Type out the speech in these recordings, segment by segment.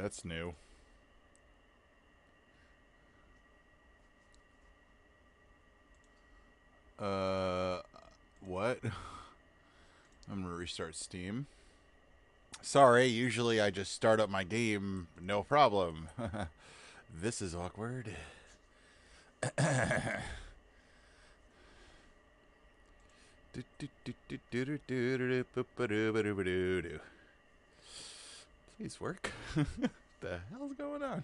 That's new. What? I'm gonna restart Steam. Sorry, usually I just start up my game, no problem. This is awkward. Please work. What the hell's going on?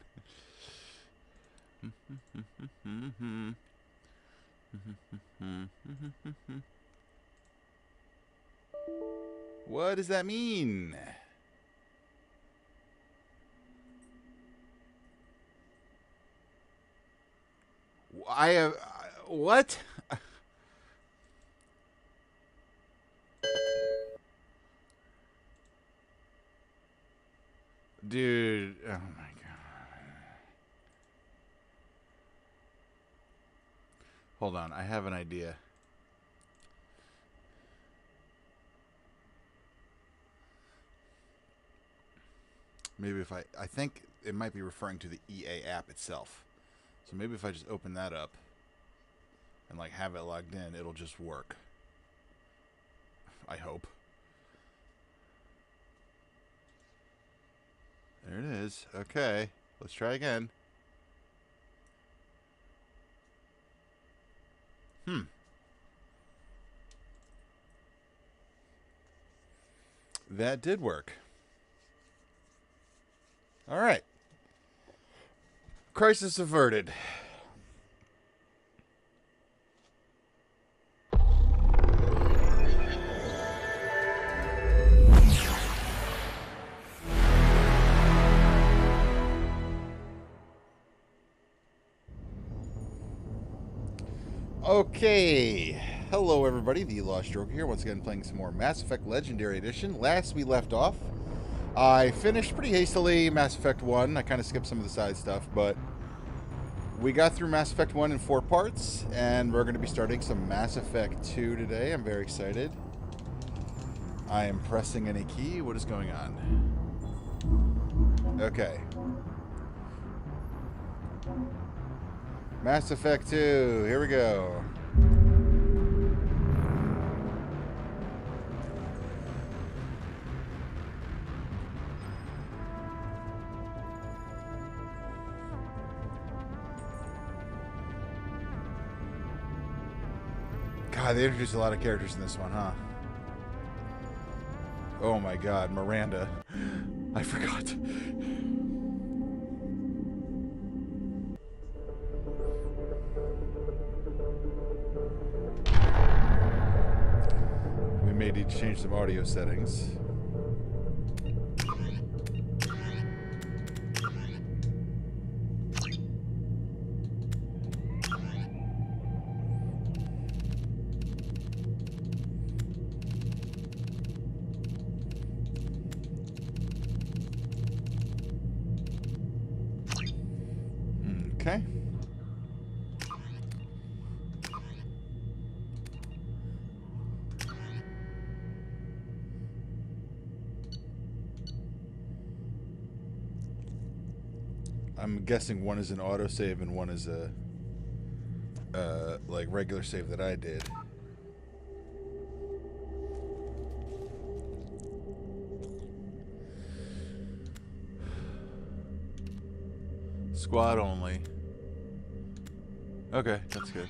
What does that mean? I have what? Dude, oh my god. Hold on, I have an idea. Maybe if I think it might be referring to the EA app itself. So maybe if I just open that up and like have it logged in, it'll just work. I hope. There it is. Okay, let's try again. That did work. All right. Crisis averted. Okay, hello everybody, the Lost Joker here, once again playing some more Mass Effect Legendary Edition. Last we left off, I finished pretty hastily Mass Effect 1. I kind of skipped some of the side stuff, but we got through Mass Effect 1 in 4 parts, and we're going to be starting some Mass Effect 2 today. I'm very excited. I am pressing any key. What is going on? Okay. Mass Effect 2, here we go. God, they introduced a lot of characters in this one, huh? Oh my god, Miranda. I forgot. We may need to change some audio settings. Okay. I'm guessing one is an autosave and one is a like regular save that I did. Squad only. Okay, that's good.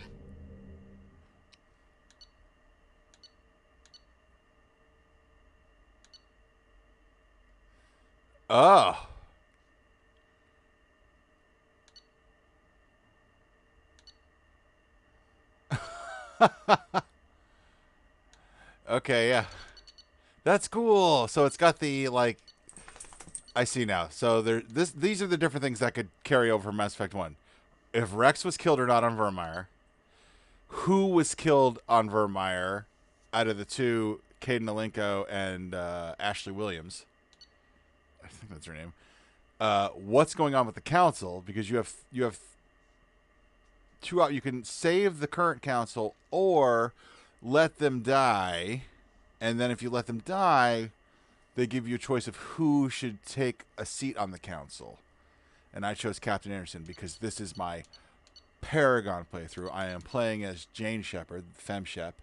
Oh. Okay, yeah. That's cool. So it's got the like I see now. So these are the different things that could carry over from Mass Effect 1. If Rex was killed or not on Vermeer, who was killed on Vermeer out of the two, Caden Alenko and Ashley Williams. I think that's her name. What's going on with the council? Because you have two out. You can save the current council or let them die, and then if you let them die, they give you a choice of who should take a seat on the council. And I chose Captain Anderson because this is my Paragon playthrough. I am playing as Jane Shepard, FemShep.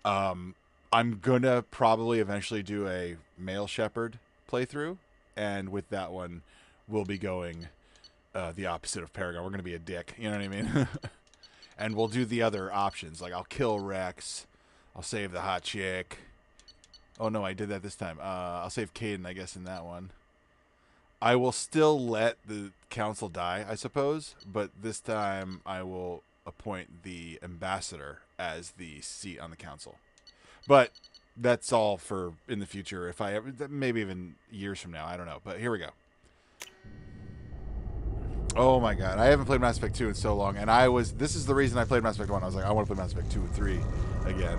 I'm gonna probably eventually do a male Shepard playthrough, and with that one, we'll be going the opposite of Paragon. We're gonna be a dick, you know what I mean? And we'll do the other options, like I'll kill Rex, I'll save the hot chick. Oh no, I did that this time. I'll save Caden, I guess, in that one. I will still let the council die, I suppose, but this time I will appoint the ambassador as the seat on the council. But that's all for in the future. If I ever, maybe even years from now, I don't know. But here we go. Oh my god, I haven't played Mass Effect 2 in so long, and this is the reason I played Mass Effect 1. I was like, I want to play Mass Effect 2 and 3 again.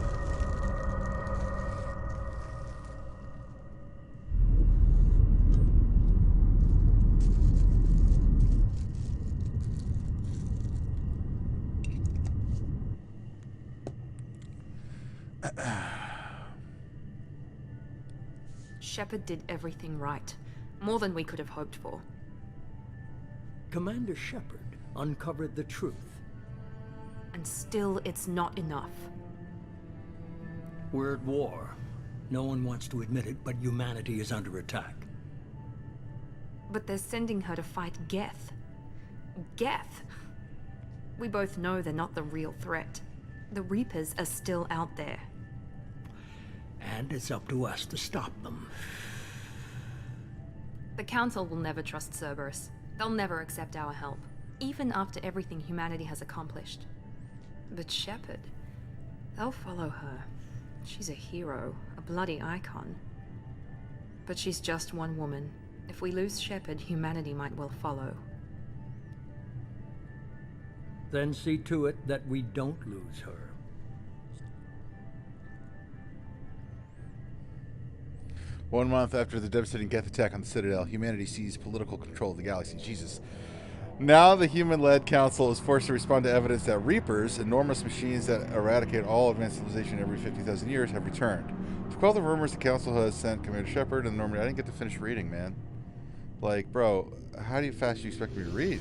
Shepard did everything right. More than we could have hoped for. Commander Shepard uncovered the truth. And still, it's not enough. We're at war. No one wants to admit it, but humanity is under attack. But they're sending her to fight Geth. Geth! We both know they're not the real threat. The Reapers are still out there. And it's up to us to stop them. The Council will never trust Cerberus. They'll never accept our help, even after everything humanity has accomplished. But Shepard, they'll follow her. She's a hero, a bloody icon. But she's just one woman. If we lose Shepard, humanity might well follow. Then see to it that we don't lose her. One month after the devastating Geth attack on the Citadel, humanity seized political control of the galaxy. Jesus. Now the human-led council is forced to respond to evidence that Reapers, enormous machines that eradicate all advanced civilization every 50,000 years, have returned. To quell the rumors, the council has sent Commander Shepard and Normandy. I didn't get to finish reading, man. Like, bro, how fast do you expect me to read?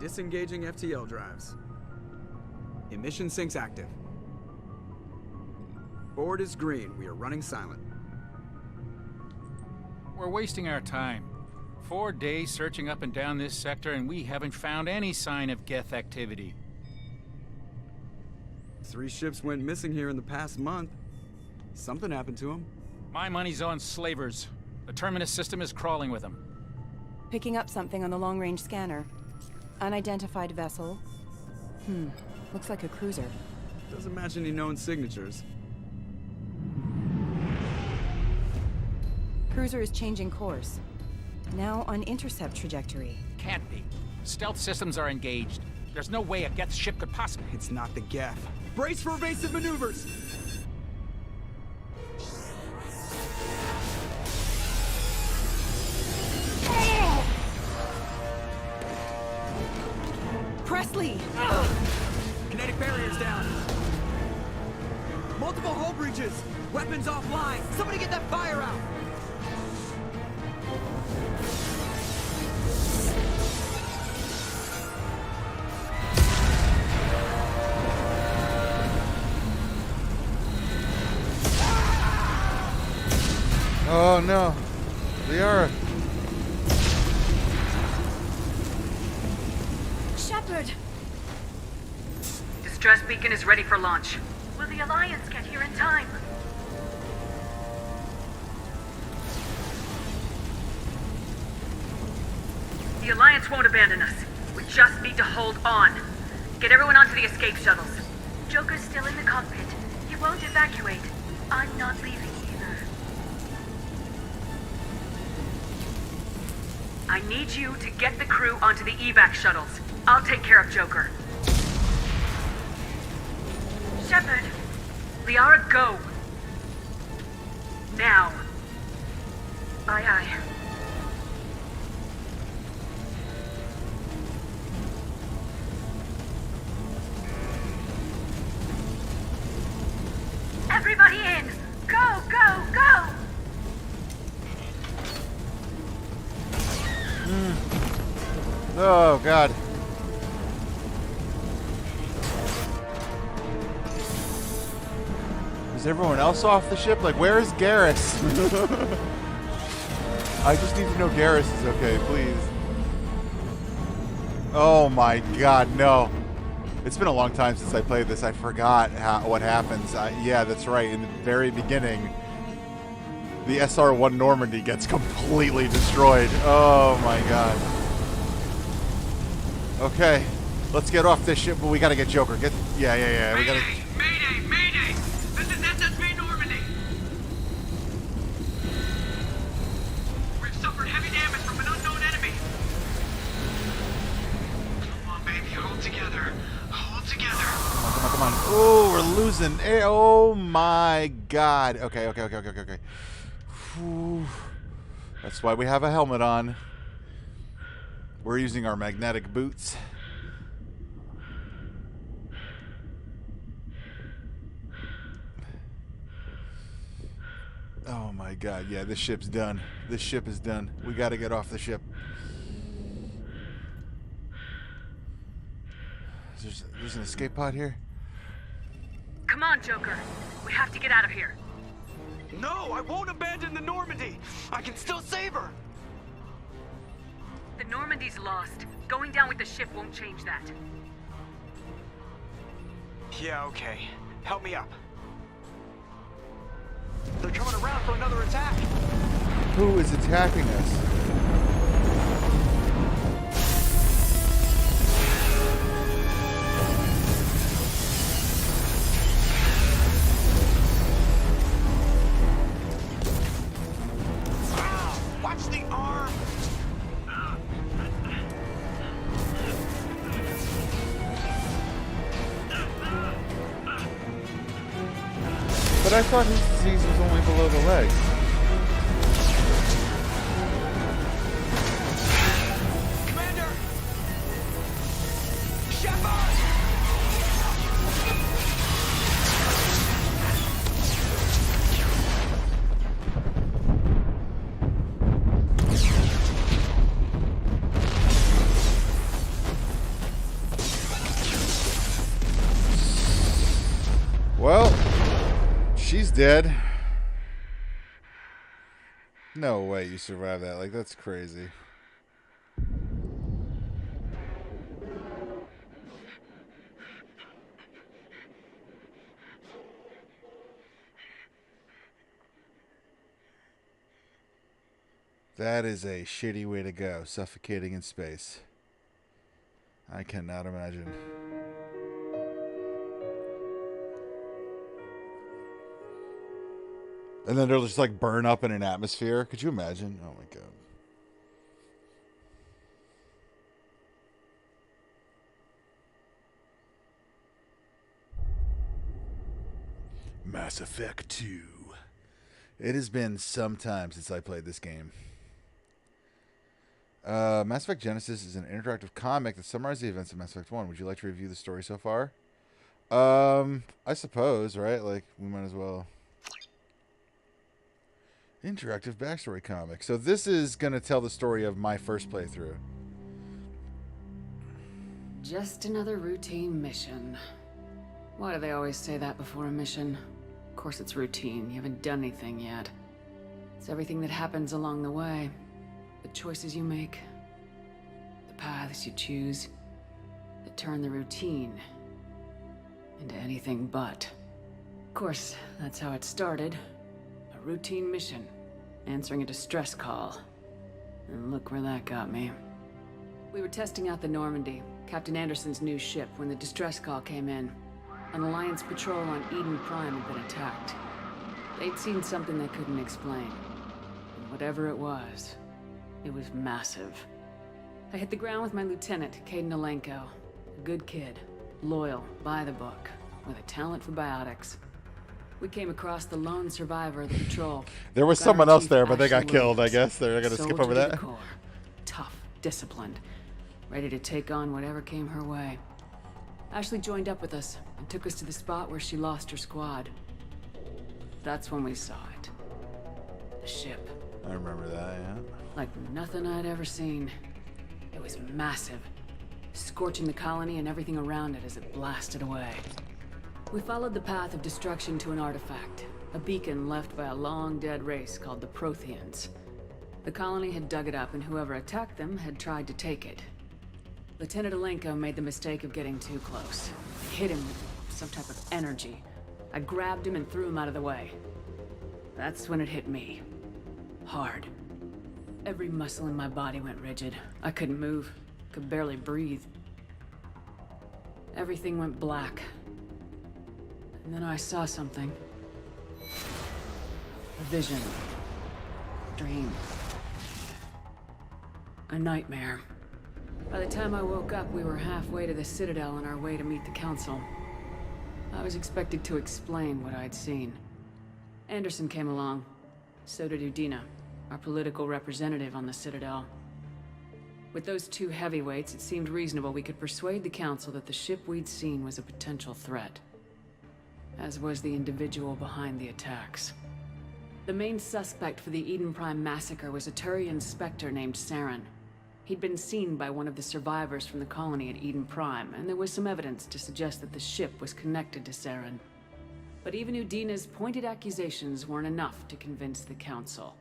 Disengaging FTL drives. Emission sinks active. Board is green. We are running silent. We're wasting our time. 4 days searching up and down this sector, and we haven't found any sign of Geth activity. 3 ships went missing here in the past month. Something happened to them. My money's on slavers. The Terminus system is crawling with them. Picking up something on the long-range scanner. Unidentified vessel. Looks like a cruiser. Doesn't match any known signatures. Cruiser is changing course. Now on intercept trajectory. Can't be. Stealth systems are engaged. There's no way a Geth ship could possibly... It's not the Geth. Brace for evasive maneuvers! Presley! Kinetic barriers down. Multiple hull breaches. Weapons offline. Somebody get that fire out. Oh no, Liara. Shepard! Distress beacon is ready for launch. Will the Alliance get here in time? The Alliance won't abandon us. We just need to hold on. Get everyone onto the escape shuttles. Joker's still in the cockpit. He won't evacuate. I'm not leaving either. I need you to get the crew onto the evac shuttles. I'll take care of Joker. Shepard, Liara, go. Now. Aye, aye. Everybody in! Go, go, go! Oh, God. Is everyone else off the ship? Like, where is Garrus? I just need to know Garrus is okay, please. Oh my God, no. It's been a long time since I played this. I forgot what happens. Yeah, that's right. In the very beginning, the SR-1 Normandy gets completely destroyed. Oh my God. Okay, let's get off this ship, but we gotta get Joker. Yeah. We gotta. Mayday! Mayday! This is SSV Normandy! We've suffered heavy damage from an unknown enemy. Come on, baby, hold together. Hold together. Come on. Oh, we're losing. Oh my God. Okay. Whew. That's why we have a helmet on. We're using our magnetic boots. Oh my God, yeah, this ship's done. This ship is done. We gotta get off the ship. There's an escape pod here? Come on, Joker. We have to get out of here. No, I won't abandon the Normandy! I can still save her! The Normandy's lost. Going down with the ship won't change that. Yeah, okay. Help me up. They're coming around for another attack. Who is attacking us? Watch the arm! But I thought his disease was only below the legs. Commander! Shepard! Well, she's dead. No way you survived that. Like, that's crazy. That is a shitty way to go, suffocating in space. I cannot imagine. And then they'll just like burn up in an atmosphere. Could you imagine? Oh my God. Mass Effect 2. It has been some time since I played this game. Mass Effect Genesis is an interactive comic that summarizes the events of Mass Effect 1. Would you like to review the story so far? I suppose, right? Like, we might as well. Interactive backstory comic. So this is going to tell the story of my first playthrough. Just another routine mission. Why do they always say that before a mission? Of course it's routine. You haven't done anything yet. It's everything that happens along the way. The choices you make. The paths you choose. That turn the routine into anything but. Of course, that's how it started. A routine mission. Answering a distress call. And look where that got me. We were testing out the Normandy, Captain Anderson's new ship, when the distress call came in. An Alliance patrol on Eden Prime had been attacked. They'd seen something they couldn't explain. And whatever it was massive. I hit the ground with my lieutenant, Caden Alenko. A good kid, loyal, by the book, with a talent for biotics. We came across the lone survivor of the patrol. There was Got someone our else chief, there, but they got Ashley killed, I Williams. guess. They're going to skip Soldier over to the that. core. Tough, disciplined, ready to take on whatever came her way. Ashley joined up with us and took us to the spot where she lost her squad. That's when we saw it. The ship. I remember that, yeah. Like nothing I'd ever seen. It was massive, scorching the colony and everything around it as it blasted away. We followed the path of destruction to an artifact, a beacon left by a long-dead race called the Protheans. The colony had dug it up, and whoever attacked them had tried to take it. Lieutenant Alenko made the mistake of getting too close. I hit him with some type of energy. I grabbed him and threw him out of the way. That's when it hit me. Hard. Every muscle in my body went rigid. I couldn't move, could barely breathe. Everything went black. And then I saw something. A vision. Dream. A nightmare. By the time I woke up, we were halfway to the Citadel on our way to meet the Council. I was expected to explain what I'd seen. Anderson came along. So did Udina, our political representative on the Citadel. With those two heavyweights, it seemed reasonable we could persuade the Council that the ship we'd seen was a potential threat. As was the individual behind the attacks. The main suspect for the Eden Prime massacre was a Turian Spectre named Saren. He'd been seen by one of the survivors from the colony at Eden Prime, and there was some evidence to suggest that the ship was connected to Saren. But even Udina's pointed accusations weren't enough to convince the Council.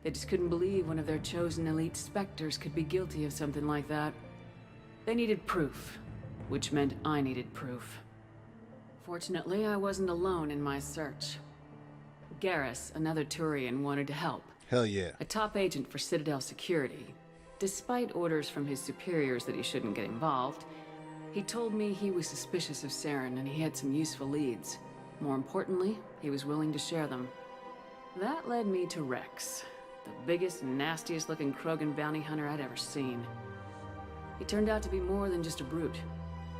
They just couldn't believe one of their chosen elite Spectres could be guilty of something like that. They needed proof, which meant I needed proof. Fortunately, I wasn't alone in my search. Garrus, another Turian, wanted to help. Hell yeah. A top agent for Citadel security. Despite orders from his superiors that he shouldn't get involved, he told me he was suspicious of Saren and he had some useful leads. More importantly, he was willing to share them. That led me to Rex, the biggest, nastiest looking Krogan bounty hunter I'd ever seen. He turned out to be more than just a brute.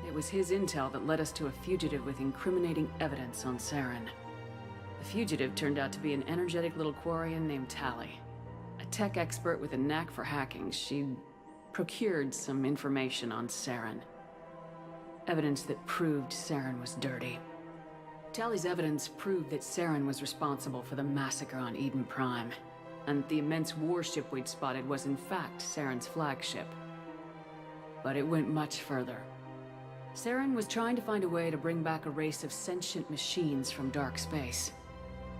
It was his intel that led us to a fugitive with incriminating evidence on Saren. The fugitive turned out to be an energetic little Quarian named Tali. A tech expert with a knack for hacking, she'd procured some information on Saren. Evidence that proved Saren was dirty. Tali's evidence proved that Saren was responsible for the massacre on Eden Prime, and the immense warship we'd spotted was in fact Saren's flagship. But it went much further. Saren was trying to find a way to bring back a race of sentient machines from dark space.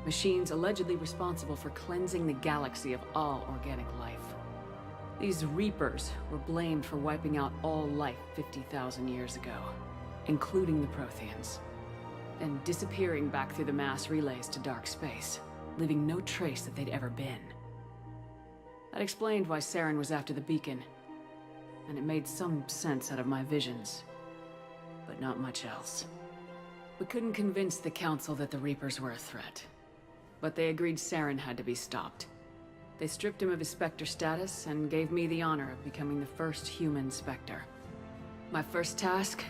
Machines allegedly responsible for cleansing the galaxy of all organic life. These Reapers were blamed for wiping out all life 50,000 years ago, including the Protheans, and disappearing back through the mass relays to dark space, leaving no trace that they'd ever been. That explained why Saren was after the beacon, and it made some sense out of my visions, but not much else. We couldn't convince the Council that the Reapers were a threat, but they agreed Saren had to be stopped. They stripped him of his Spectre status and gave me the honor of becoming the first human Spectre. My first task?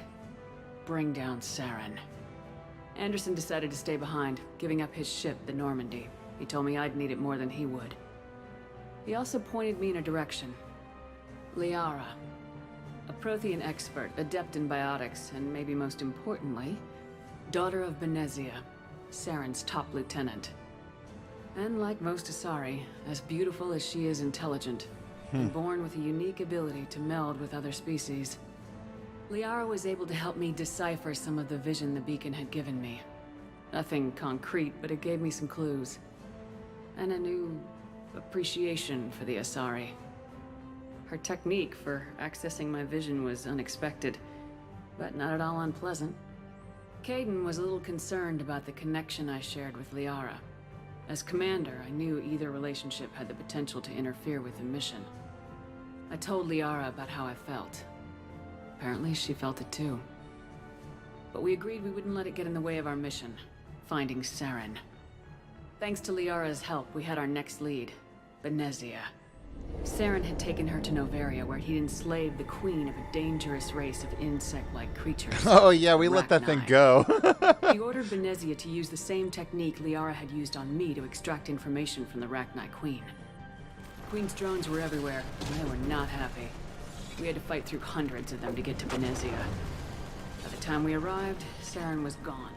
Bring down Saren. Anderson decided to stay behind, giving up his ship, the Normandy. He told me I'd need it more than he would. He also pointed me in a direction. Liara. A Prothean expert, adept in biotics, and maybe most importantly, daughter of Benezia, Saren's top lieutenant. And like most Asari, as beautiful as she is intelligent, and born with a unique ability to meld with other species. Liara was able to help me decipher some of the vision the beacon had given me. Nothing concrete, but it gave me some clues. And a new appreciation for the Asari. Her technique for accessing my vision was unexpected, but not at all unpleasant. Caden was a little concerned about the connection I shared with Liara. As commander, I knew either relationship had the potential to interfere with the mission. I told Liara about how I felt. Apparently, she felt it too. But we agreed we wouldn't let it get in the way of our mission, finding Saren. Thanks to Liara's help, we had our next lead, Benezia. Saren had taken her to Novaria, where he'd enslaved the queen of a dangerous race of insect-like creatures. Oh yeah, we let that thing Rachni. go. He ordered Benezia to use the same technique Liara had used on me to extract information from the Rachni queen. The queen's drones were everywhere, and they were not happy. We had to fight through hundreds of them to get to Benezia. By the time we arrived, Saren was gone,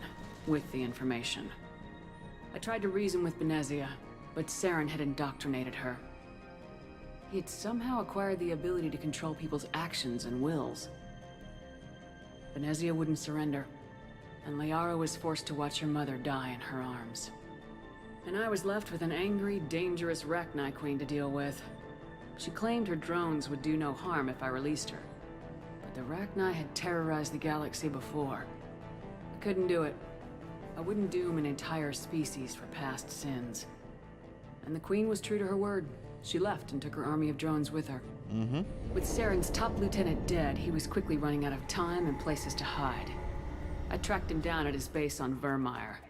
with the information. I tried to reason with Benezia, but Saren had indoctrinated her. He had somehow acquired the ability to control people's actions and wills. Benezia wouldn't surrender, and Liara was forced to watch her mother die in her arms. And I was left with an angry, dangerous Rachni queen to deal with. She claimed her drones would do no harm if I released her. But the Rachni had terrorized the galaxy before. I couldn't do it. I wouldn't doom an entire species for past sins. And the queen was true to her word. She left and took her army of drones with her. With Saren's top lieutenant dead, he was quickly running out of time and places to hide. I tracked him down at his base on Vermeer,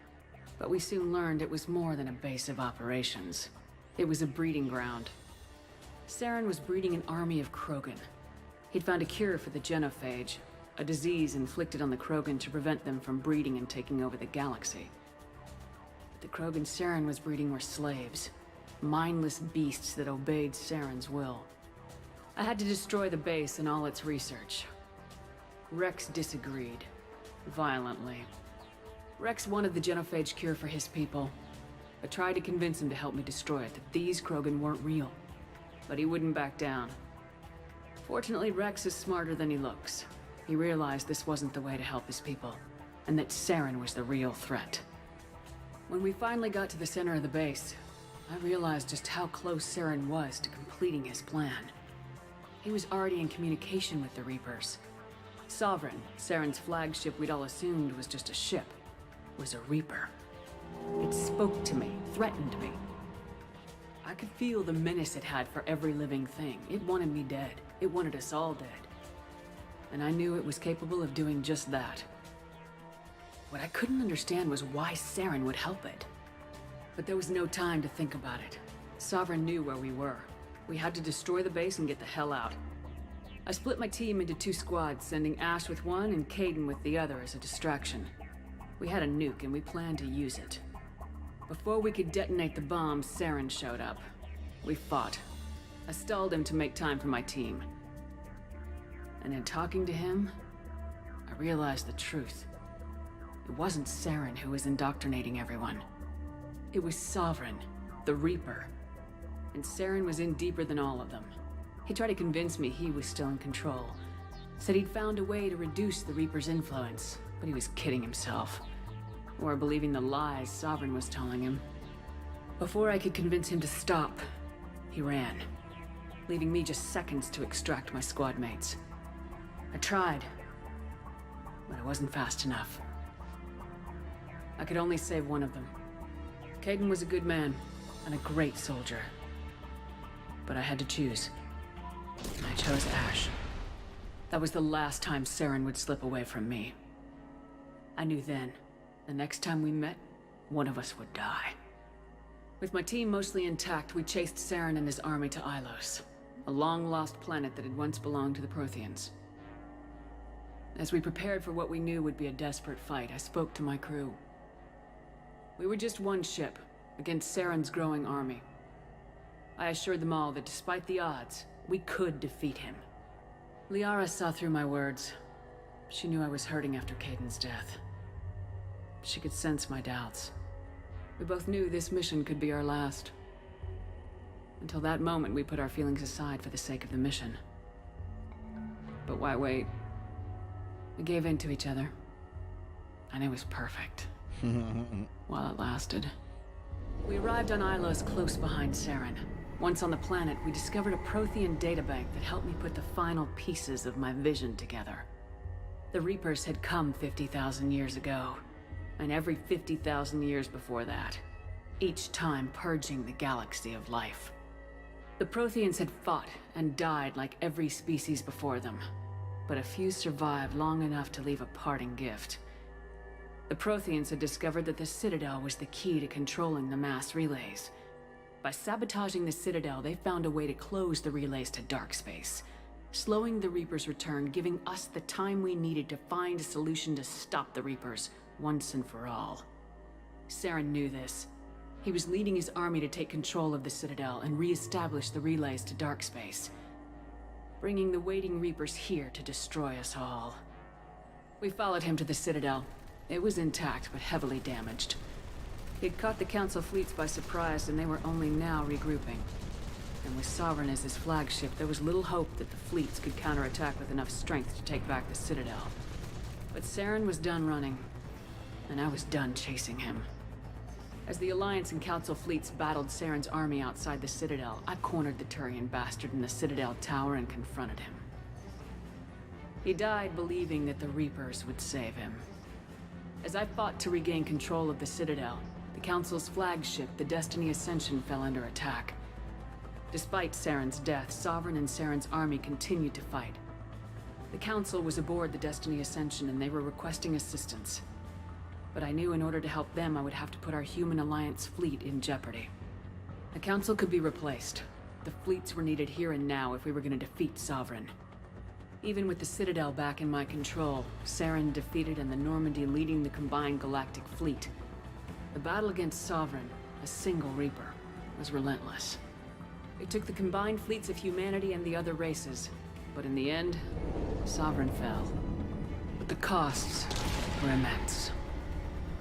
but we soon learned it was more than a base of operations. It was a breeding ground. Saren was breeding an army of Krogan. He'd found a cure for the genophage, a disease inflicted on the Krogan to prevent them from breeding and taking over the galaxy. But the Krogan Saren was breeding were slaves. Mindless beasts that obeyed Saren's will. I had to destroy the base and all its research. Rex disagreed. Violently. Rex wanted the genophage cure for his people. I tried to convince him to help me destroy it, that these Krogan weren't real. But he wouldn't back down. Fortunately, Rex is smarter than he looks. He realized this wasn't the way to help his people, and that Saren was the real threat. When we finally got to the center of the base, I realized just how close Saren was to completing his plan. He was already in communication with the Reapers. Sovereign, Saren's flagship we'd all assumed was just a ship, was a Reaper. It spoke to me, threatened me. I could feel the menace it had for every living thing. It wanted me dead. It wanted us all dead. And I knew it was capable of doing just that. What I couldn't understand was why Saren would help it. But there was no time to think about it. Sovereign knew where we were. We had to destroy the base and get the hell out. I split my team into 2 squads, sending Ash with one and Caden with the other as a distraction. We had a nuke and we planned to use it. Before we could detonate the bomb, Saren showed up. We fought. I stalled him to make time for my team. And in talking to him, I realized the truth. It wasn't Saren who was indoctrinating everyone. It was Sovereign, the Reaper. And Saren was in deeper than all of them. He tried to convince me he was still in control. Said he'd found a way to reduce the Reaper's influence, but he was kidding himself. Or believing the lies Sovereign was telling him. Before I could convince him to stop, he ran, leaving me just seconds to extract my squad mates. I tried, but I wasn't fast enough. I could only save one of them. Caden was a good man, and a great soldier. But I had to choose. And I chose Ash. That was the last time Saren would slip away from me. I knew then, the next time we met, one of us would die. With my team mostly intact, we chased Saren and his army to Ilos, a long-lost planet that had once belonged to the Protheans. As we prepared for what we knew would be a desperate fight, I spoke to my crew. We were just one ship, against Saren's growing army. I assured them all that despite the odds, we could defeat him. Liara saw through my words. She knew I was hurting after Caden's death. She could sense my doubts. We both knew this mission could be our last. Until that moment, we put our feelings aside for the sake of the mission. But why wait? We gave in to each other. And it was perfect. While it lasted. We arrived on Ilos close behind Saren. Once on the planet, we discovered a Prothean databank that helped me put the final pieces of my vision together. The Reapers had come 50,000 years ago, and every 50,000 years before that, each time purging the galaxy of life. The Protheans had fought and died like every species before them, but a few survived long enough to leave a parting gift. The Protheans had discovered that the Citadel was the key to controlling the mass relays. By sabotaging the Citadel, they found a way to close the relays to dark space, slowing the Reaper's return, giving us the time we needed to find a solution to stop the Reapers once and for all. Saren knew this. He was leading his army to take control of the Citadel and re-establish the relays to dark space, bringing the waiting Reapers here to destroy us all. We followed him to the Citadel. It was intact, but heavily damaged. He'd caught the Council fleets by surprise, and they were only now regrouping. And with Sovereign as his flagship, there was little hope that the fleets could counterattack with enough strength to take back the Citadel. But Saren was done running, and I was done chasing him. As the Alliance and Council fleets battled Saren's army outside the Citadel, I cornered the Turian bastard in the Citadel tower and confronted him. He died believing that the Reapers would save him. As I fought to regain control of the Citadel, the Council's flagship, the Destiny Ascension, fell under attack. Despite Saren's death, Sovereign and Saren's army continued to fight. The Council was aboard the Destiny Ascension and they were requesting assistance. But I knew in order to help them, I would have to put our human Alliance fleet in jeopardy. The Council could be replaced. The fleets were needed here and now if we were going to defeat Sovereign. Even with the Citadel back in my control, Saren defeated and the Normandy leading the combined galactic fleet, the battle against Sovereign, a single Reaper, was relentless. It took the combined fleets of humanity and the other races, but in the end, Sovereign fell. But the costs were immense.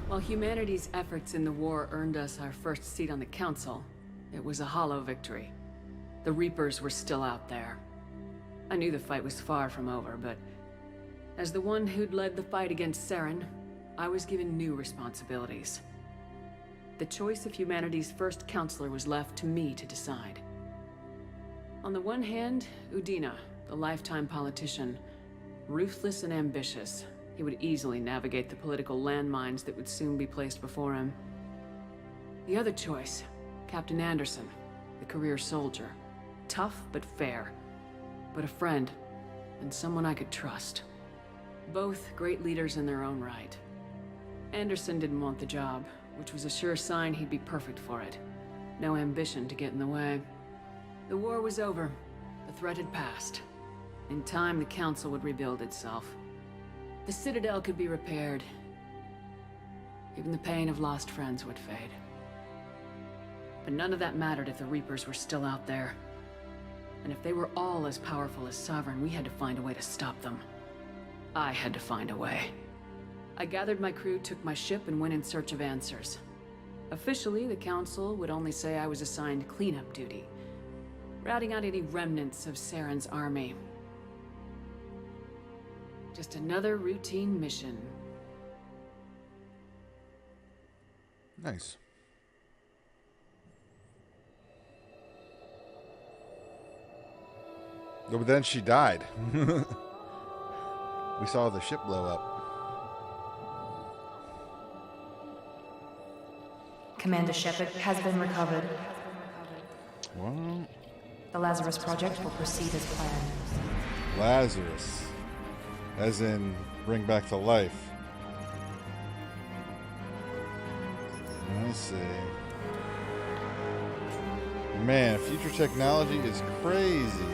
While humanity's efforts in the war earned us our first seat on the Council, it was a hollow victory. The Reapers were still out there. I knew the fight was far from over, but as the one who'd led the fight against Saren, I was given new responsibilities. The choice of humanity's first counselor was left to me to decide. On the one hand, Udina, the lifetime politician, ruthless and ambitious. He would easily navigate the political landmines that would soon be placed before him. The other choice, Captain Anderson, the career soldier. Tough but fair, but a friend, and someone I could trust. Both great leaders in their own right. Anderson didn't want the job, which was a sure sign he'd be perfect for it. No ambition to get in the way. The war was over. The threat had passed. In time, the Council would rebuild itself. The Citadel could be repaired. Even the pain of lost friends would fade. But none of that mattered if the Reapers were still out there. And if they were all as powerful as Sovereign, we had to find a way to stop them. I had to find a way. I gathered my crew, took my ship, and went in search of answers. Officially, the Council would only say I was assigned cleanup duty, routing out any remnants of Saren's army. Just another routine mission. Nice. No, but then she died. We saw the ship blow up. Commander Shepard has been recovered. What? The Lazarus Project will proceed as planned. Lazarus. As in, bring back to life. I see. Man, future technology is crazy.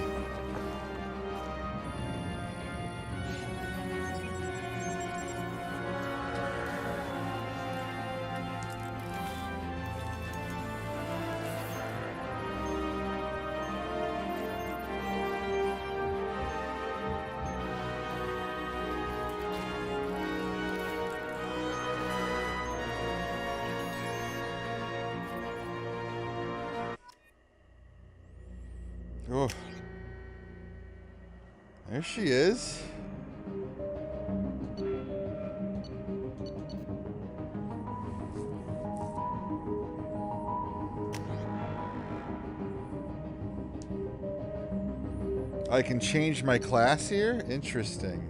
Oh, there she is. I can change my class here? Interesting.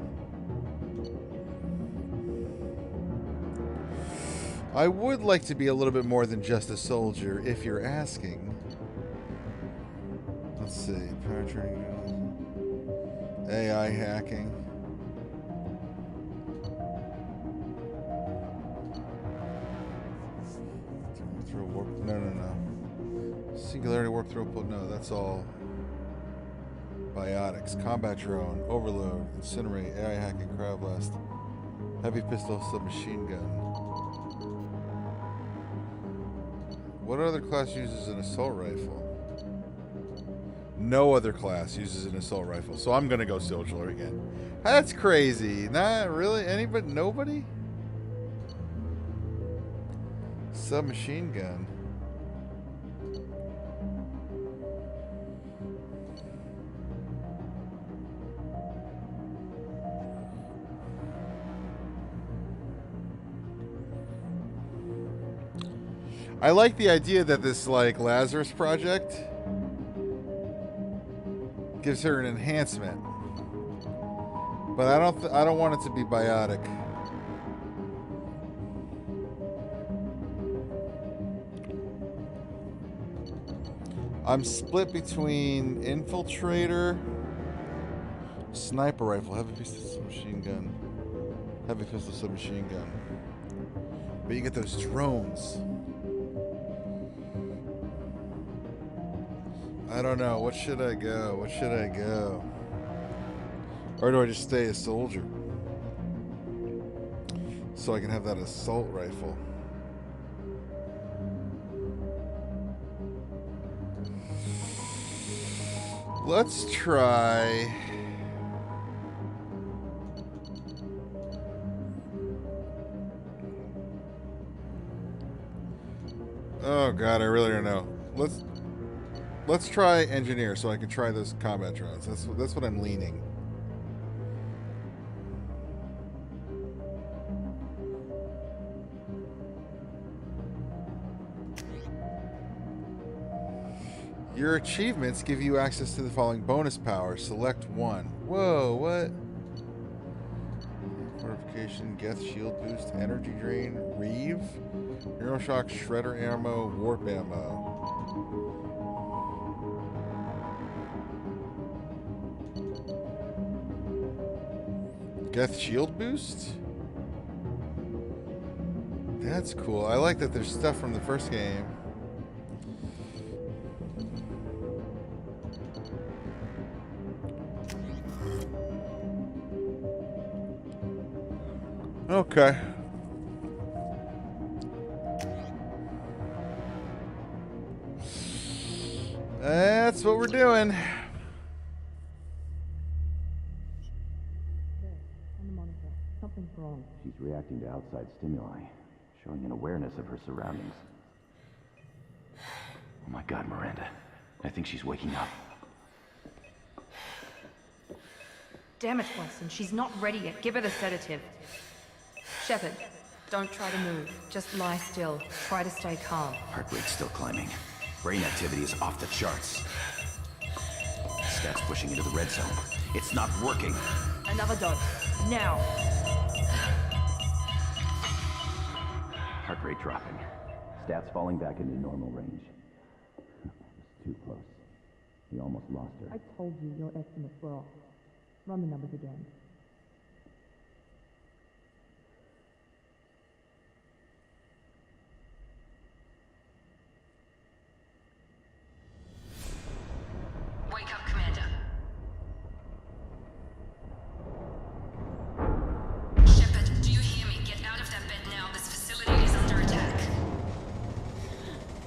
I would like to be a little bit more than just a soldier, if you're asking. Let's see, power training, AI hacking. Throw warp. No. Singularity warp throughput. No, that's all. Biotics, combat drone, overload, incinerate, AI hacking, crab blast, heavy pistol, submachine gun. What other class uses an assault rifle? No other class uses an assault rifle, so I'm gonna go Sojourner again. That's crazy. Not really. Anybody? Nobody? Submachine gun. I like the idea that this like Lazarus project gives her an enhancement, but I don't want it to be biotic. I'm split between infiltrator, sniper rifle, heavy pistol, submachine gun, heavy pistol, submachine gun. But you get those drones. I don't know. What should I go? What should I go? Or do I just stay a soldier? So I can have that assault rifle. Let's try... Oh god, I really don't know. Let's try engineer so I can try those combat drones. That's what I'm leaning. Your achievements give you access to the following bonus powers. Select one. Whoa, what? Fortification, Geth, shield boost, energy drain, Reeve, Neuroshock, shredder ammo, warp ammo. Geth shield boost? That's cool. I like that there's stuff from the first game. Okay. That's what we're doing. She's reacting to outside stimuli, showing an awareness of her surroundings. Oh my god, Miranda. I think she's waking up. Damn it, Watson. She's not ready yet. Give her the sedative. Shepard, don't try to move. Just lie still. Try to stay calm. Heart rate's still climbing. Brain activity is off the charts. Stats pushing into the red zone. It's not working. Another dose. Now. Heart rate dropping. Stats falling back into normal range. It was too close. We almost lost her. I told you your estimates were off. Run the numbers again. Wake up, Commander. Shepard, do you hear me? Get out of that bed now. This facility is under attack.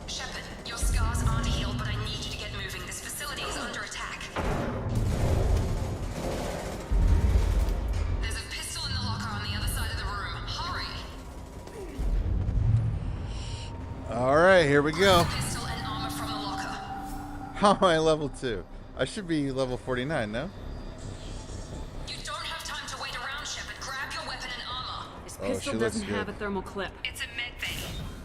Shepard, your scars aren't healed, but I need you to get moving. This facility is under attack. There's a pistol in the locker on the other side of the room. Hurry! All right, here we go. Pistol and armor from the locker. How am I level 2? I should be level 49, no? You don't have time to wait around, Shepard. Grab your weapon and armor. This Oh, pistol she looks doesn't have a good. thermal clip. It's a med bay.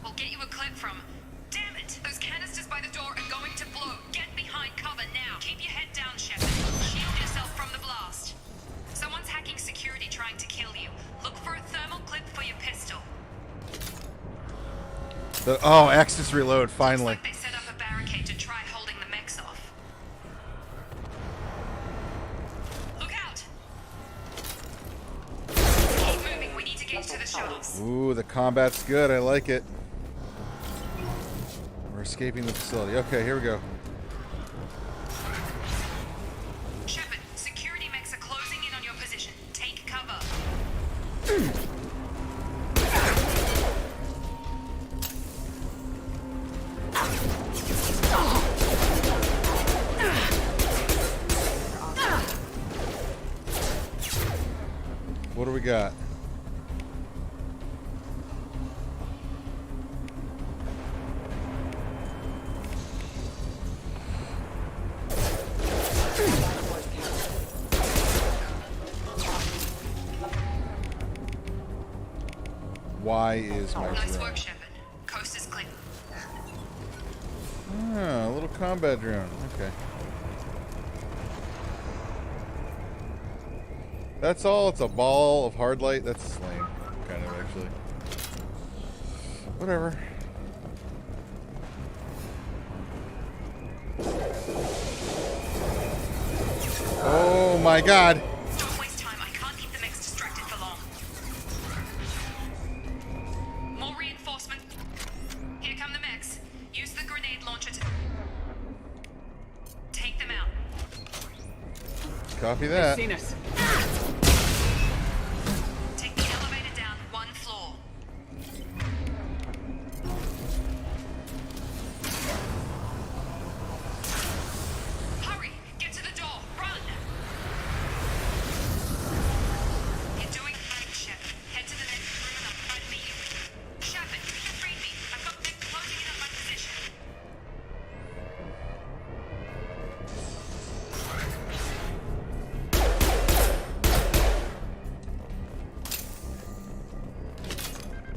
We'll get you a clip from... Damn it! Those canisters by the door are going to blow. Get behind cover now. Keep your head down, Shepard. Shield yourself from the blast. Someone's hacking security trying to kill you. Look for a thermal clip for your pistol. Oh, Axis reload, finally. Looks like they set up a barricade to try holding the mechs off. Look out! Keep moving. We need to get to the shuttles. Ooh, the combat's good. I like it. We're escaping the facility. Okay, here we go. Shepard, security mechs are closing in on your position. Take cover. What do we got? Why is my Nice drone? work, Shepard. Coast is clear. Ah, a little combat drone. Okay. That's all. It's a ball of hard light. That's lame, kind of actually. Whatever. Oh my God. Don't waste time. I can't keep the mechs distracted for long. More reinforcement. Here come the mechs. Use the grenade launcher to take them out. Copy that. Seen us. Take the elevator down one floor. Hurry! Get to the door! Run! You're doing fine, Shepard. Head to the next room and I'll try to meet you. Shepard, read me. I've got mechs closing in on my position.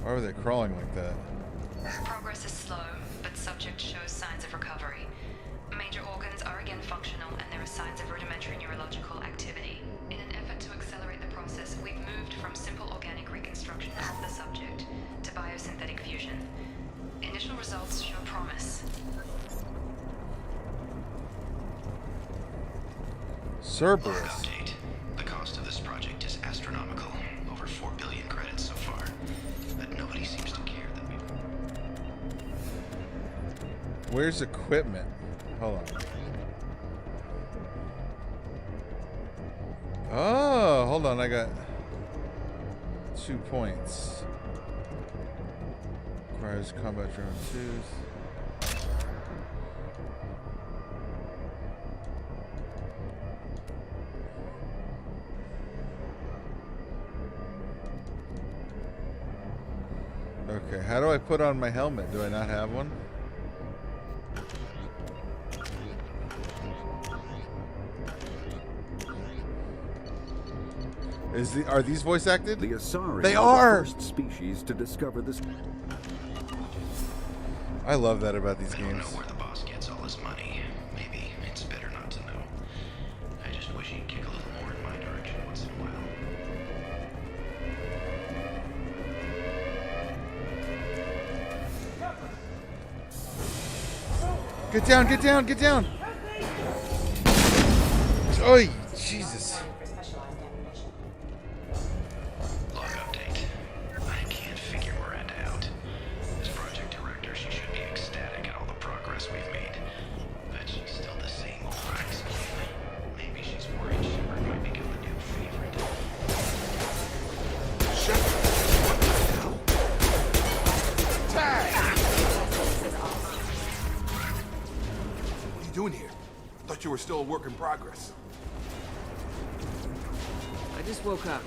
Why were they crawling like that? Progress is slow, but subject shows signs of recovery. Major organs are again functional, and there are signs of rudimentary neurological activity. In an effort to accelerate the process, we've moved from simple organic reconstruction of the subject to biosynthetic fusion. Initial results show promise. Cerberus. Update. The cost of this project is astronomical. Over 4 billion credits so far. But nobody seems to care that we... Where's equipment? Hold on. Oh, hold on. I got 2 points. Requires combat drone 2s. Okay, how do I put on my helmet? Do I not have one? Are these voice acted? The Asari They are are! the first species to discover this. I love that about these I don't know games. where the boss gets all his money. Maybe it's better not to know. I just wish he'd kick a little more in my direction once in a while. Get down, get down, get down! Oy, Jesus. Log update. I can't figure Miranda out. As project director, she should be ecstatic at all the progress we've made. But she's still the same old Rex. Maybe she's worried Shepard might become the new favorite. What are you doing here? Thought you were still a work in progress. I just woke up.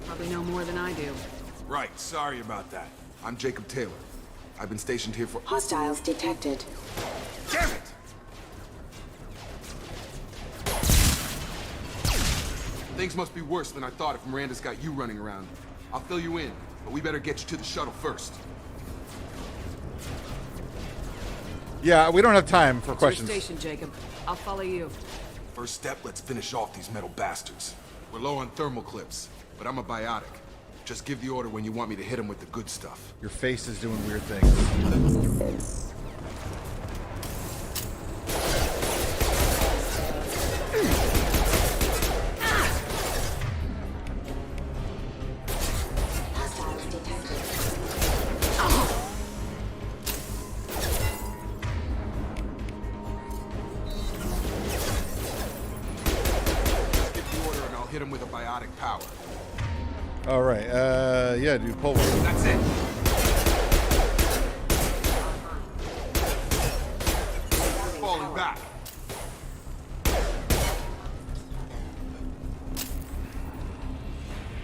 Probably know more than I do. Right, sorry about that. I'm Jacob Taylor. I've been stationed here for— Hostiles detected. Damn it! Things must be worse than I thought if Miranda's got you running around. I'll fill you in, but we better get you to the shuttle first. Yeah, we don't have time for It's your questions. station, Jacob. I'll follow you. First step, let's finish off these metal bastards. We're low on thermal clips, but I'm a biotic. Just give the order when you want me to hit them with the good stuff. Your face is doing weird things. biotic power. All right. Yeah, dude, pull one. That's it. Falling back.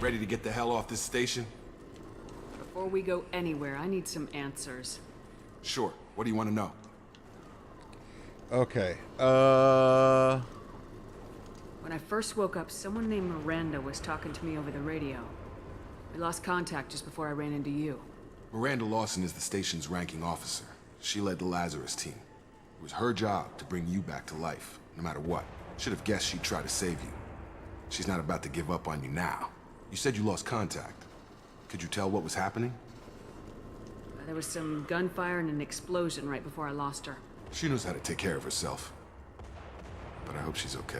Ready to get the hell off this station? Before we go anywhere, I need some answers. Sure. What do you want to know? Okay. When I first woke up, someone named Miranda was talking to me over the radio. We lost contact just before I ran into you. Miranda Lawson is the station's ranking officer. She led the Lazarus team. It was her job to bring you back to life, no matter what. Should have guessed she'd try to save you. She's not about to give up on you now. You said you lost contact. Could you tell what was happening? There was some gunfire and an explosion right before I lost her. She knows how to take care of herself. But I hope she's okay.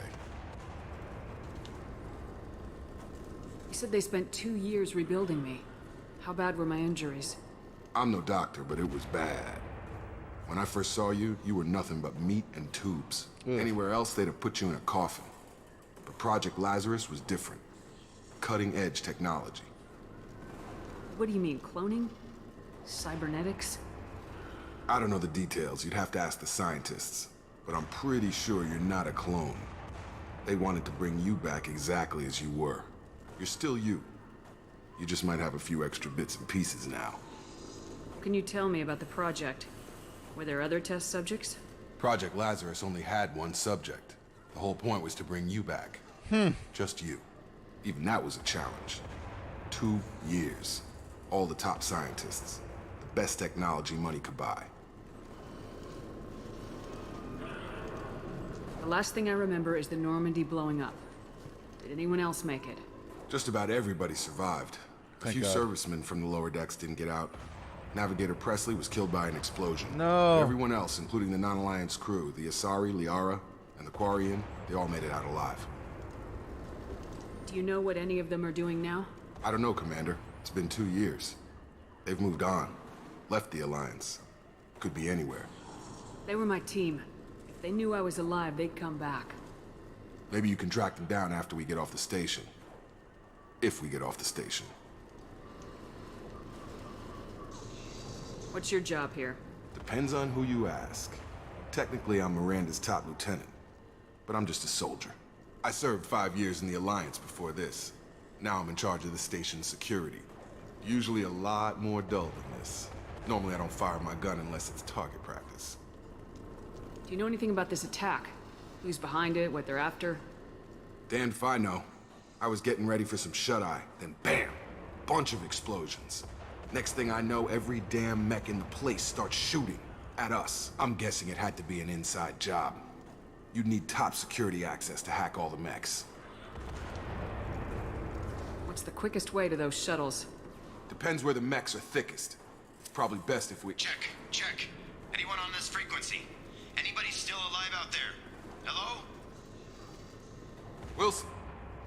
You said they spent 2 years rebuilding me. How bad were my injuries? I'm no doctor, but it was bad. When I first saw you, you were nothing but meat and tubes. Anywhere else, they'd have put you in a coffin. But Project Lazarus was different. Cutting-edge technology. What do you mean, cloning? Cybernetics? I don't know the details. You'd have to ask the scientists. But I'm pretty sure you're not a clone. They wanted to bring you back exactly as you were. You're still you. You just might have a few extra bits and pieces now. Can you tell me about the project? Were there other test subjects? Project Lazarus only had one subject. The whole point was to bring you back. Just you. Even that was a challenge. 2 years. All the top scientists. The best technology money could buy. The last thing I remember is the Normandy blowing up. Did anyone else make it? Just about everybody survived. A few servicemen from the lower decks didn't get out. Navigator Presley was killed by an explosion. No. Everyone else, including the non-Alliance crew, the Asari, Liara, and the Quarian, they all made it out alive. Do you know what any of them are doing now? I don't know, Commander. It's been 2 years. They've moved on. Left the Alliance. Could be anywhere. They were my team. If they knew I was alive, they'd come back. Maybe you can track them down after we get off the station. If we get off the station. What's your job here? Depends on who you ask. Technically, I'm Miranda's top lieutenant. But I'm just a soldier. I served 5 years in the Alliance before this. Now I'm in charge of the station's security. Usually a lot more dull than this. Normally I don't fire my gun unless it's target practice. Do you know anything about this attack? Who's behind it, what they're after? Damned if I know. I was getting ready for some shut-eye, then bam! Bunch of explosions. Next thing I know, every damn mech in the place starts shooting at us. I'm guessing it had to be an inside job. You'd need top security access to hack all the mechs. What's the quickest way to those shuttles? Depends where the mechs are thickest. It's probably best if we... Check. Anyone on this frequency? Anybody still alive out there? Hello? Wilson,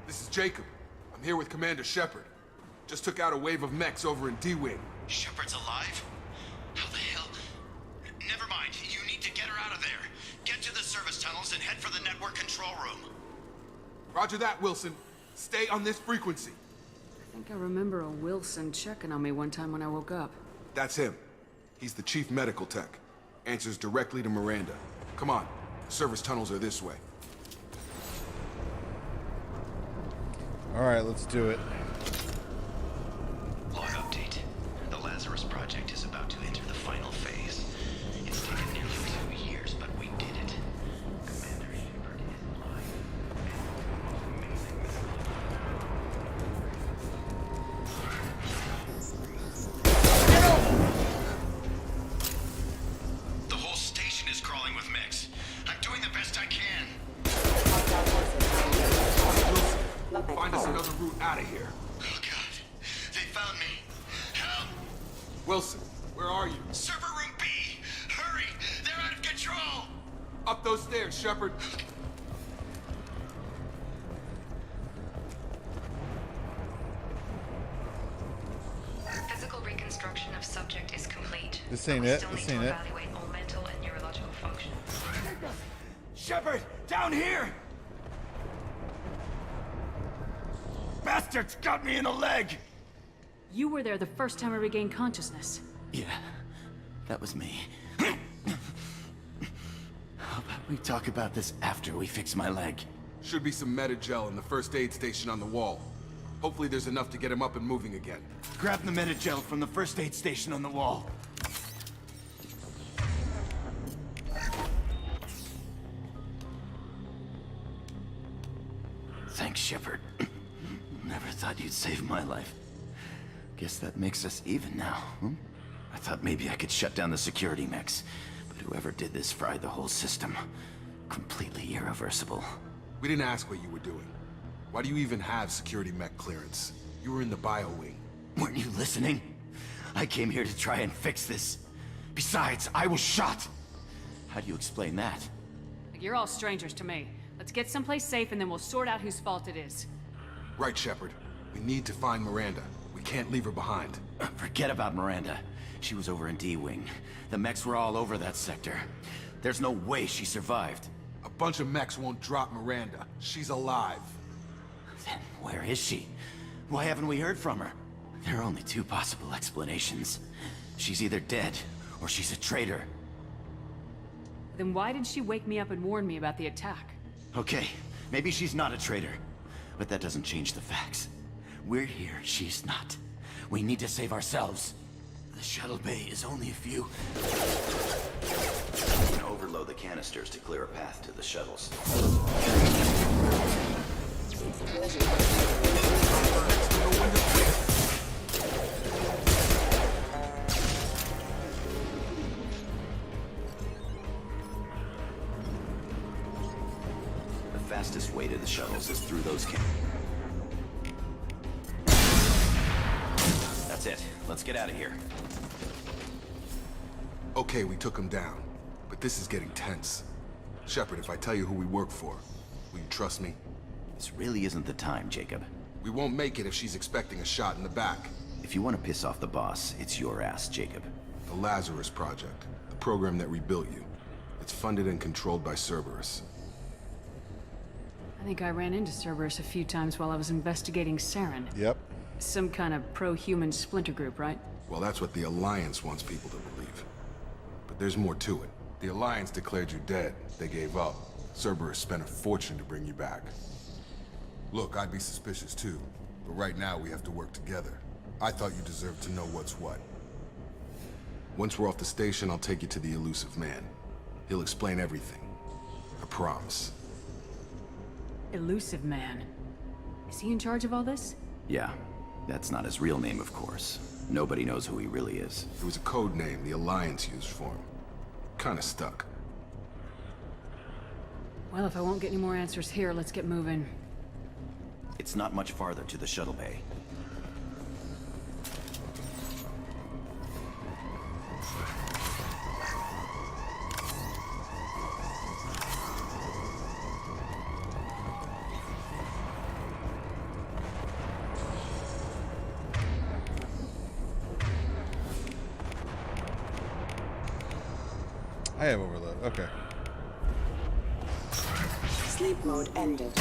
this is Jacob. I'm here with Commander Shepard. Just took out a wave of mechs over in D-Wing. Shepard's alive? How the hell? Never mind. You need to get her out of there. Get to the service tunnels and head for the network control room. Roger that, Wilson. Stay on this frequency. I think I remember a Wilson checking on me one time when I woke up. That's him. He's the chief medical tech. Answers directly to Miranda. Come on. Service tunnels are this way. All right, let's do it. Log update. The Lazarus project is about to enter the final phase. It's taken nearly 2 years, but we did it. Commander Shepard is alive. The whole station is crawling with mechs. I'm doing the best I can. Wilson, find us another route out of here. Oh God, they found me. Help! Wilson, where are you? Server room B! Hurry! They're out of control! Up those stairs, Shepard. Physical reconstruction of subject is complete. This ain't We it. still This need ain't to it. evaluate all mental and neurological functions. Shepard, down here! bastards got me in the leg! You were there the first time I regained consciousness. Yeah, that was me. How about we talk about this after we fix my leg? Should be some Medi-gel in the first aid station on the wall. Hopefully there's enough to get him up and moving again. Grab the Medi-gel from the first aid station on the wall. Thanks, Shepard. Never thought you'd save my life. Guess that makes us even now, hmm? I thought maybe I could shut down the security mechs, but whoever did this fried the whole system. Completely irreversible. We didn't ask what you were doing. Why do you even have security mech clearance? You were in the bio wing. Weren't you listening? I came here to try and fix this. Besides, I was shot. How do you explain that? You're all strangers to me. Let's get someplace safe and then we'll sort out whose fault it is. Right, Shepard. We need to find Miranda. We can't leave her behind. Forget about Miranda. She was over in D-Wing. The mechs were all over that sector. There's no way she survived. A bunch of mechs won't drop Miranda. She's alive. Then where is she? Why haven't we heard from her? There are only two possible explanations. She's either dead, or she's a traitor. Then why did she wake me up and warn me about the attack? Okay, maybe she's not a traitor. But that doesn't change the facts. We're here, she's not. We need to save ourselves. The shuttle bay is only a few... We can overload the canisters to clear a path to the shuttles. The fastest way to the shuttles is through those That's it. Let's get out of here. Okay, we took him down. But this is getting tense. Shepard, if I tell you who we work for, will you trust me? This really isn't the time, Jacob. We won't make it if she's expecting a shot in the back. If you want to piss off the boss, it's your ass, Jacob. The Lazarus Project, the program that rebuilt you. It's funded and controlled by Cerberus. I think I ran into Cerberus a few times while I was investigating Saren. Yep. Some kind of pro-human splinter group, right? Well, that's what the Alliance wants people to believe. But there's more to it. The Alliance declared you dead. They gave up. Cerberus spent a fortune to bring you back. Look, I'd be suspicious too. But right now we have to work together. I thought you deserved to know what's what. Once we're off the station, I'll take you to the elusive man. He'll explain everything. I promise. Elusive man. Is he in charge of all this? Yeah. That's not his real name, of course. Nobody knows who he really is. It was a code name the Alliance used for him. Kinda stuck. Well, if I won't get any more answers here, let's get moving. It's not much farther to the shuttle bay. I have overload. Okay. Sleep mode ended.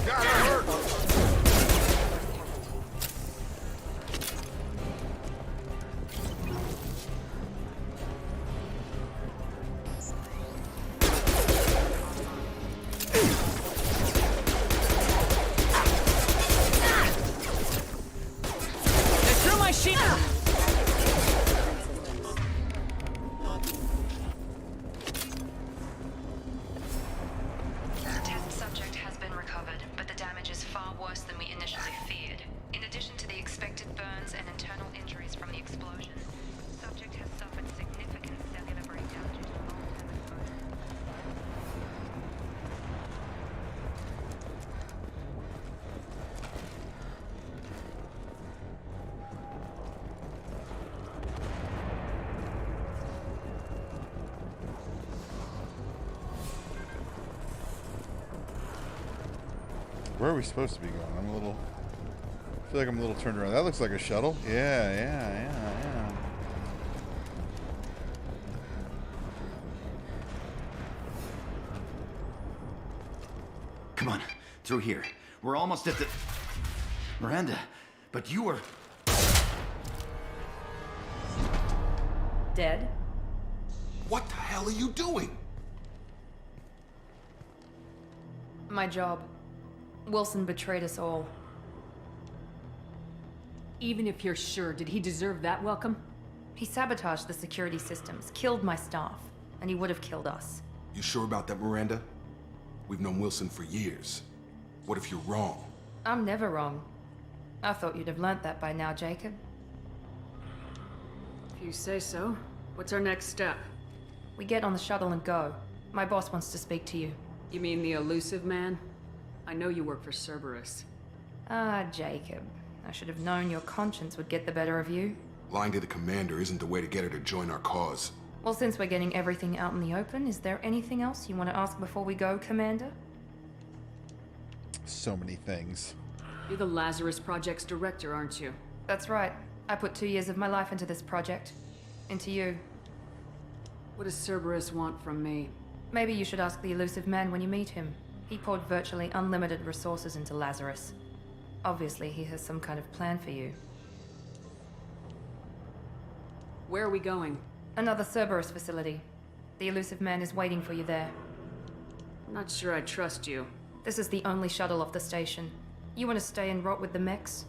God, that hurt! They threw my sheet! Test subject has been recovered, but the damage is far worse than we initially feared. In addition to the expected burns and internal injuries from the explosion, subject has suffered significant cellular breakdown due to long-term exposure. Where are we supposed to be going? I'm a little... I feel like I'm a little turned around. That looks like a shuttle. Yeah. Come on, through here. We're almost at the... Miranda, but you were... Dead? What the hell are you doing? My job. Wilson betrayed us all. Even if you're sure, did he deserve that welcome? He sabotaged the security systems, killed my staff, and he would have killed us. You sure about that, Miranda? We've known Wilson for years. What if you're wrong? I'm never wrong. I thought you'd have learnt that by now, Jacob. If you say so. What's our next step? We get on the shuttle and go. My boss wants to speak to you. You mean the elusive man? I know you work for Cerberus. Ah, Jacob. I should have known your conscience would get the better of you. Lying to the commander isn't the way to get her to join our cause. Well, since we're getting everything out in the open, is there anything else you want to ask before we go, Commander? So many things. You're the Lazarus Project's director, aren't you? That's right. I put 2 years of my life into this project. Into you. What does Cerberus want from me? Maybe you should ask the elusive man when you meet him. He poured virtually unlimited resources into Lazarus. Obviously, he has some kind of plan for you. Where are we going? Another Cerberus facility. The elusive man is waiting for you there. I'm not sure I trust you. This is the only shuttle off the station. You want to stay and rot with the mechs?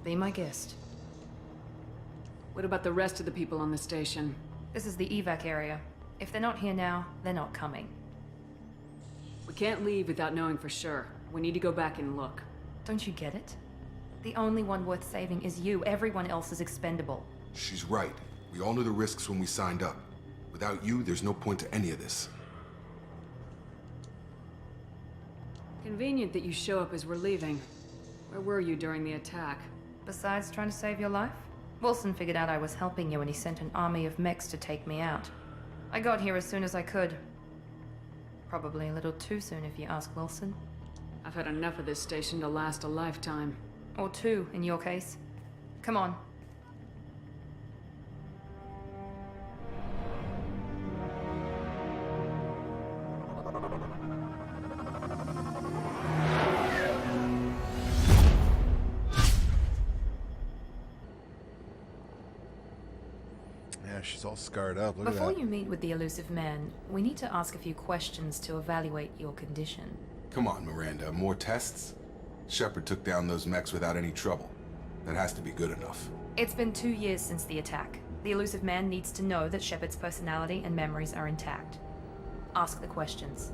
Be my guest. What about the rest of the people on the station? This is the evac area. If they're not here now, they're not coming. We can't leave without knowing for sure. We need to go back and look. Don't you get it? The only one worth saving is you. Everyone else is expendable. She's right. We all knew the risks when we signed up. Without you, there's no point to any of this. Convenient that you show up as we're leaving. Where were you during the attack? Besides trying to save your life? Wilson figured out I was helping you and he sent an army of mechs to take me out. I got here as soon as I could. Probably a little too soon if you ask Wilson. I've had enough of this station to last a lifetime. Or 2, in your case. Come on. Yeah, she's all scarred up. Look Before at that. you meet with the elusive man, we need to ask a few questions to evaluate your condition. Come on, Miranda. More tests? Shepard took down those mechs without any trouble. That has to be good enough. It's been 2 years since the attack. The elusive man needs to know that Shepard's personality and memories are intact. Ask the questions.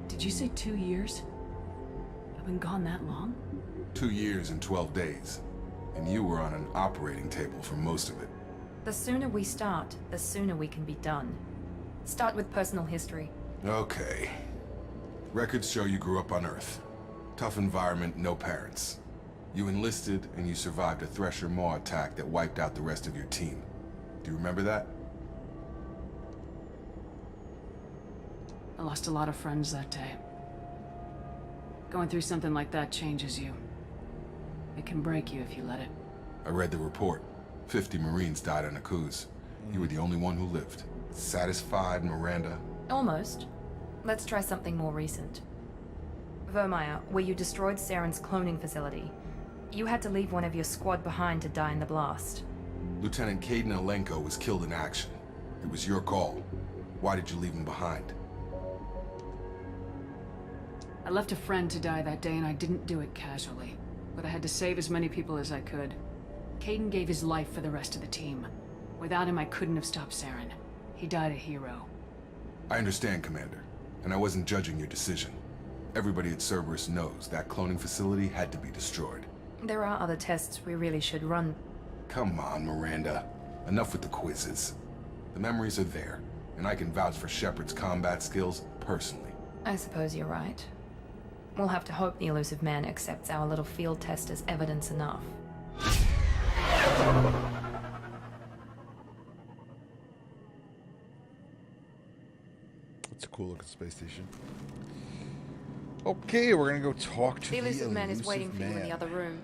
Did you say 2 years? I've been gone that long? 2 years and 12 days. And you were on an operating table for most of it. The sooner we start, the sooner we can be done. Start with personal history. Okay. Records show you grew up on Earth. Tough environment, no parents. You enlisted, and you survived a Thresher Maw attack that wiped out the rest of your team. Do you remember that? I lost a lot of friends that day. Going through something like that changes you. It can break you if you let it. I read the report. 50 Marines died on Akuz. You were the only one who lived. Satisfied, Miranda? Almost. Let's try something more recent. Vermeer, where you destroyed Saren's cloning facility. You had to leave one of your squad behind to die in the blast. Lieutenant Caden Alenko was killed in action. It was your call. Why did you leave him behind? I left a friend to die that day and I didn't do it casually. But I had to save as many people as I could. Caden gave his life for the rest of the team. Without him, I couldn't have stopped Saren. He died a hero. I understand, Commander. And I wasn't judging your decision. Everybody at Cerberus knows that cloning facility had to be destroyed. There are other tests we really should run. Come on, Miranda. Enough with the quizzes. The memories are there, and I can vouch for Shepard's combat skills personally. I suppose you're right. We'll have to hope the elusive man accepts our little field test as evidence enough. It's a cool looking space station. Okay, we're gonna go talk to The elusive man is waiting for you in the man. other room.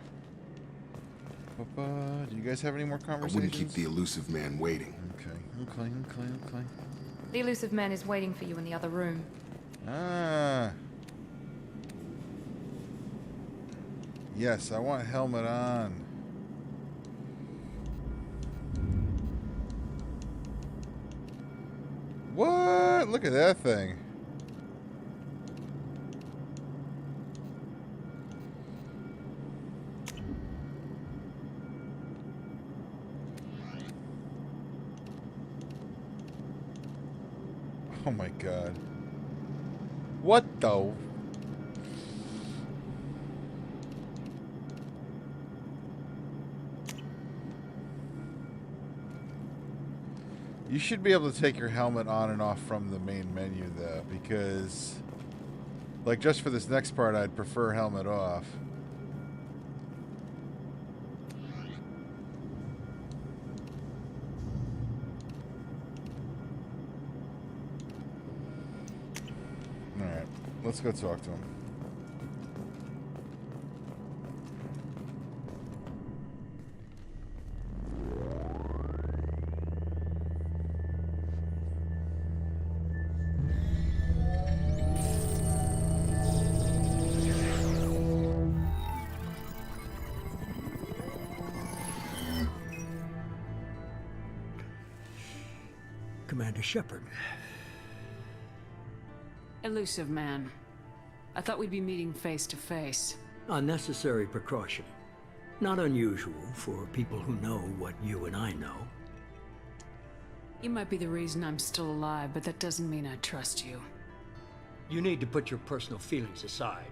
Do you guys have any more I conversations? wouldn't keep the elusive man waiting. Okay. The elusive man is waiting for you in the other room. Ah. Yes, I want helmet on. What? Look at that thing. Oh my god. What the? You should be able to take your helmet on and off from the main menu, though, because, like, just for this next part, I'd prefer helmet off. Alright, let's go talk to him. Commander Shepard. Elusive man. I thought we'd be meeting face to face. Unnecessary precaution. Not unusual for people who know what you and I know. You might be the reason I'm still alive, but that doesn't mean I trust you. You need to put your personal feelings aside.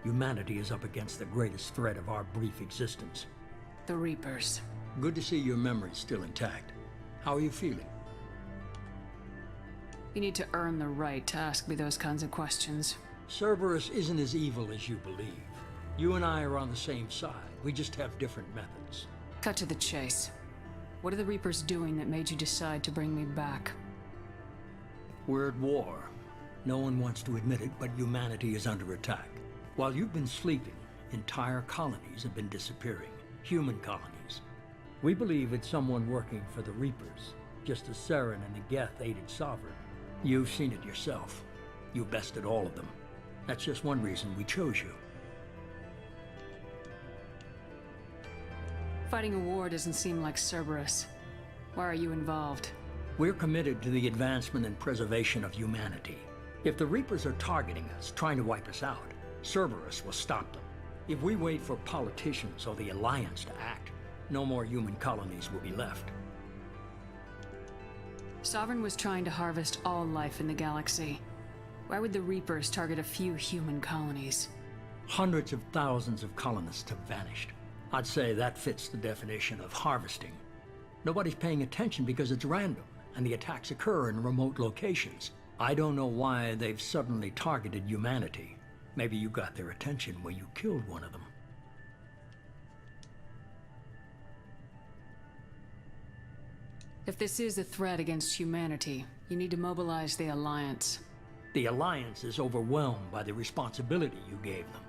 Humanity is up against the greatest threat of our brief existence. The Reapers. Good to see your memory's still intact. How are you feeling? You need to earn the right to ask me those kinds of questions. Cerberus isn't as evil as you believe. You and I are on the same side. We just have different methods. Cut to the chase. What are the Reapers doing that made you decide to bring me back? We're at war. No one wants to admit it, but humanity is under attack. While you've been sleeping, entire colonies have been disappearing. Human colonies. We believe it's someone working for the Reapers, just as Saren and the Geth aided Sovereign. You've seen it yourself. You bested all of them. That's just one reason we chose you. Fighting a war doesn't seem like Cerberus. Why are you involved? We're committed to the advancement and preservation of humanity. If the Reapers are targeting us, trying to wipe us out, Cerberus will stop them. If we wait for politicians or the Alliance to act, no more human colonies will be left. Sovereign was trying to harvest all life in the galaxy. Why would the Reapers target a few human colonies? Hundreds of thousands of colonists have vanished. I'd say that fits the definition of harvesting. Nobody's paying attention because it's random, and the attacks occur in remote locations. I don't know why they've suddenly targeted humanity. Maybe you got their attention when you killed one of them. If this is a threat against humanity, you need to mobilize the Alliance. The Alliance is overwhelmed by the responsibility you gave them.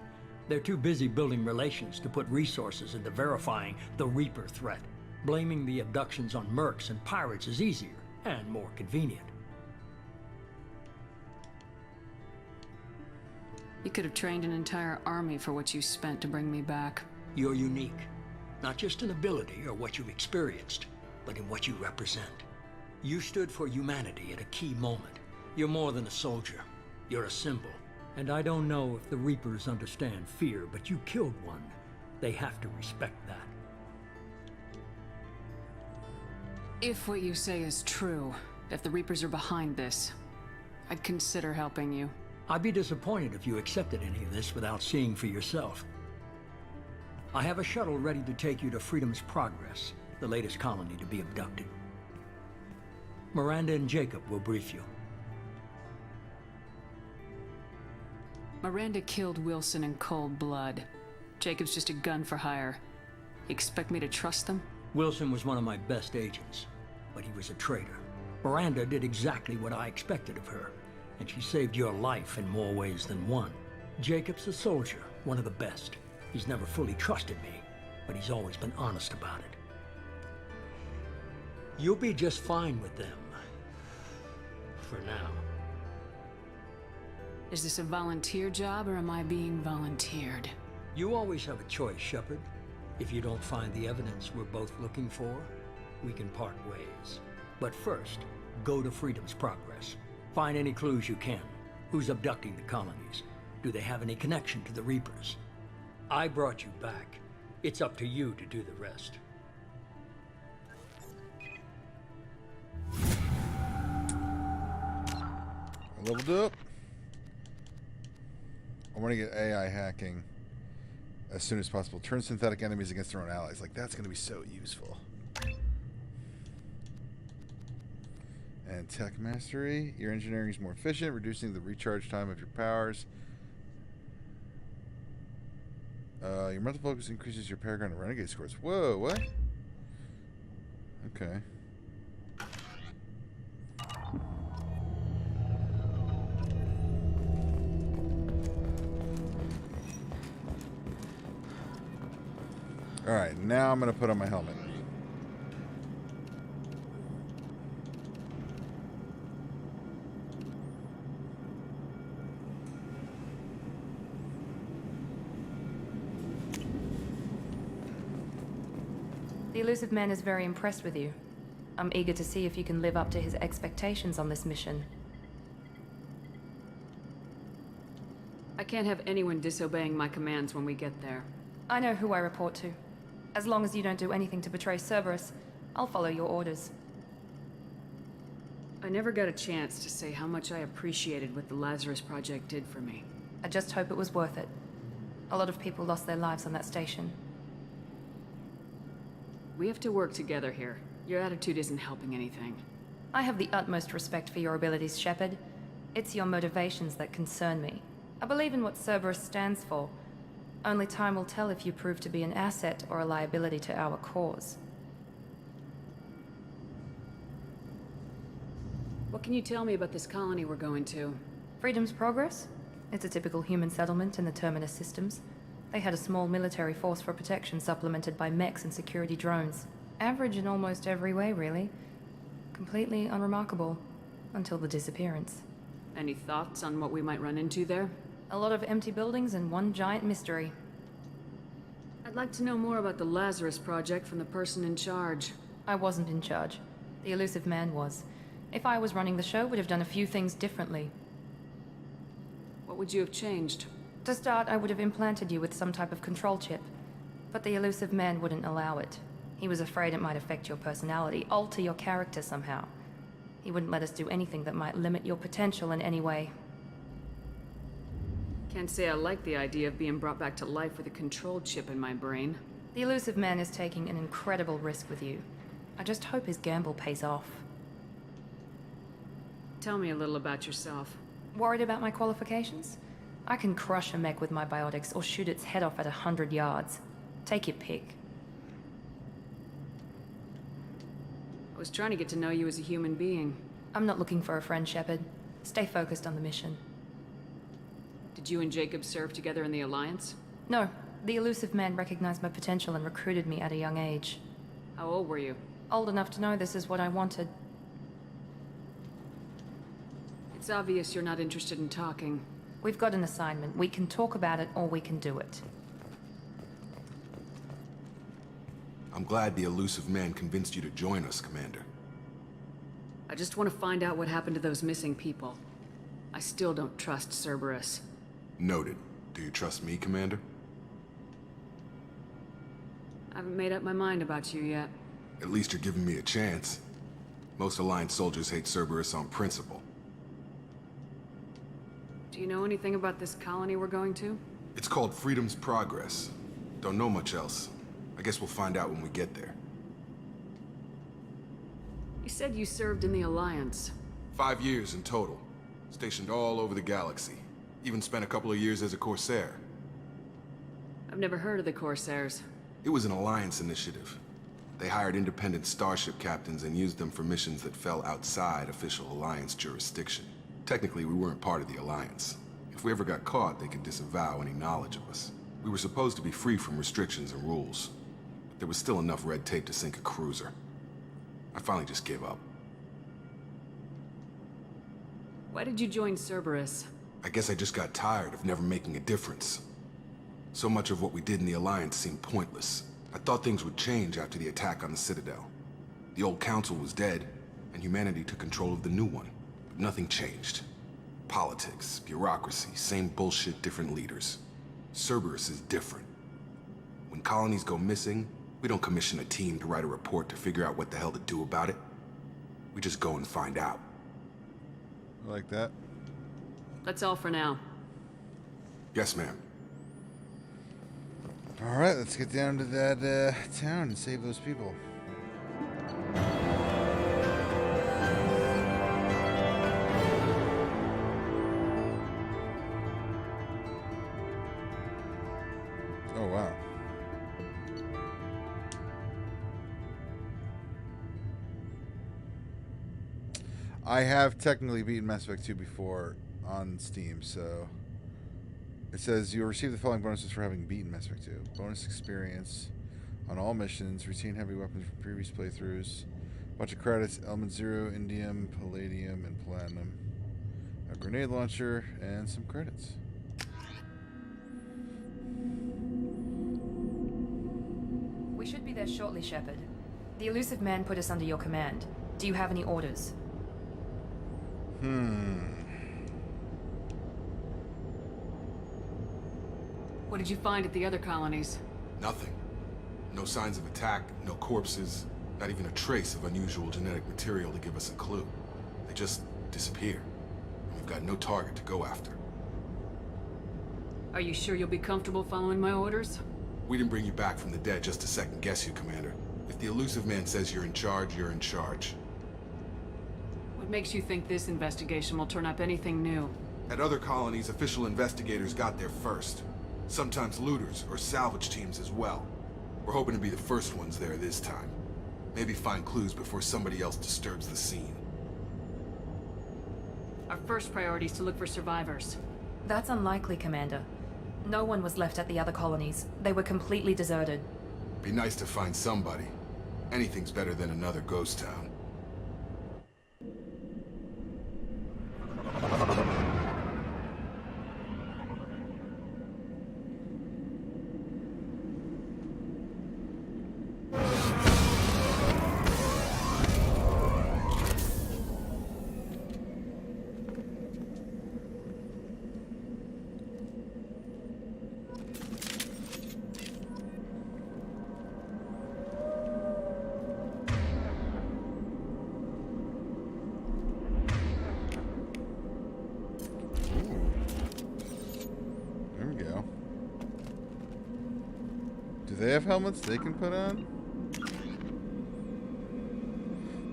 They're too busy building relations to put resources into verifying the Reaper threat. Blaming the abductions on mercs and pirates is easier and more convenient. You could have trained an entire army for what you spent to bring me back. You're unique. Not just in ability or what you've experienced, but in what you represent. You stood for humanity at a key moment. You're more than a soldier. You're a symbol. And I don't know if the Reapers understand fear, but you killed one. They have to respect that. If what you say is true, if the Reapers are behind this, I'd consider helping you. I'd be disappointed if you accepted any of this without seeing for yourself. I have a shuttle ready to take you to Freedom's Progress, the latest colony to be abducted. Miranda and Jacob will brief you. Miranda killed Wilson in cold blood. Jacob's just a gun for hire. You expect me to trust them? Wilson was one of my best agents, but he was a traitor. Miranda did exactly what I expected of her, and she saved your life in more ways than one. Jacob's a soldier, one of the best. He's never fully trusted me, but he's always been honest about it. You'll be just fine with them. For now. Is this a volunteer job, or am I being volunteered? You always have a choice, Shepard. If you don't find the evidence we're both looking for, we can part ways. But first, go to Freedom's Progress. Find any clues you can. Who's abducting the colonies? Do they have any connection to the Reapers? I brought you back. It's up to you to do the rest. I leveled up. I want to get AI hacking as soon as possible. Turn synthetic enemies against their own allies. Like, that's going to be so useful. And tech mastery. Your engineering is more efficient, reducing the recharge time of your powers. Your mental focus increases your paragon and renegade scores. Whoa, what? Okay. Alright, now I'm going to put on my helmet. The elusive man is very impressed with you. I'm eager to see if you can live up to his expectations on this mission. I can't have anyone disobeying my commands when we get there. I know who I report to. As long as you don't do anything to betray Cerberus, I'll follow your orders. I never got a chance to say how much I appreciated what the Lazarus Project did for me. I just hope it was worth it. A lot of people lost their lives on that station. We have to work together here. Your attitude isn't helping anything. I have the utmost respect for your abilities, Shepard. It's your motivations that concern me. I believe in what Cerberus stands for. Only time will tell if you prove to be an asset or a liability to our cause. What can you tell me about this colony we're going to? Freedom's Progress? It's a typical human settlement in the Terminus systems. They had a small military force for protection supplemented by mechs and security drones. Average in almost every way, really. Completely unremarkable. Until the disappearance. Any thoughts on what we might run into there? A lot of empty buildings and one giant mystery. I'd like to know more about the Lazarus Project from the person in charge. I wasn't in charge. The elusive man was. If I was running the show, would have done a few things differently. What would you have changed? To start, I would have implanted you with some type of control chip. But the elusive man wouldn't allow it. He was afraid it might affect your personality, alter your character somehow. He wouldn't let us do anything that might limit your potential in any way. Can't say I like the idea of being brought back to life with a control chip in my brain. The elusive man is taking an incredible risk with you. I just hope his gamble pays off. Tell me a little about yourself. Worried about my qualifications? I can crush a mech with my biotics or shoot its head off at 100 yards. Take your pick. I was trying to get to know you as a human being. I'm not looking for a friend, Shepard. Stay focused on the mission. Did you and Jacob serve together in the Alliance? No. The elusive man recognized my potential and recruited me at a young age. How old were you? Old enough to know this is what I wanted. It's obvious you're not interested in talking. We've got an assignment. We can talk about it or we can do it. I'm glad the elusive man convinced you to join us, Commander. I just want to find out what happened to those missing people. I still don't trust Cerberus. Noted. Do you trust me, Commander? I haven't made up my mind about you yet. At least you're giving me a chance. Most Alliance soldiers hate Cerberus on principle. Do you know anything about this colony we're going to? It's called Freedom's Progress. Don't know much else. I guess we'll find out when we get there. You said you served in the Alliance. 5 years in total. Stationed all over the galaxy. Even spent a couple of years as a Corsair. I've never heard of the Corsairs. It was an Alliance initiative. They hired independent starship captains and used them for missions that fell outside official Alliance jurisdiction. Technically, we weren't part of the Alliance. If we ever got caught, they could disavow any knowledge of us. We were supposed to be free from restrictions and rules. But there was still enough red tape to sink a cruiser. I finally just gave up. Why did you join Cerberus? I guess I just got tired of never making a difference. So much of what we did in the Alliance seemed pointless. I thought things would change after the attack on the Citadel. The old council was dead, and humanity took control of the new one. But nothing changed. Politics, bureaucracy, same bullshit, different leaders. Cerberus is different. When colonies go missing, we don't commission a team to write a report to figure out what the hell to do about it. We just go and find out. I like that. That's all for now. Yes, ma'am. All right, let's get down to that town and save those people. Oh, wow. I have technically beaten Mass Effect 2 before on Steam, so... It says you'll receive the following bonuses for having beaten Mass Effect 2. Bonus experience on all missions, routine heavy weapons from previous playthroughs, bunch of credits, element 0, indium, palladium, and platinum, a grenade launcher, and some credits. We should be there shortly, Shepard. The elusive man put us under your command. Do you have any orders? What did you find at the other colonies? Nothing. No signs of attack, no corpses, not even a trace of unusual genetic material to give us a clue. They just disappear. And we've got no target to go after. Are you sure you'll be comfortable following my orders? We didn't bring you back from the dead just to second guess you, Commander. If the elusive man says you're in charge, you're in charge. What makes you think this investigation will turn up anything new? At other colonies, official investigators got there first. Sometimes looters or salvage teams as well. We're hoping to be the first ones there this time. Maybe find clues before somebody else disturbs the scene. Our first priority is to look for survivors. That's unlikely, Commander. No one was left at the other colonies. They were completely deserted. Be nice to find somebody. Anything's better than another ghost town. Do they have helmets they can put on?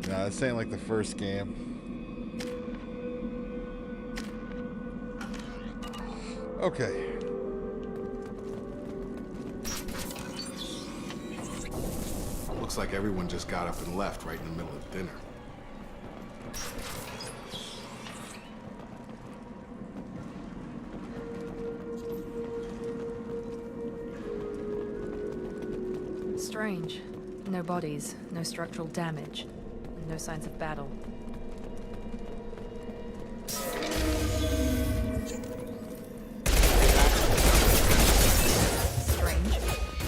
Nah, this ain't like the first game. Okay. Looks like everyone just got up and left right in the middle of dinner. Strange. No bodies, no structural damage, and no signs of battle. Strange.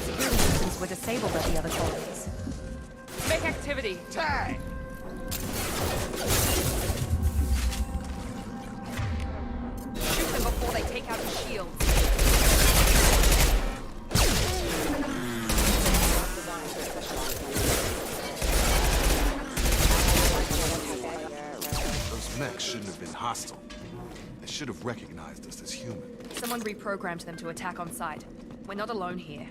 Security systems were disabled at the other colonies. Make activity. Tag! Shoot them before they take out the shields. Mechs shouldn't have been hostile. They should have recognized us as human. Someone reprogrammed them to attack on sight. We're not alone here.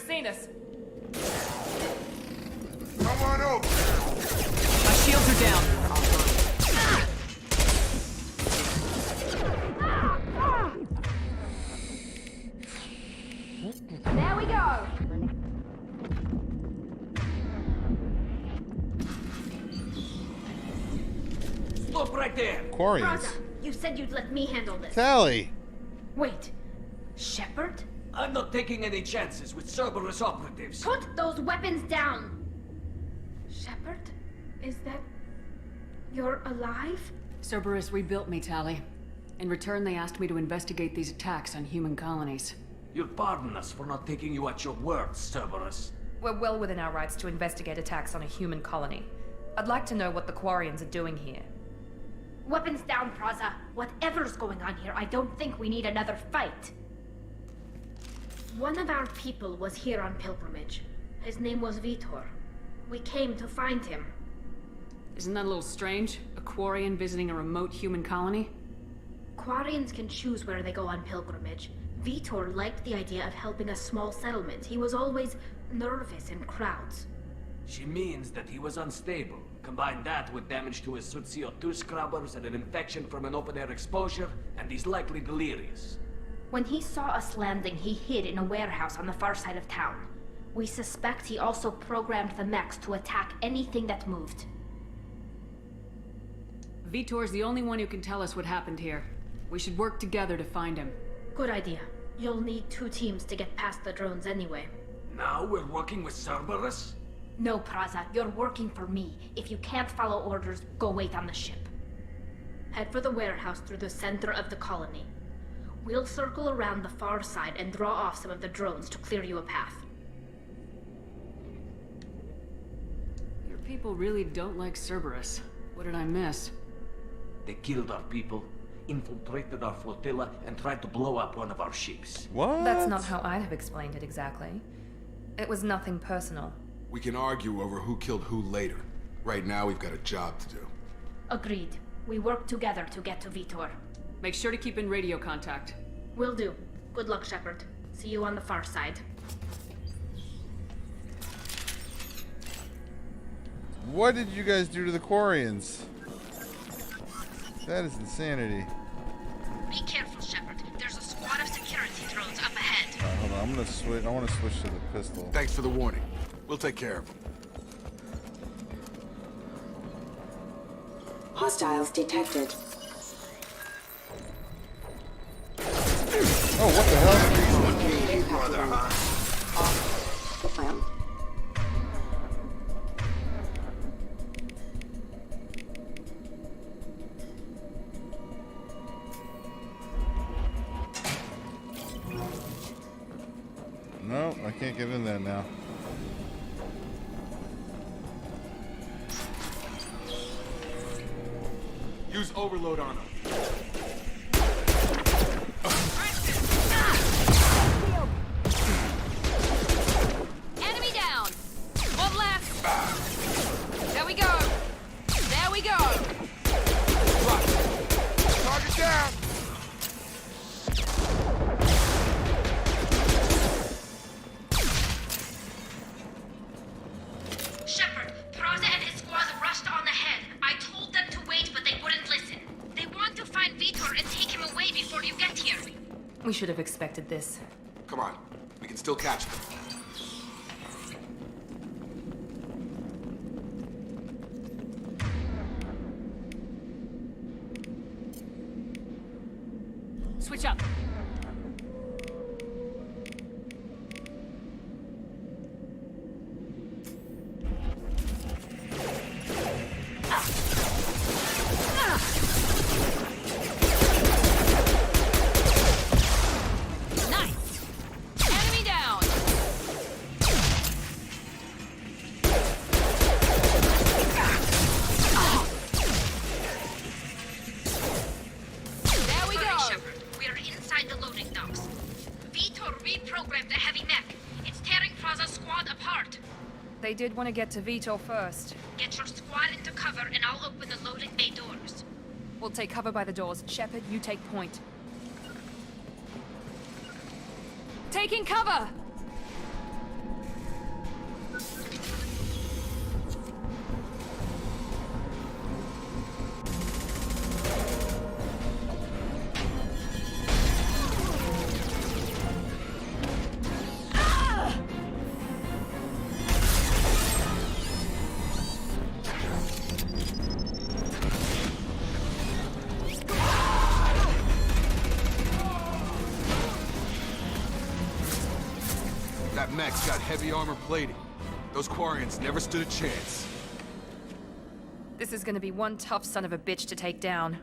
seen us. Come on over. My shields are down. There we go. Stop right there. Quarians. Raza, you said you'd let me handle this. Tally. Wait, Shepard? I'm not taking any chances with Cerberus operatives. Put those weapons down! Shepard? Is that... you're alive? Cerberus rebuilt me, Tally. In return, they asked me to investigate these attacks on human colonies. You'll pardon us for not taking you at your word, Cerberus. We're well within our rights to investigate attacks on a human colony. I'd like to know what the Quarians are doing here. Weapons down, Praza. Whatever's going on here, I don't think we need another fight. One of our people was here on pilgrimage. His name was Vitor. We came to find him. Isn't that a little strange? A Quarian visiting a remote human colony? Quarians can choose where they go on pilgrimage. Vitor liked the idea of helping a small settlement. He was always nervous in crowds. She means that he was unstable. Combine that with damage to his suit CO2 scrubbers and an infection from an open-air exposure, and he's likely delirious. When he saw us landing, he hid in a warehouse on the far side of town. We suspect he also programmed the mechs to attack anything that moved. Vitor's the only one who can tell us what happened here. We should work together to find him. Good idea. You'll need 2 teams to get past the drones anyway. Now we're working with Cerberus? No, Praza, you're working for me. If you can't follow orders, go wait on the ship. Head for the warehouse through the center of the colony. We'll circle around the far side and draw off some of the drones to clear you a path. Your people really don't like Cerberus. What did I miss? They killed our people, infiltrated our flotilla, and tried to blow up one of our ships. What? That's not how I'd have explained it exactly. It was nothing personal. We can argue over who killed who later. Right now, we've got a job to do. Agreed. We work together to get to Vitor. Make sure to keep in radio contact. Will do. Good luck, Shepard. See you on the far side. What did you guys do to the Quarians? That is insanity. Be careful, Shepard. There's a squad of security drones up ahead. Alright, hold on. I'm gonna switch. I want to switch to the pistol. Thanks for the warning. We'll take care of them. Hostiles detected. Oh, what the hell? Brother, huh? No, I can't get in there now. Use overload on them. Enemy down! One left! There we go! There we go! Target down! Shepard, Praza and his squad rushed on ahead. I told them to wait, but they wouldn't listen. They want to find Vitor and take him away before you get here. We should have expected this. Come on. We can still catch them. Switch up. Nice! Enemy down! There we go! Hurry, Shepard. We are inside the loading docks. Vitor reprogrammed the heavy mech. It's tearing Praza's squad apart. They did want to get to Vitor first. Get your squad into cover and I'll open the loading bay doors. We'll take cover by the doors. Shepard, you take point. Taking cover! mech's got heavy armor plating. Those Quarians never stood a chance. This is gonna be one tough son of a bitch to take down.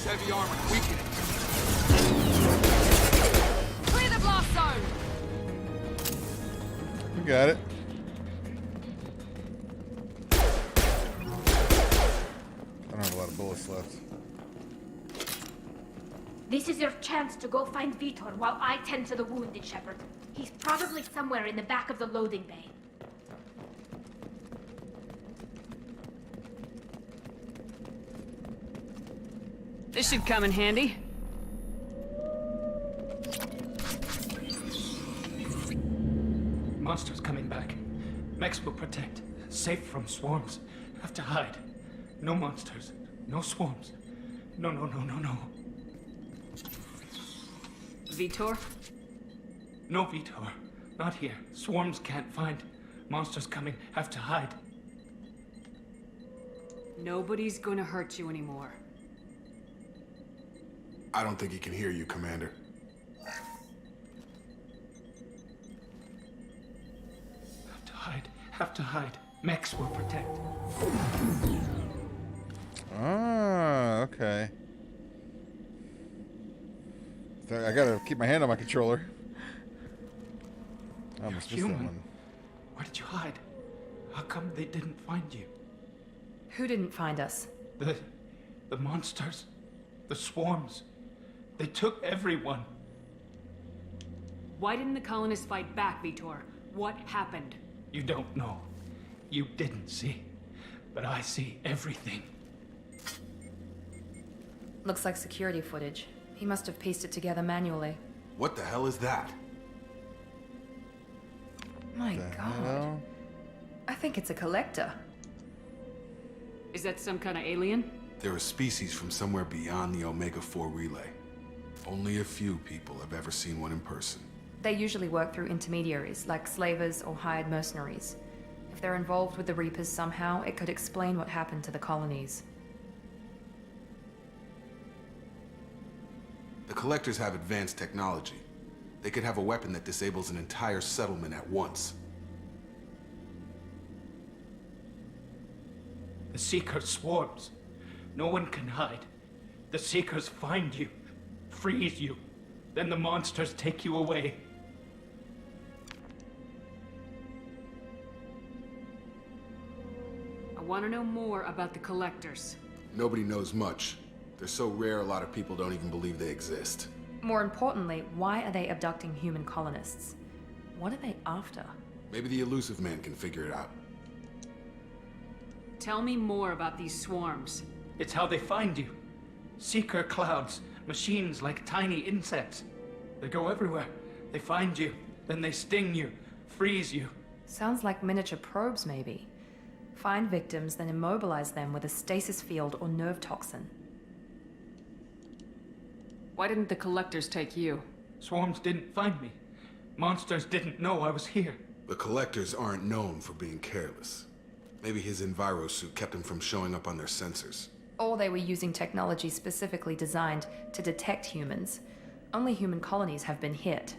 Heavy armor, weaken it. Clear the blast zone! You got it. I don't have a lot of bullets left. This is your chance to go find Vitor while I tend to the wounded, Shepard. He's probably somewhere in the back of the loading bay. This should come in handy. Monsters coming back. Mechs will protect. Safe from swarms. Have to hide. No monsters. No swarms. No. Vitor? No Vitor. Not here. Swarms can't find. Monsters coming. Have to hide. Nobody's gonna hurt you anymore. I don't think he can hear you, Commander. Have to hide. Have to hide. Mechs will protect. Ah, okay. I gotta keep my hand on my controller. I almost missed that one. Where did you hide? How come they didn't find you? Who didn't find us? The monsters. The swarms. They took everyone. Why didn't the colonists fight back, Vitor? What happened? You don't know. You didn't see. But I see everything. Looks like security footage. He must have pieced it together manually. What the hell is that? My God. I think it's a collector. Is that some kind of alien? They're a species from somewhere beyond the Omega-4 relay. Only a few people have ever seen one in person. They usually work through intermediaries, like slavers or hired mercenaries. If they're involved with the Reapers somehow, it could explain what happened to the colonies. The Collectors have advanced technology. They could have a weapon that disables an entire settlement at once. The Seeker swarms. No one can hide. The Seekers find you, freeze you, then the monsters take you away. I want to know more about the collectors. Nobody knows much. They're so rare, a lot of people don't even believe they exist. More importantly, why are they abducting human colonists? What are they after? Maybe the Elusive Man can figure it out. Tell me more about these swarms. It's how they find you. Seeker clouds, machines like tiny insects. They go everywhere. They find you, then they sting you, freeze you. Sounds like miniature probes, maybe. Find victims, then immobilize them with a stasis field or nerve toxin. Why didn't the collectors take you? Swarms didn't find me. Monsters didn't know I was here. The Collectors aren't known for being careless. Maybe his envirosuit kept him from showing up on their sensors. Or they were using technology specifically designed to detect humans. Only human colonies have been hit.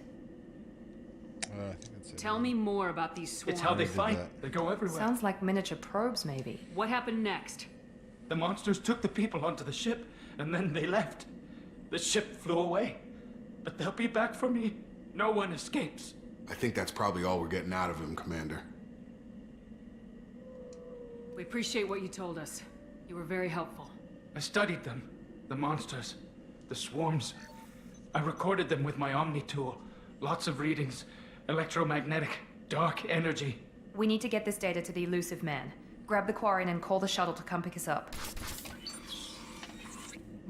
I think that's it. Tell me more about these swarms. It's how they find. They go everywhere. Sounds like miniature probes, maybe. What happened next? The monsters took the people onto the ship, and then they left. The ship flew away. But they'll be back for me. No one escapes. I think that's probably all we're getting out of him, Commander. We appreciate what you told us. You were very helpful. I studied them. The monsters. The swarms. I recorded them with my Omni tool. Lots of readings. Electromagnetic. Dark energy. We need to get this data to the Elusive Man. Grab the Quarian and call the shuttle to come pick us up.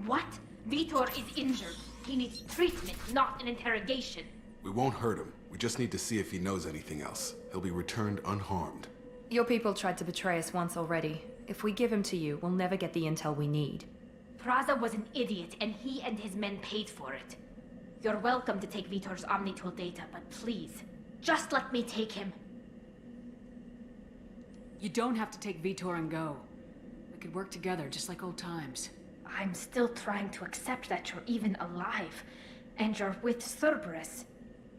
What? Vitor is injured. He needs treatment, not an interrogation. We won't hurt him. We just need to see if he knows anything else. He'll be returned unharmed. Your people tried to betray us once already. If we give him to you, we'll never get the intel we need. Praza was an idiot, and he and his men paid for it. You're welcome to take Vitor's Omnitool data, but please, just let me take him. You don't have to take Vitor and go. We could work together, just like old times. I'm still trying to accept that you're even alive, and you're with Cerberus.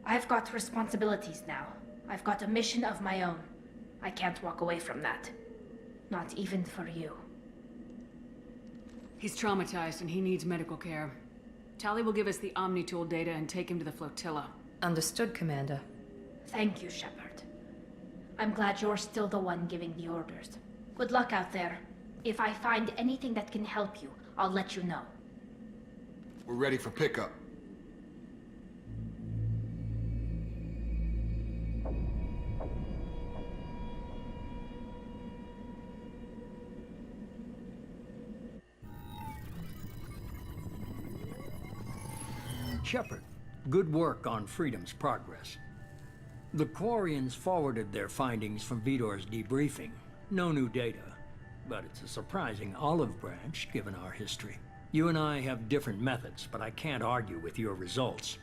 I've got responsibilities now. I've got a mission of my own. I can't walk away from that. Not even for you. He's traumatized and he needs medical care. Tali will give us the Omnitool data and take him to the flotilla. Understood, Commander. Thank you, Shepard. I'm glad you're still the one giving the orders. Good luck out there. If I find anything that can help you, I'll let you know. We're ready for pickup. Shepard, good work on Freedom's progress. The Quarians forwarded their findings from Vitor's debriefing. No new data, but it's a surprising olive branch given our history. You and I have different methods, but I can't argue with your results.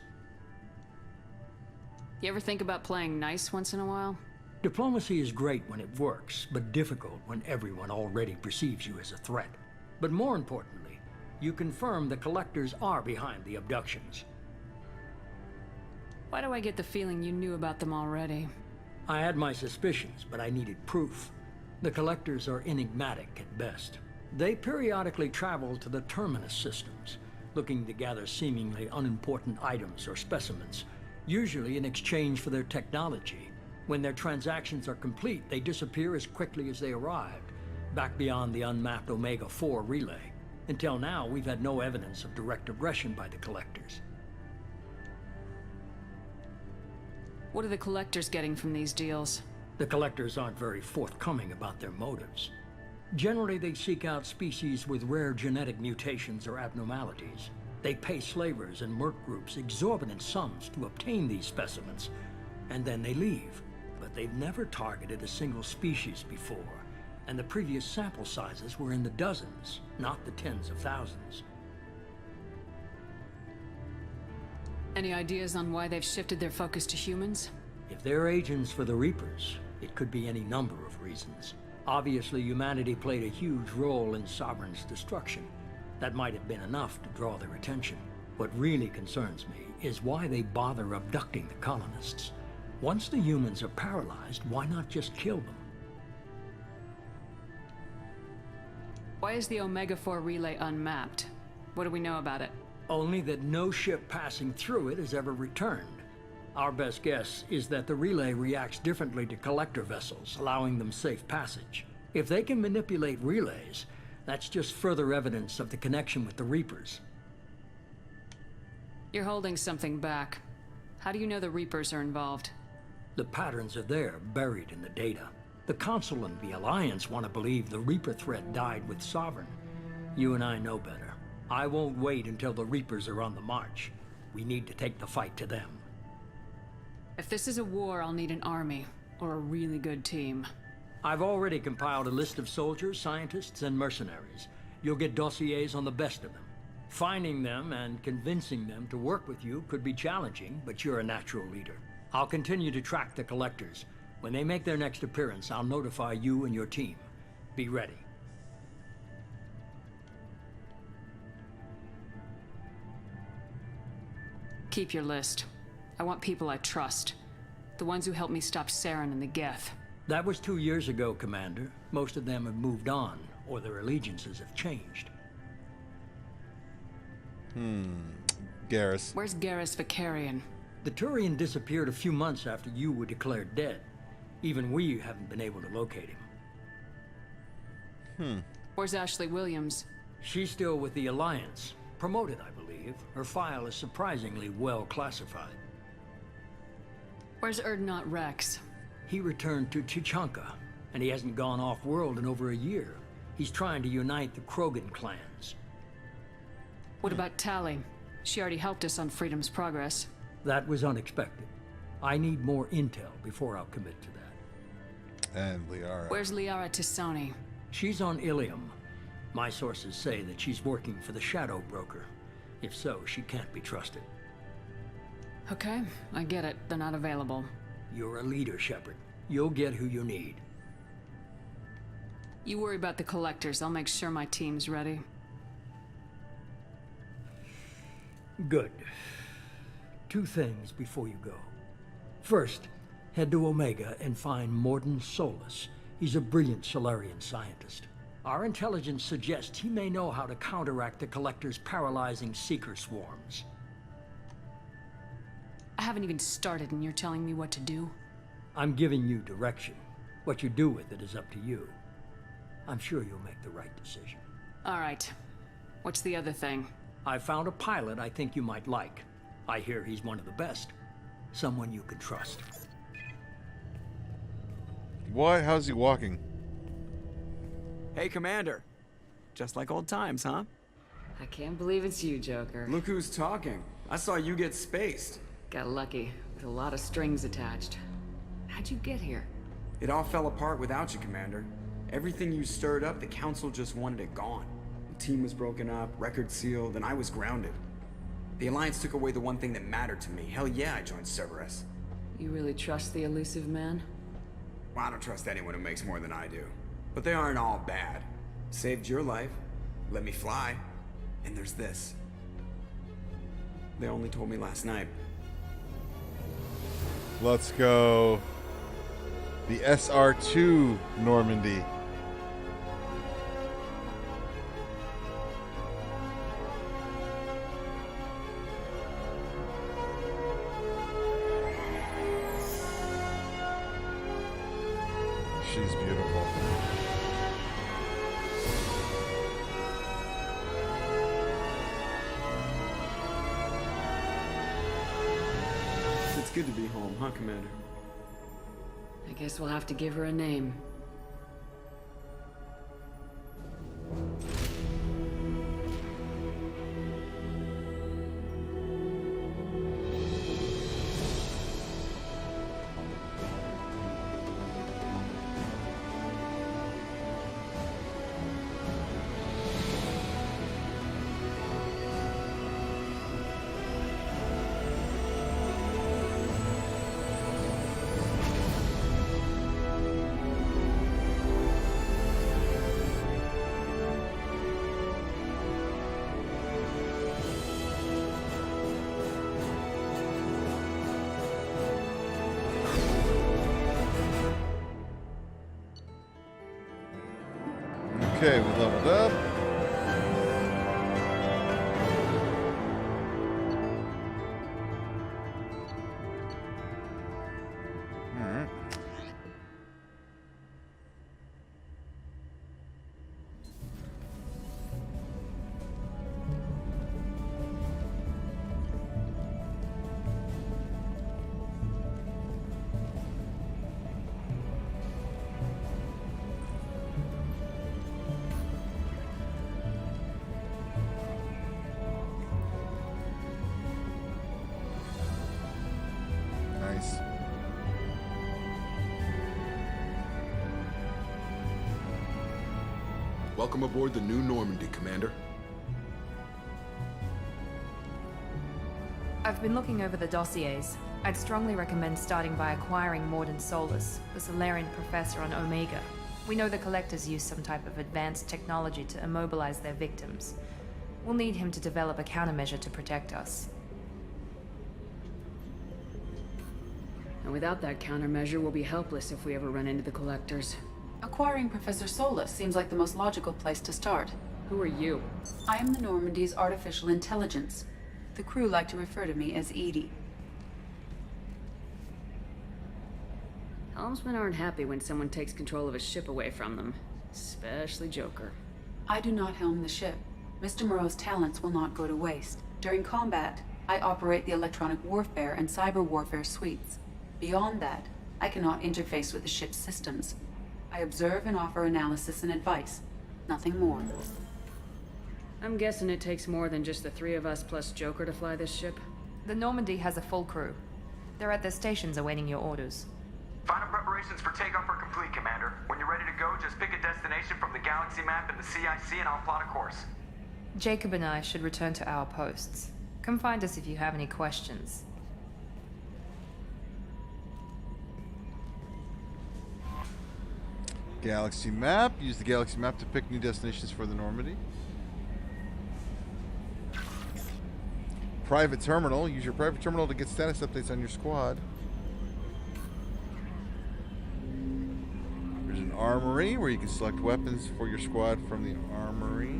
You ever think about playing nice once in a while? Diplomacy is great when it works, but difficult when everyone already perceives you as a threat. But more importantly, you confirm the Collectors are behind the abductions. Why do I get the feeling you knew about them already? I had my suspicions, but I needed proof. The Collectors are enigmatic at best. They periodically travel to the Terminus systems, looking to gather seemingly unimportant items or specimens, usually in exchange for their technology. When their transactions are complete, they disappear as quickly as they arrived, back beyond the unmapped Omega-4 relay. Until now, we've had no evidence of direct aggression by the Collectors. What are the Collectors getting from these deals? The Collectors aren't very forthcoming about their motives. Generally, they seek out species with rare genetic mutations or abnormalities. They pay slavers and merc groups exorbitant sums to obtain these specimens, and then they leave. But they've never targeted a single species before, and the previous sample sizes were in the dozens, not the tens of thousands. Any ideas on why they've shifted their focus to humans? If they're agents for the Reapers, it could be any number of reasons. Obviously, humanity played a huge role in Sovereign's destruction. That might have been enough to draw their attention. What really concerns me is why they bother abducting the colonists. Once the humans are paralyzed, why not just kill them? Why is the Omega-4 relay unmapped? What do we know about it? Only that no ship passing through it has ever returned. Our best guess is that the relay reacts differently to collector vessels, allowing them safe passage. If they can manipulate relays, that's just further evidence of the connection with the Reapers. You're holding something back. How do you know the Reapers are involved? The patterns are there, buried in the data. The Council and the Alliance want to believe the Reaper threat died with Sovereign. You and I know better. I won't wait until the Reapers are on the march. We need to take the fight to them. If this is a war, I'll need an army, or a really good team. I've already compiled a list of soldiers, scientists, and mercenaries. You'll get dossiers on the best of them. Finding them and convincing them to work with you could be challenging, but you're a natural leader. I'll continue to track the Collectors. When they make their next appearance, I'll notify you and your team. Be ready. Keep your list. I want people I trust. The ones who helped me stop Saren and the Geth. That was 2 years ago, Commander. Most of them have moved on, or their allegiances have changed. Garrus. Where's Garrus Vicarian? The Turian disappeared a few months after you were declared dead. Even we haven't been able to locate him. Where's Ashley Williams? She's still with the Alliance. Promoted, I believe. Her file is surprisingly well classified. Where's Erdnot Rex? He returned to Chichanka, and he hasn't gone off-world in over a year. He's trying to unite the Krogan clans. What about Tally? She already helped us on Freedom's Progress. That was unexpected. I need more intel before I'll commit to that. And Liara. Where's Liara Tisoni? She's on Ilium. My sources say that she's working for the Shadow Broker. If so, she can't be trusted. Okay, I get it. They're not available. You're a leader, Shepard. You'll get who you need. You worry about the collectors. I'll make sure my team's ready. Good. 2 things before you go. First, head to Omega and find Morden Solus. He's a brilliant Solarian scientist. Our intelligence suggests he may know how to counteract the Collector's paralyzing Seeker swarms. I haven't even started and you're telling me what to do? I'm giving you direction. What you do with it is up to you. I'm sure you'll make the right decision. All right. What's the other thing? I found a pilot I think you might like. I hear he's one of the best. Someone you can trust. What? How's he walking? Hey, Commander. Just like old times, huh? I can't believe it's you, Joker. Look who's talking. I saw you get spaced. Got lucky, with a lot of strings attached. How'd you get here? It all fell apart without you, Commander. Everything you stirred up, the Council just wanted it gone. The team was broken up, record sealed, and I was grounded. The Alliance took away the one thing that mattered to me. Hell yeah, I joined Cerberus. You really trust the elusive man? Well, I don't trust anyone who makes more than I do. But they aren't all bad. Saved your life, let me fly, and there's this. They only told me last night. Let's go. The SR2 Normandy. She's beautiful. It's good to be home, huh, Commander? I guess we'll have to give her a name. Okay, we leveled up. Alright. Nice. Welcome aboard the new Normandy, Commander. I've been looking over the dossiers. I'd strongly recommend starting by acquiring Morden Solus, the Solarian professor on Omega. We know the Collectors use some type of advanced technology to immobilize their victims. We'll need him to develop a countermeasure to protect us. And without that countermeasure, we'll be helpless if we ever run into the Collectors. Acquiring Professor Solus seems like the most logical place to start. Who are you? I am the Normandy's artificial intelligence. The crew like to refer to me as Edie. Helmsmen aren't happy when someone takes control of a ship away from them. Especially Joker. I do not helm the ship. Mr. Moreau's talents will not go to waste. During combat, I operate the electronic warfare and cyber warfare suites. Beyond that, I cannot interface with the ship's systems. I observe and offer analysis and advice. Nothing more. I'm guessing it takes more than just the three of us plus Joker to fly this ship. The Normandy has a full crew. They're at their stations awaiting your orders. Final preparations for takeoff are complete, Commander. When you're ready to go, just pick a destination from the galaxy map in the CIC and I'll plot a course. Jacob and I should return to our posts. Come find us if you have any questions. Galaxy map. Use the galaxy map to pick new destinations for the Normandy. Private terminal. Use your private terminal to get status updates on your squad. There's an armory where you can select weapons for your squad from the armory.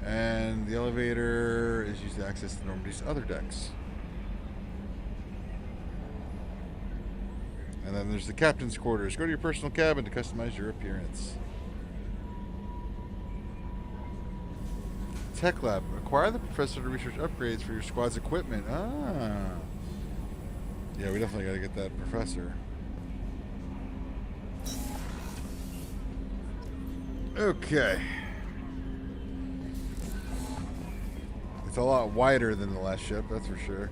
And the elevator is used to access the Normandy's other decks. And then there's the captain's quarters. Go to your personal cabin to customize your appearance. Tech lab. Acquire the professor to research upgrades for your squad's equipment. Ah. Yeah, we definitely gotta get that professor. Okay. It's a lot wider than the last ship, that's for sure.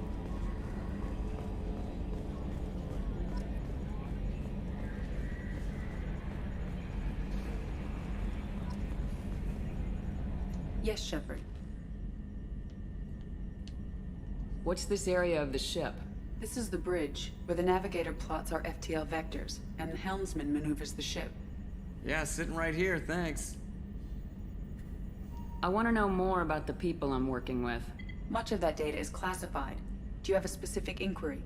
Yes, Shepard. What's this area of the ship? This is the bridge, where the navigator plots our FTL vectors, and the helmsman maneuvers the ship. Yeah, sitting right here, thanks. I want to know more about the people I'm working with. Much of that data is classified. Do you have a specific inquiry?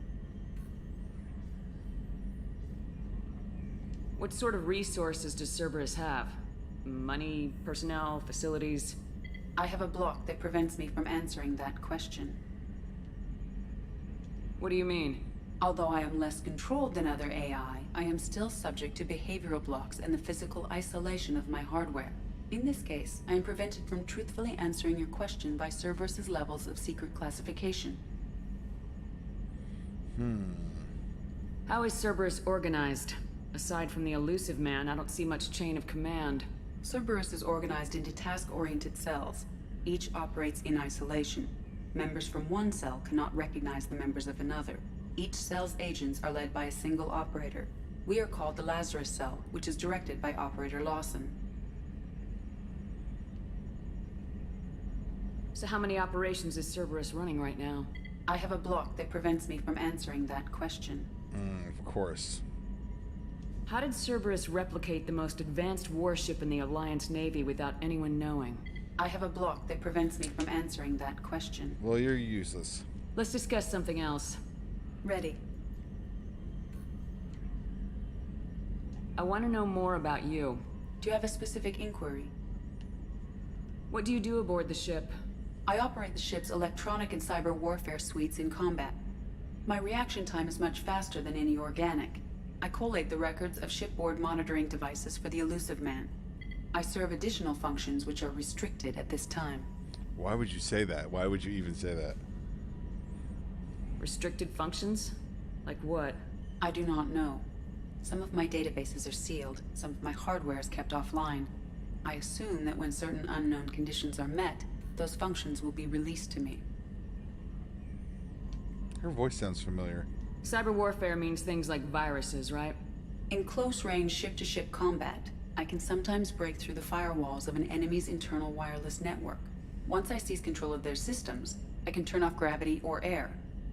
What sort of resources does Cerberus have? Money, personnel, facilities? I have a block that prevents me from answering that question. What do you mean? Although I am less controlled than other AI, I am still subject to behavioral blocks and the physical isolation of my hardware. In this case, I am prevented from truthfully answering your question by Cerberus's levels of secret classification. How is Cerberus organized? Aside from the elusive man, I don't see much chain of command. Cerberus is organized into task-oriented cells. Each operates in isolation. Members from one cell cannot recognize the members of another. Each cell's agents are led by a single operator. We are called the Lazarus Cell, which is directed by Operator Lawson. So how many operations is Cerberus running right now? I have a block that prevents me from answering that question. Of course. How did Cerberus replicate the most advanced warship in the Alliance Navy without anyone knowing? I have a block that prevents me from answering that question. Well, you're useless. Let's discuss something else. Ready. I want to know more about you. Do you have a specific inquiry? What do you do aboard the ship? I operate the ship's electronic and cyber warfare suites in combat. My reaction time is much faster than any organic. I collate the records of shipboard monitoring devices for the elusive man. I serve additional functions which are restricted at this time. Why would you say that? Why would you even say that? Restricted functions? Like what? I do not know. Some of my databases are sealed, some of my hardware is kept offline. I assume that when certain unknown conditions are met, those functions will be released to me. Her voice sounds familiar. Cyber warfare means things like viruses, right? In close-range ship-to-ship combat, I can sometimes break through the firewalls of an enemy's internal wireless network. Once I seize control of their systems, I can turn off gravity or air.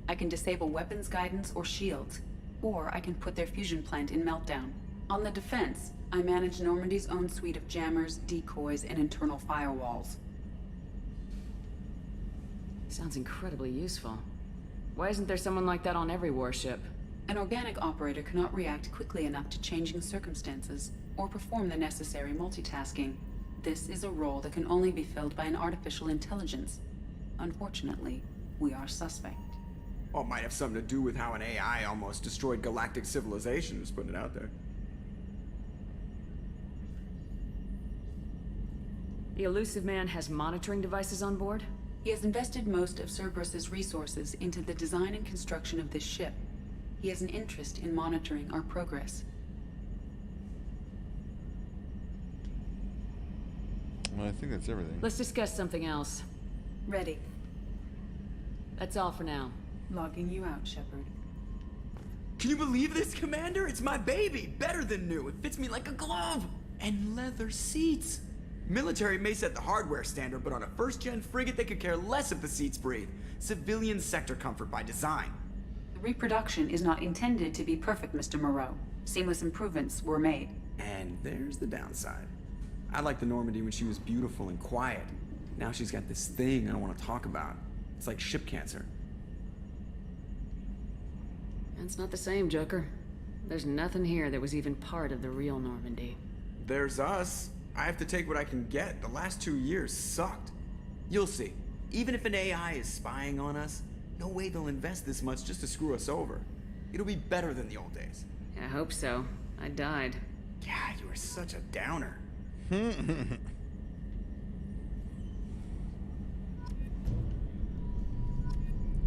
I can disable weapons guidance or shields, or I can put their fusion plant in meltdown. On the defense, I manage Normandy's own suite of jammers, decoys, and internal firewalls. Sounds incredibly useful. Why isn't there someone like that on every warship? An organic operator cannot react quickly enough to changing circumstances, or perform the necessary multitasking. This is a role that can only be filled by an artificial intelligence. Unfortunately, we are suspect. Well, it might have something to do with how an AI almost destroyed galactic civilization, just putting it out there. The elusive man has monitoring devices on board? He has invested most of Cerberus's resources into the design and construction of this ship. He has an interest in monitoring our progress. Well, I think that's everything. Let's discuss something else. Ready. That's all for now. Logging you out, Shepard. Can you believe this, Commander? It's my baby! Better than new. It fits me like a glove! And leather seats! Military may set the hardware standard, but on a first-gen frigate, they could care less if the seats breathe. Civilian sector comfort by design. The reproduction is not intended to be perfect, Mr. Moreau. Seamless improvements were made. And there's the downside. I liked the Normandy when she was beautiful and quiet. Now she's got this thing I don't want to talk about. It's like ship cancer. It's not the same, Joker. There's nothing here that was even part of the real Normandy. There's us. I have to take what I can get. The last 2 years sucked. You'll see. Even if an AI is spying on us, no way they'll invest this much just to screw us over. It'll be better than the old days. I hope so. I died. Yeah, you were such a downer.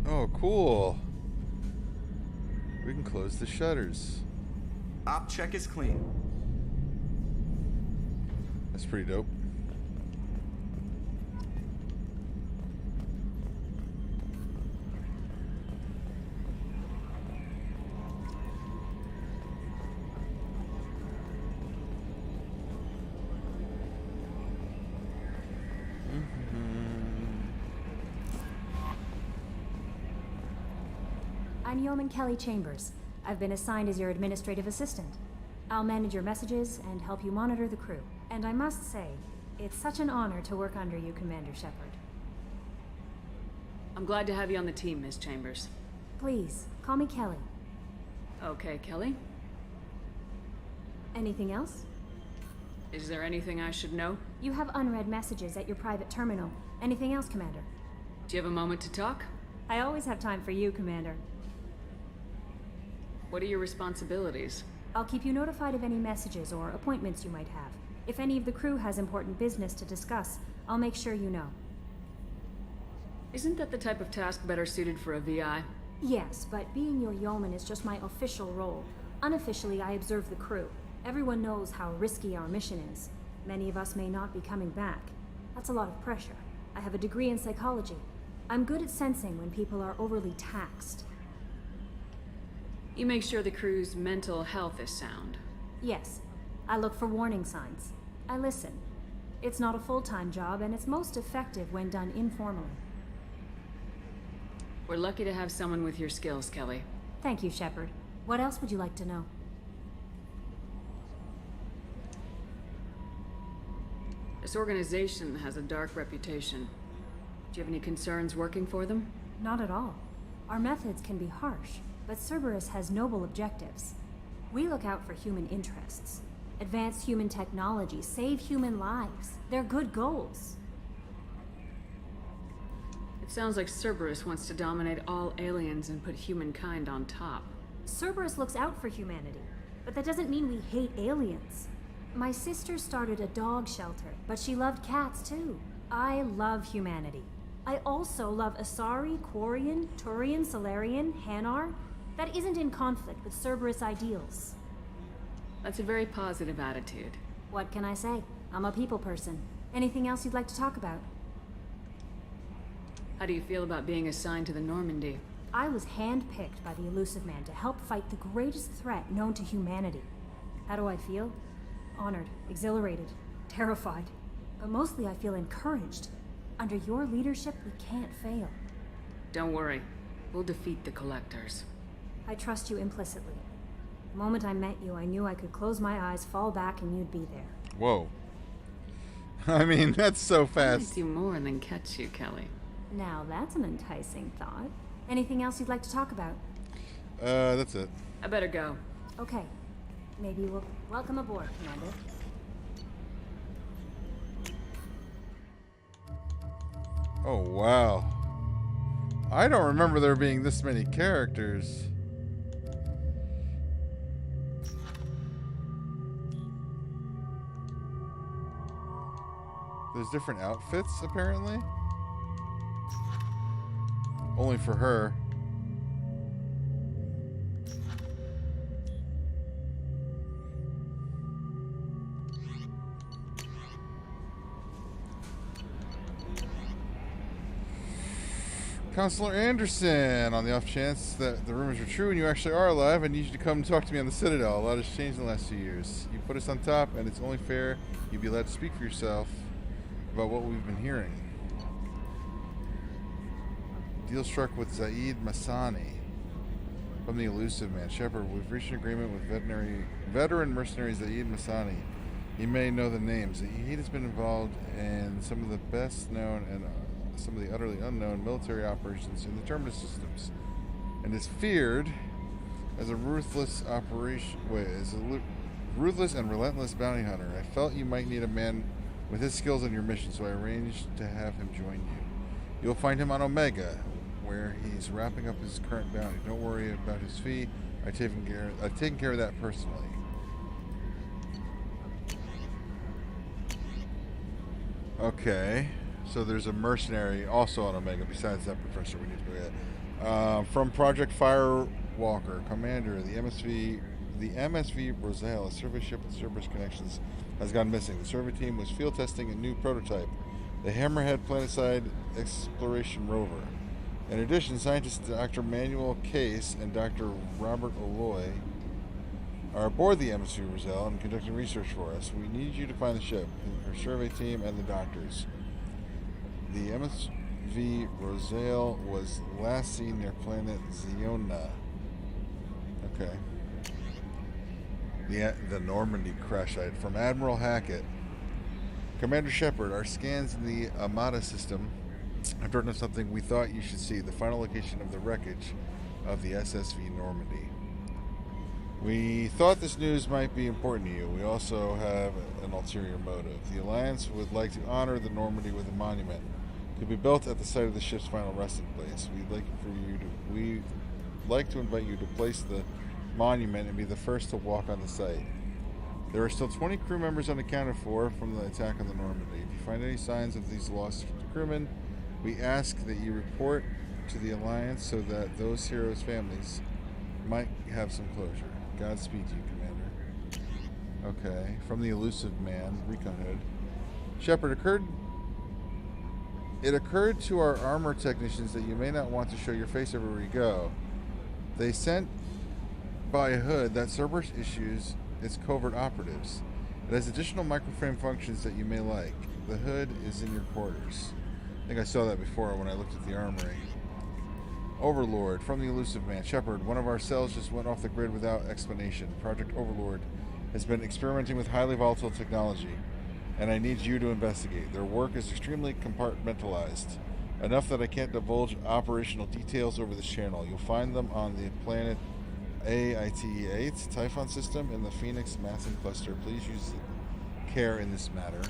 Oh, cool. We can close the shutters. Op check is clean. That's pretty dope. I'm Yeoman Kelly Chambers. I've been assigned as your administrative assistant. I'll manage your messages and help you monitor the crew. And I must say, it's such an honor to work under you, Commander Shepard. I'm glad to have you on the team, Miss Chambers. Please, call me Kelly. Okay, Kelly. Anything else? Is there anything I should know? You have unread messages at your private terminal. Anything else, Commander? Do you have a moment to talk? I always have time for you, Commander. What are your responsibilities? I'll keep you notified of any messages or appointments you might have. If any of the crew has important business to discuss, I'll make sure you know. Isn't that the type of task better suited for a VI? Yes, but being your yeoman is just my official role. Unofficially, I observe the crew. Everyone knows how risky our mission is. Many of us may not be coming back. That's a lot of pressure. I have a degree in psychology. I'm good at sensing when people are overly taxed. You make sure the crew's mental health is sound. Yes. I look for warning signs. I listen. It's not a full-time job, and it's most effective when done informally. We're lucky to have someone with your skills, Kelly. Thank you, Shepard. What else would you like to know? This organization has a dark reputation. Do you have any concerns working for them? Not at all. Our methods can be harsh, but Cerberus has noble objectives. We look out for human interests. Advance human technology, save human lives. They're good goals. It sounds like Cerberus wants to dominate all aliens and put humankind on top. Cerberus looks out for humanity, but that doesn't mean we hate aliens. My sister started a dog shelter, but she loved cats too. I love humanity. I also love Asari, Quarian, Turian, Solarian, Hanar. That isn't in conflict with Cerberus ideals. That's a very positive attitude. What can I say? I'm a people person. Anything else you'd like to talk about? How do you feel about being assigned to the Normandy? I was handpicked by the Elusive Man to help fight the greatest threat known to humanity. How do I feel? Honored, exhilarated, terrified. But mostly I feel encouraged. Under your leadership, we can't fail. Don't worry. We'll defeat the Collectors. I trust you implicitly. The moment I met you, I knew I could close my eyes, fall back, and you'd be there. Whoa. I mean, that's so fast. I do more than catch you, Kelly. Now that's an enticing thought. Anything else you'd like to talk about? That's it. I better go. Okay. Maybe we'll welcome aboard, Commander. Oh, wow. I don't remember there being this many characters. There's different outfits, apparently. Only for her. Counselor Anderson, on the off chance that the rumors are true and you actually are alive, I need you to come and talk to me on the Citadel. A lot has changed in the last few years. You put us on top, and it's only fair you be allowed to speak for yourself about what we've been hearing. Deal struck with Zaid Masani from the Elusive Man. Shepard, we've reached an agreement with veteran mercenary Zaid Masani. You may know the names. Zaid has been involved in some of the best known and some of the utterly unknown military operations in the Terminus systems, and is feared as a ruthless and relentless bounty hunter. I felt you might need a man with his skills on your mission, so I arranged to have him join you. You'll find him on Omega, where he's wrapping up his current bounty. Don't worry about his fee. I've taken care of that personally. Okay. So there's a mercenary also on Omega besides that professor we need to go get. From Project Firewalker, Commander, the MSV Rosale, a survey ship with Cerberus connections, has gone missing. The survey team was field testing a new prototype, the Hammerhead Planetside Exploration Rover. In addition, scientists Dr. Manuel Case and Dr. Robert Aloy are aboard the MSV Rosale and conducting research for us. We need you to find the ship, her survey team, and the doctors. The MSV Rosale was last seen near planet Ziona. Okay. The Normandy crash site. From Admiral Hackett. Commander Shepard, our scans in the Amada system have turned up something we thought you should see. The final location of the wreckage of the SSV Normandy. We thought this news might be important to you. We also have an ulterior motive. The Alliance would like to honor the Normandy with a monument. Could be built at the site of the ship's final resting place. We'd like to invite you to place the monument and be the first to walk on the site. There are still 20 crew members unaccounted for from the attack on the Normandy. If you find any signs of these lost crewmen, we ask that you report to the Alliance so that those heroes' families might have some closure. Godspeed to you, Commander. Okay. From the Elusive Man, Recon Hood. Shepard, it occurred to our armor technicians that you may not want to show your face everywhere you go. They sent by Hood that Cerberus issues its covert operatives. It has additional microframe functions that you may like. The Hood is in your quarters. I think I saw that before when I looked at the armory. Overlord, from the Elusive Man. Shepard, one of our cells just went off the grid without explanation. Project Overlord has been experimenting with highly volatile technology, and I need you to investigate. Their work is extremely compartmentalized, enough that I can't divulge operational details over this channel. You'll find them on the planet AITE-8 Typhon system in the Phoenix Massing Cluster. Please use care in this matter.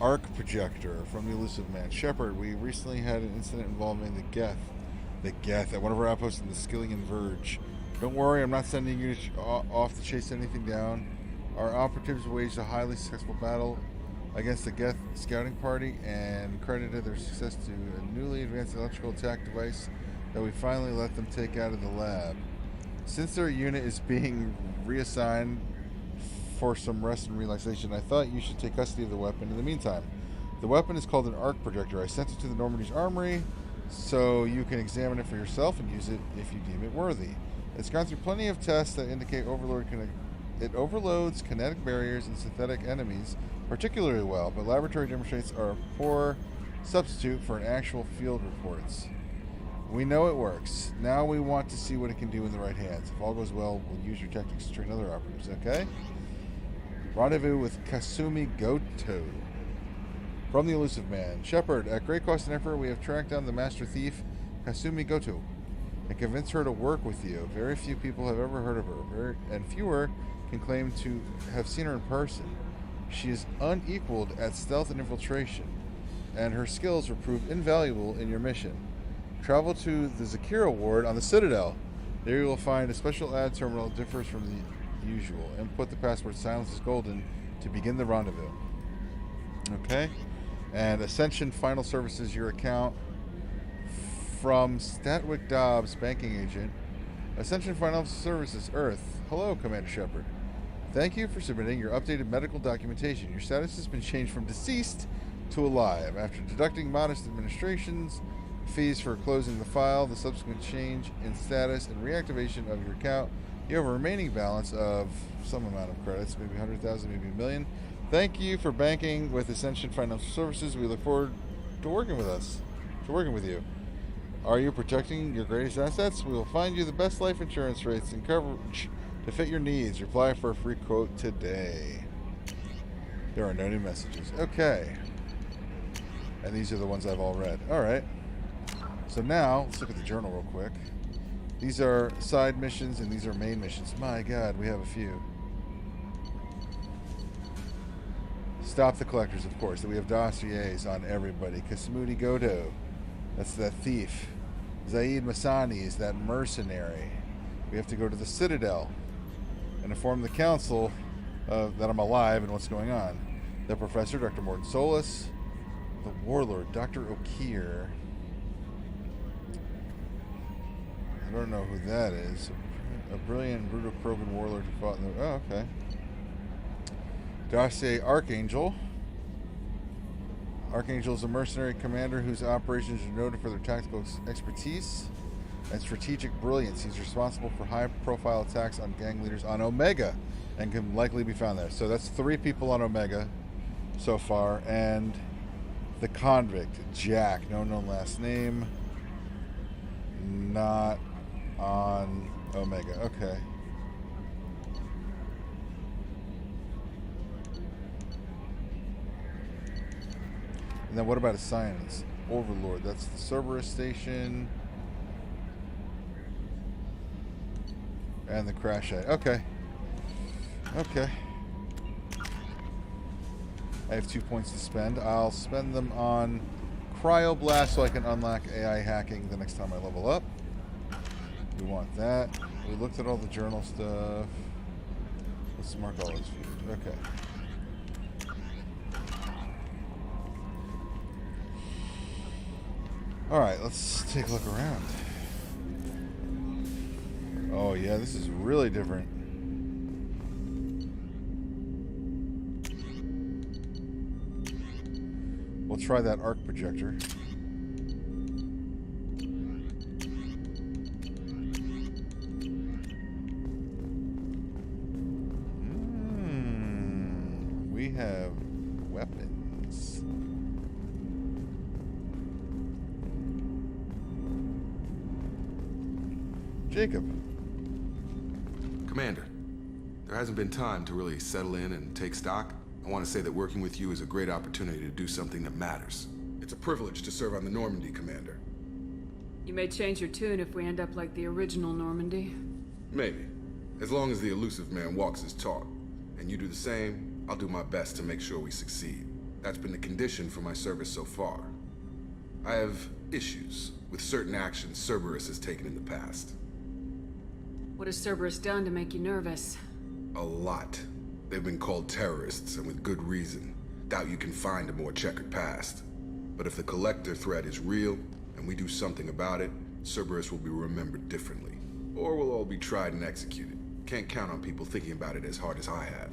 Arc Projector, from the Elusive Man. Shepard, we recently had an incident involving the Geth at one of our outposts in the Skillian Verge. Don't worry, I'm not sending you off to chase anything down. Our operatives waged a highly successful battle against the Geth scouting party and credited their success to a newly advanced electrical attack device that we finally let them take out of the lab. Since their unit is being reassigned for some rest and relaxation, I thought you should take custody of the weapon in the meantime. The weapon is called an arc projector. I sent it to the Normandy's armory so you can examine it for yourself and use it if you deem it worthy. It's gone through plenty of tests that indicate it overloads kinetic barriers and synthetic enemies particularly well, but laboratory demonstrations are a poor substitute for an actual field reports. We know it works. Now we want to see what it can do in the right hands. If all goes well, we'll use your tactics to train other operatives, okay? Rendezvous with Kasumi Goto. From the Elusive Man. Shepard, at great cost and effort, we have tracked down the master thief, Kasumi Goto, and convinced her to work with you. Very few people have ever heard of her, and fewer can claim to have seen her in person. She is unequaled at stealth and infiltration, and her skills will prove invaluable in your mission. Travel to the Zakira ward on the Citadel. There you will find a special ad terminal that differs from the usual. Input the password Silence is Golden to begin the rendezvous. Okay. And Ascension Final Services, your account from Statwick Dobbs, banking agent. Ascension Final Services, Earth. Hello, Commander Shepard. Thank you for submitting your updated medical documentation. Your status has been changed from deceased to alive. After deducting modest administrations fees for closing the file, the subsequent change in status, and reactivation of your account. You have a remaining balance of some amount of credits, maybe 100,000, maybe a million. Thank you for banking with Ascension Financial Services. We look forward to working with you. Are you protecting your greatest assets? We will find you the best life insurance rates and coverage to fit your needs. Apply for a free quote today. There are no new messages. Okay. And these are the ones I've all read. Alright. So now, let's look at the journal real quick. These are side missions and these are main missions. My god, we have a few. Stop the collectors, of course. We have dossiers on everybody. Kasmudi Goto, that's that thief. Zaid Masani is that mercenary. We have to go to the Citadel and inform the council that I'm alive and what's going on. The professor, Dr. Morton Solus. The warlord, Dr. O'Keir. I don't know who that is. A brilliant, brutal Krogan warlord who fought in the... Oh, okay. Dossier Archangel. Archangel is a mercenary commander whose operations are noted for their tactical expertise and strategic brilliance. He's responsible for high-profile attacks on gang leaders on Omega and can likely be found there. So that's 3 people on Omega so far. And the convict, Jack, no known last name, not on Omega. Okay. And then what about assignments? Overlord, that's the Cerberus station. And the crash site. Okay. Okay. I have 2 points to spend. I'll spend them on Cryoblast so I can unlock AI hacking the next time I level up. We want that. We looked at all the journal stuff. Let's mark all those views. Okay. Alright, let's take a look around. Oh yeah, this is really different. We'll try that arc projector. We have weapons. Jacob. Commander, there hasn't been time to really settle in and take stock. I want to say that working with you is a great opportunity to do something that matters. It's a privilege to serve on the Normandy, Commander. You may change your tune if we end up like the original Normandy. Maybe. As long as the elusive man walks his talk, and you do the same, I'll do my best to make sure we succeed. That's been the condition for my service so far. I have issues with certain actions Cerberus has taken in the past. What has Cerberus done to make you nervous? A lot. They've been called terrorists, and with good reason. Doubt you can find a more checkered past. But if the Collector threat is real, and we do something about it, Cerberus will be remembered differently. Or we'll all be tried and executed. Can't count on people thinking about it as hard as I have.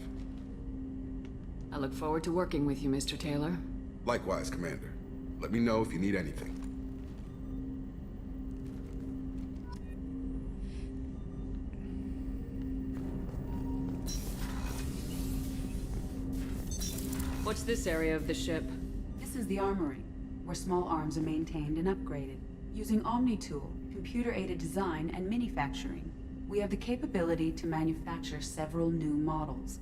I look forward to working with you, Mr. Taylor. Likewise, Commander. Let me know if you need anything. What's this area of the ship? This is the armory, where small arms are maintained and upgraded. Using Omni-Tool, computer-aided design, and manufacturing, we have the capability to manufacture several new models.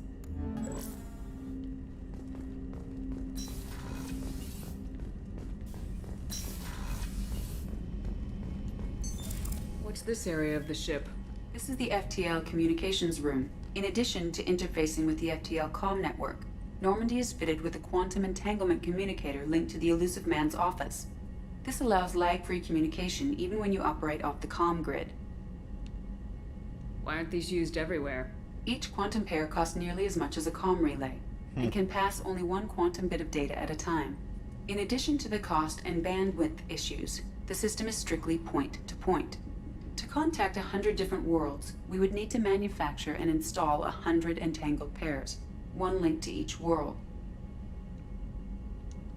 What's this area of the ship? This is the FTL communications room. In addition to interfacing with the FTL comm network, Normandy is fitted with a quantum entanglement communicator linked to the elusive man's office. This allows lag-free communication even when you operate off the comm grid. Why aren't these used everywhere? Each quantum pair costs nearly as much as a comm relay, and can pass only one quantum bit of data at a time. In addition to the cost and bandwidth issues, the system is strictly point-to-point. To contact 100 different worlds, we would need to manufacture and install 100 entangled pairs, one link to each world.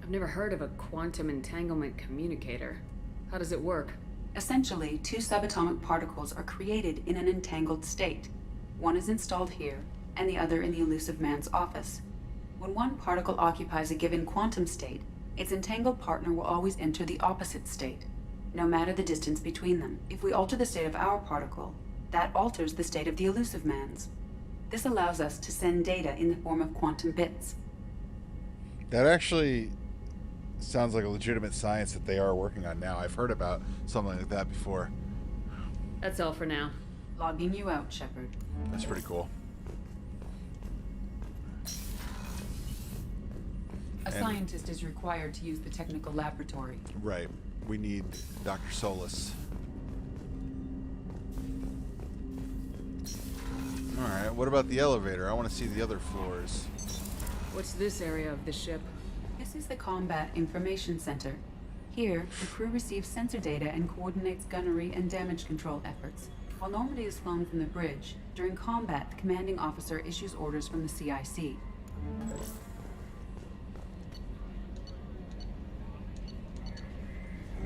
I've never heard of a quantum entanglement communicator. How does it work? Essentially, two subatomic particles are created in an entangled state. One is installed here, and the other in the elusive man's office. When one particle occupies a given quantum state, its entangled partner will always enter the opposite state, no matter the distance between them. If we alter the state of our particle, that alters the state of the elusive man's. This allows us to send data in the form of quantum bits. That actually sounds like a legitimate science that they are working on now. I've heard about something like that before. That's all for now. Logging you out, Shepard. That's pretty cool. A scientist is required to use the technical laboratory. Right. We need Dr. Solis. Alright, what about the elevator? I want to see the other floors. What's this area of the ship? This is the Combat Information Center. Here, the crew receives sensor data and coordinates gunnery and damage control efforts. While Normandy is flown from the bridge, during combat, the commanding officer issues orders from the CIC.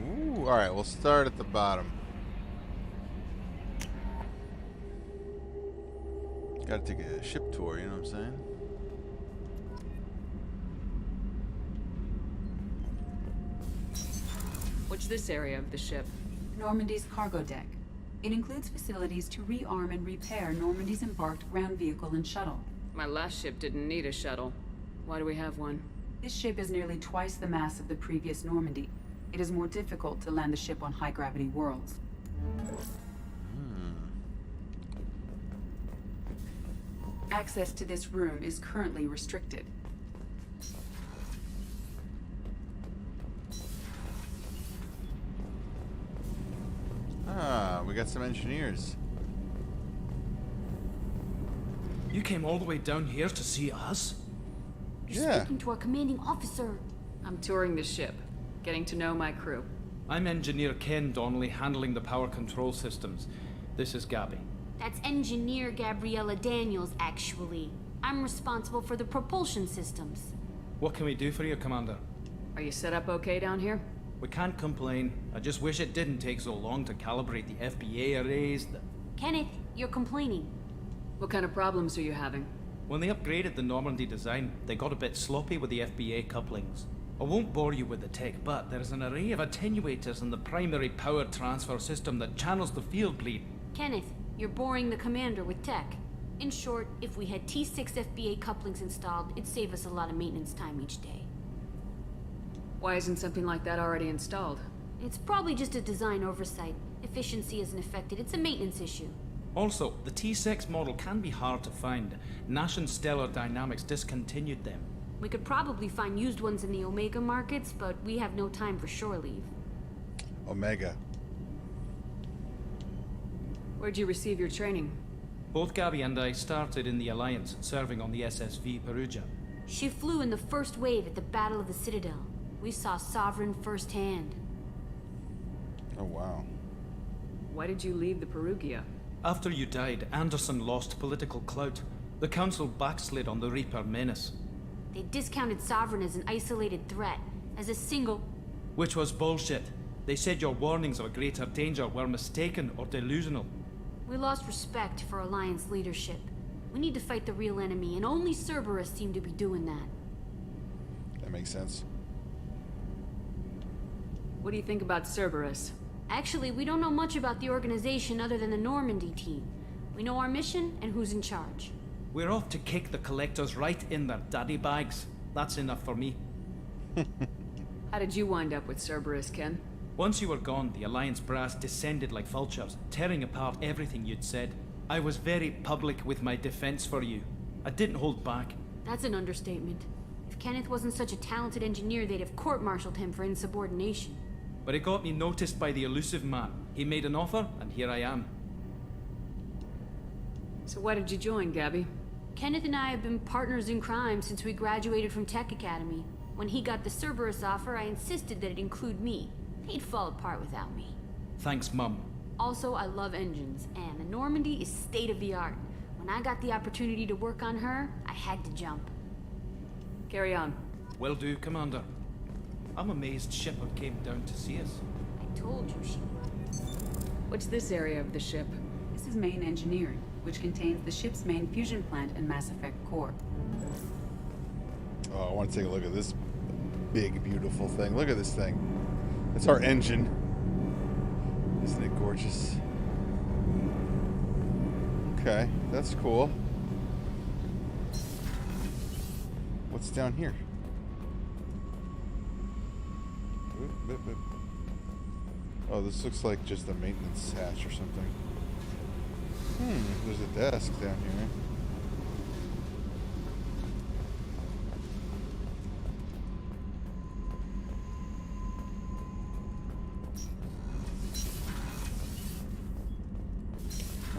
Ooh, alright, we'll start at the bottom. Gotta take a ship tour, you know what I'm saying? What's this area of the ship? Normandy's cargo deck. It includes facilities to rearm and repair Normandy's embarked ground vehicle and shuttle. My last ship didn't need a shuttle. Why do we have one? This ship is nearly twice the mass of the previous Normandy. It is more difficult to land the ship on high-gravity worlds. Access to this room is currently restricted. Ah, we got some engineers. You came all the way down here to see us? You're speaking to our commanding officer. I'm touring the ship, getting to know my crew. I'm Engineer Ken Donnelly, handling the power control systems. This is Gabby. That's Engineer Gabriella Daniels, actually. I'm responsible for the propulsion systems. What can we do for you, Commander? Are you set up okay down here? We can't complain. I just wish it didn't take so long to calibrate the FBA arrays. Kenneth, you're complaining. What kind of problems are you having? When they upgraded the Normandy design, they got a bit sloppy with the FBA couplings. I won't bore you with the tech, but there's an array of attenuators in the primary power transfer system that channels the field bleed. Kenneth, you're boring the commander with tech. In short, if we had T6 FBA couplings installed, it'd save us a lot of maintenance time each day. Why isn't something like that already installed? It's probably just a design oversight. Efficiency isn't affected, it's a maintenance issue. Also, the T6 model can be hard to find. Nash and Stellar Dynamics discontinued them. We could probably find used ones in the Omega markets, but we have no time for shore leave. Omega. Where'd you receive your training? Both Gabby and I started in the Alliance, serving on the SSV Perugia. She flew in the first wave at the Battle of the Citadel. We saw Sovereign firsthand. Oh, wow. Why did you leave the Perugia? After you died, Anderson lost political clout. The Council backslid on the Reaper menace. They discounted Sovereign as an isolated threat, as a single... Which was bullshit. They said your warnings of a greater danger were mistaken or delusional. We lost respect for Alliance leadership. We need to fight the real enemy, and only Cerberus seemed to be doing that. That makes sense. What do you think about Cerberus? Actually, we don't know much about the organization other than the Normandy team. We know our mission and who's in charge. We're off to kick the Collectors right in their daddy bags. That's enough for me. How did you wind up with Cerberus, Ken? Once you were gone, the Alliance brass descended like vultures, tearing apart everything you'd said. I was very public with my defense for you. I didn't hold back. That's an understatement. If Kenneth wasn't such a talented engineer, they'd have court-martialed him for insubordination. But it got me noticed by the elusive man. He made an offer, and here I am. So why did you join, Gabby? Kenneth and I have been partners in crime since we graduated from Tech Academy. When he got the Cerberus offer, I insisted that it include me. He'd fall apart without me. Thanks, Mum. Also, I love engines, and the Normandy is state-of-the-art. When I got the opportunity to work on her, I had to jump. Carry on. Will do, Commander. I'm amazed Shepard came down to see us. I told you she would. What's this area of the ship? This is main engineering, which contains the ship's main fusion plant and Mass Effect core. Oh, I want to take a look at this big, beautiful thing. Look at this thing. It's our engine. Isn't it gorgeous? Okay, that's cool. What's down here? Oh, this looks like just a maintenance hatch or something. There's a desk down here.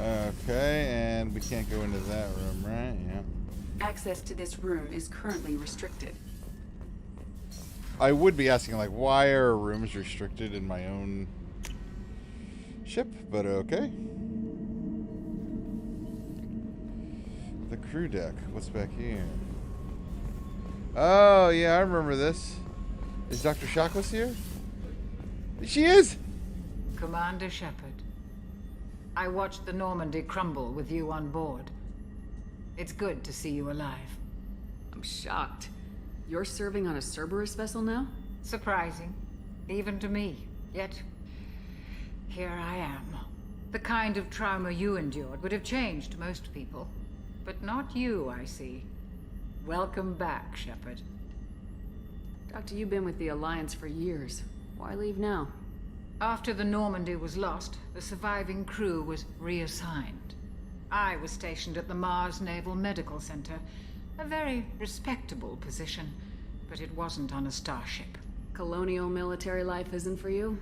Okay, and we can't go into that room, right? Yeah. Access to this room is currently restricted. I would be asking, like, why are rooms restricted in my own ship? But okay. The crew deck. What's back here? Oh, yeah, I remember this. Is Dr. Shockless here? She is! Commander Shepard, I watched the Normandy crumble with you on board. It's good to see you alive. I'm shocked. You're serving on a Cerberus vessel now? Surprising, even to me. Yet, here I am. The kind of trauma you endured would have changed most people. But not you, I see. Welcome back, Shepard. Doctor, you've been with the Alliance for years. Why leave now? After the Normandy was lost, the surviving crew was reassigned. I was stationed at the Mars Naval Medical Center, a very respectable position, but it wasn't on a starship. Colonial military life isn't for you?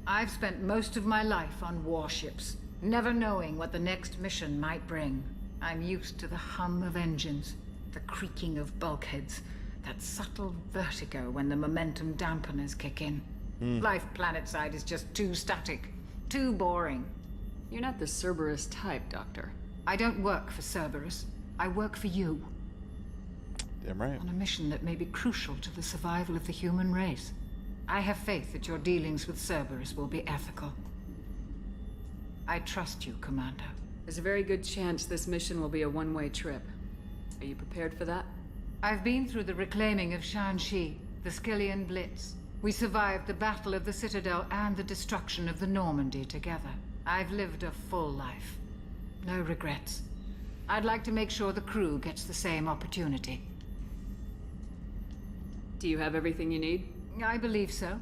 I've spent most of my life on warships, never knowing what the next mission might bring. I'm used to the hum of engines, the creaking of bulkheads, that subtle vertigo when the momentum dampeners kick in. Life planetside is just too static, too boring. You're not the Cerberus type, Doctor. I don't work for Cerberus. I work for you. Damn right. On a mission that may be crucial to the survival of the human race. I have faith that your dealings with Cerberus will be ethical. I trust you, Commander. There's a very good chance this mission will be a one-way trip. Are you prepared for that? I've been through the reclaiming of Shanxi, the Skillian Blitz. We survived the Battle of the Citadel and the destruction of the Normandy together. I've lived a full life. No regrets. I'd like to make sure the crew gets the same opportunity. Do you have everything you need? I believe so.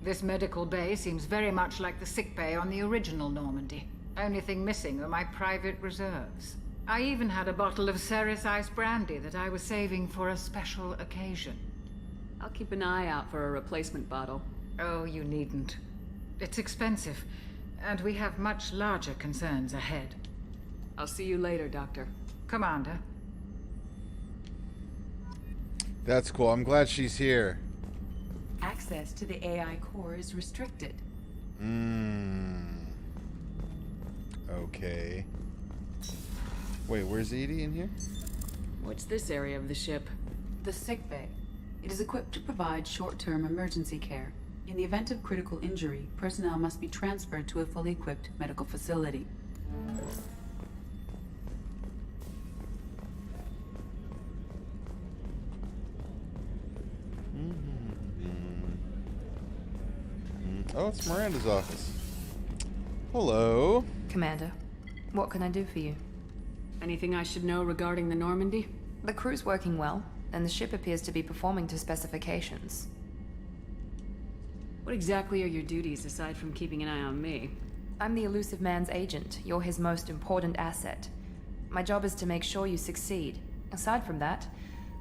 This medical bay seems very much like the sick bay on the original Normandy. Only thing missing are my private reserves. I even had a bottle of Ceres Ice brandy that I was saving for a special occasion. I'll keep an eye out for a replacement bottle. Oh, you needn't. It's expensive, and we have much larger concerns ahead. I'll see you later, Doctor. Commander. That's cool. I'm glad she's here. Access to the AI core is restricted. Okay. Wait, where's Edie in here? What's this area of the ship? The sick bay. It is equipped to provide short-term emergency care. In the event of critical injury, personnel must be transferred to a fully equipped medical facility. Oh, it's Miranda's office. Hello. Commander, what can I do for you? Anything I should know regarding the Normandy? The crew's working well, and the ship appears to be performing to specifications. What exactly are your duties aside from keeping an eye on me? I'm the Elusive Man's agent. You're his most important asset. My job is to make sure you succeed. Aside from that,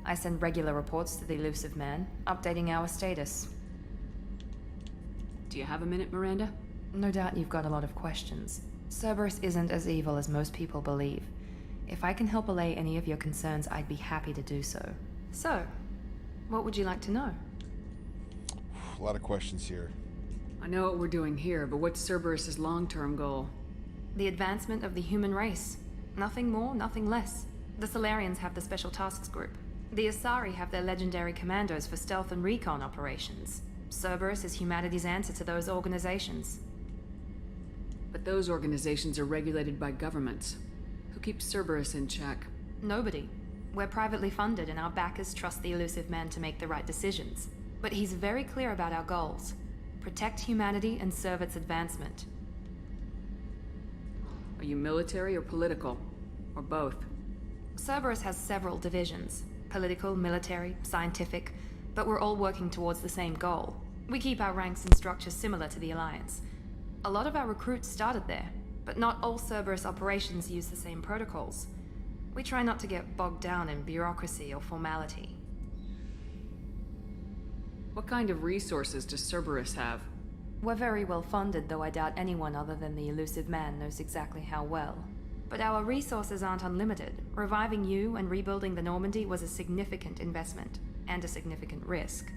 I send regular reports to the Elusive Man, updating our status. Do you have a minute, Miranda? No doubt you've got a lot of questions. Cerberus isn't as evil as most people believe. If I can help allay any of your concerns, I'd be happy to do so. So, what would you like to know? A lot of questions here. I know what we're doing here, but what's Cerberus's long-term goal? The advancement of the human race. Nothing more, nothing less. The Solarians have the Special Tasks Group. The Asari have their legendary commandos for stealth and recon operations. Cerberus is humanity's answer to those organizations. But those organizations are regulated by governments. Who keeps Cerberus in check? Nobody. We're privately funded and our backers trust the elusive man to make the right decisions. But he's very clear about our goals. Protect humanity and serve its advancement. Are you military or political? Or both? Cerberus has several divisions. Political, military, scientific, but we're all working towards the same goal. We keep our ranks and structure similar to the Alliance. A lot of our recruits started there, but not all Cerberus operations use the same protocols. We try not to get bogged down in bureaucracy or formality. What kind of resources does Cerberus have? We're very well funded, though I doubt anyone other than the elusive man knows exactly how well. But our resources aren't unlimited. Reviving you and rebuilding the Normandy was a significant investment, and a significant risk.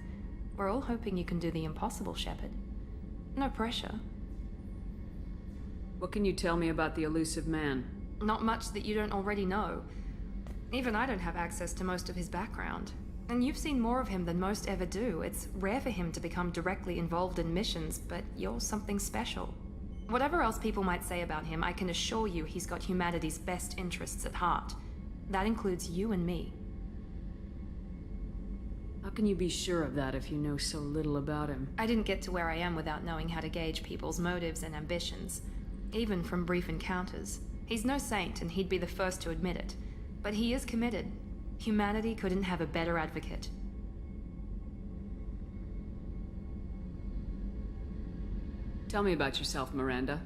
We're all hoping you can do the impossible, Shepard. No pressure. What can you tell me about the elusive man? Not much that you don't already know. Even I don't have access to most of his background. And you've seen more of him than most ever do. It's rare for him to become directly involved in missions, but you're something special. Whatever else people might say about him, I can assure you he's got humanity's best interests at heart. That includes you and me. How can you be sure of that if you know so little about him? I didn't get to where I am without knowing how to gauge people's motives and ambitions, even from brief encounters. He's no saint, and he'd be the first to admit it. But he is committed. Humanity couldn't have a better advocate. Tell me about yourself, Miranda.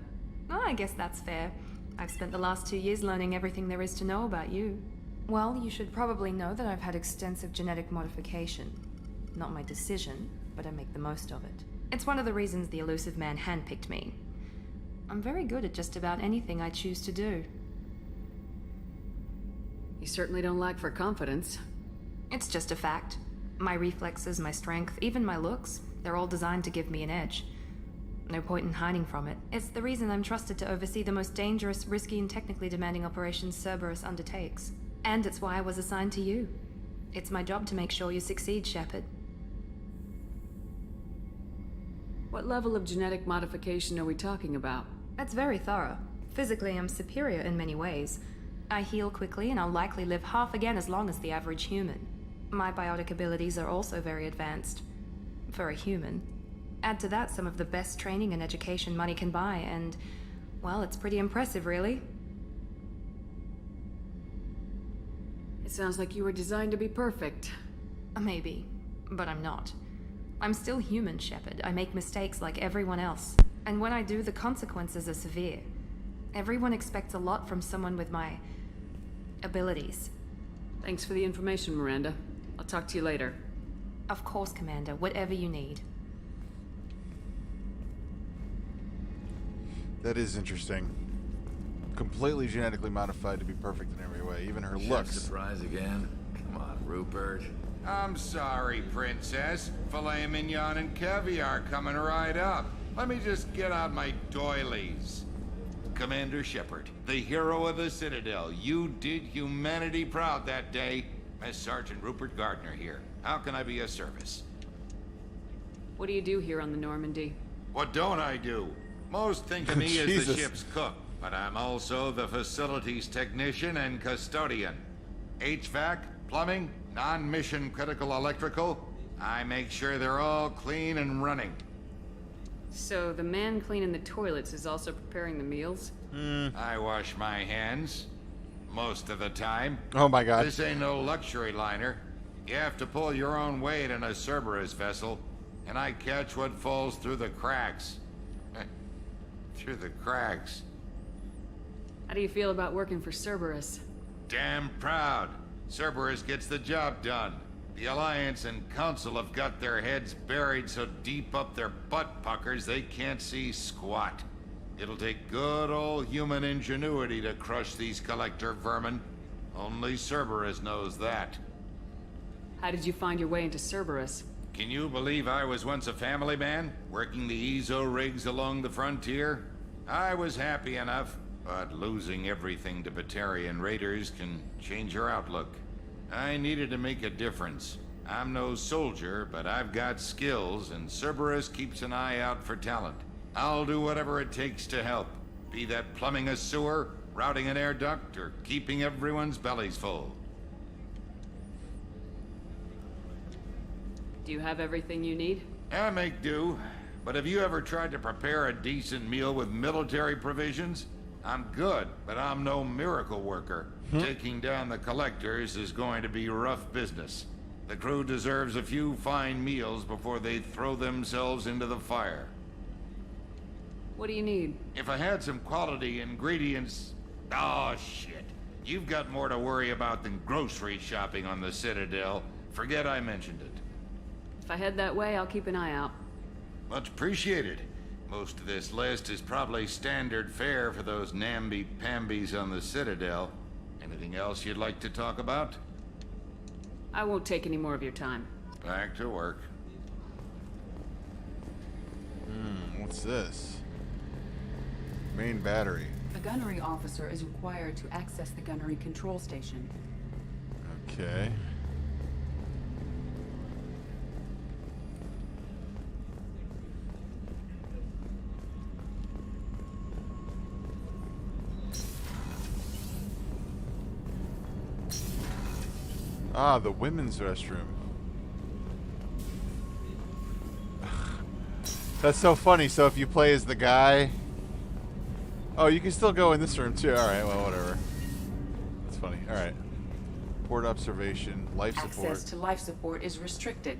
Oh, I guess that's fair. I've spent the last 2 years learning everything there is to know about you. Well, you should probably know that I've had extensive genetic modification. Not my decision, but I make the most of it. It's one of the reasons the elusive man handpicked me. I'm very good at just about anything I choose to do. You certainly don't lack for confidence. It's just a fact. My reflexes, my strength, even my looks, they're all designed to give me an edge. No point in hiding from it. It's the reason I'm trusted to oversee the most dangerous, risky, and technically demanding operations Cerberus undertakes. And it's why I was assigned to you. It's my job to make sure you succeed, Shepard. What level of genetic modification are we talking about? That's very thorough. Physically, I'm superior in many ways. I heal quickly, and I'll likely live half again as long as the average human. My biotic abilities are also very advanced. For a human. Add to that some of the best training and education money can buy, and, well, it's pretty impressive, really. It sounds like you were designed to be perfect. Maybe, but I'm not. I'm still human, Shepard. I make mistakes like everyone else. And when I do, the consequences are severe. Everyone expects a lot from someone with my abilities. Thanks for the information, Miranda. I'll talk to you later. Of course, Commander. Whatever you need. That is interesting. Completely genetically modified to be perfect in every way, even her looks. Surprise again? Come on, Rupert. I'm sorry, Princess. Filet mignon and caviar coming right up. Let me just get out my doilies. Commander Shepard, the hero of the Citadel. You did humanity proud that day. Master Sergeant Rupert Gardner here. How can I be of service? What do you do here on the Normandy? What don't I do? Most think of me as the Jesus. ship's cook, but I'm also the facilities technician and custodian. HVAC, plumbing, non-mission critical electrical. I make sure they're all clean and running. So the man cleaning the toilets is also preparing the meals? I wash my hands. Most of the time. Oh my god. This ain't no luxury liner. You have to pull your own weight in a Cerberus vessel, and I catch what falls through the cracks. Through the cracks. How do you feel about working for Cerberus? Damn proud. Cerberus gets the job done. The Alliance and Council have got their heads buried so deep up their butt puckers they can't see squat. It'll take good old human ingenuity to crush these collector vermin. Only Cerberus knows that. How did you find your way into Cerberus? Can you believe I was once a family man, working the EZO rigs along the frontier? I was happy enough, but losing everything to Batarian raiders can change your outlook. I needed to make a difference. I'm no soldier, but I've got skills, and Cerberus keeps an eye out for talent. I'll do whatever it takes to help. Be that plumbing a sewer, routing an air duct, or keeping everyone's bellies full. Do you have everything you need? I make do. But have you ever tried to prepare a decent meal with military provisions? I'm good, but I'm no miracle worker. Taking down the collectors is going to be rough business. The crew deserves a few fine meals before they throw themselves into the fire. What do you need? If I had some quality ingredients... Oh, shit. You've got more to worry about than grocery shopping on the Citadel. Forget I mentioned it. If I head that way, I'll keep an eye out. Much appreciated. Most of this list is probably standard fare for those namby-pambies on the Citadel. Anything else you'd like to talk about? I won't take any more of your time. Back to work. What's this? Main battery. A gunnery officer is required to access the gunnery control station. Okay. Ah, the women's restroom. That's so funny. So if you play as the guy... Oh, you can still go in this room too. Alright, well, whatever. That's funny. Alright. Port observation, life support. Access to life support is restricted.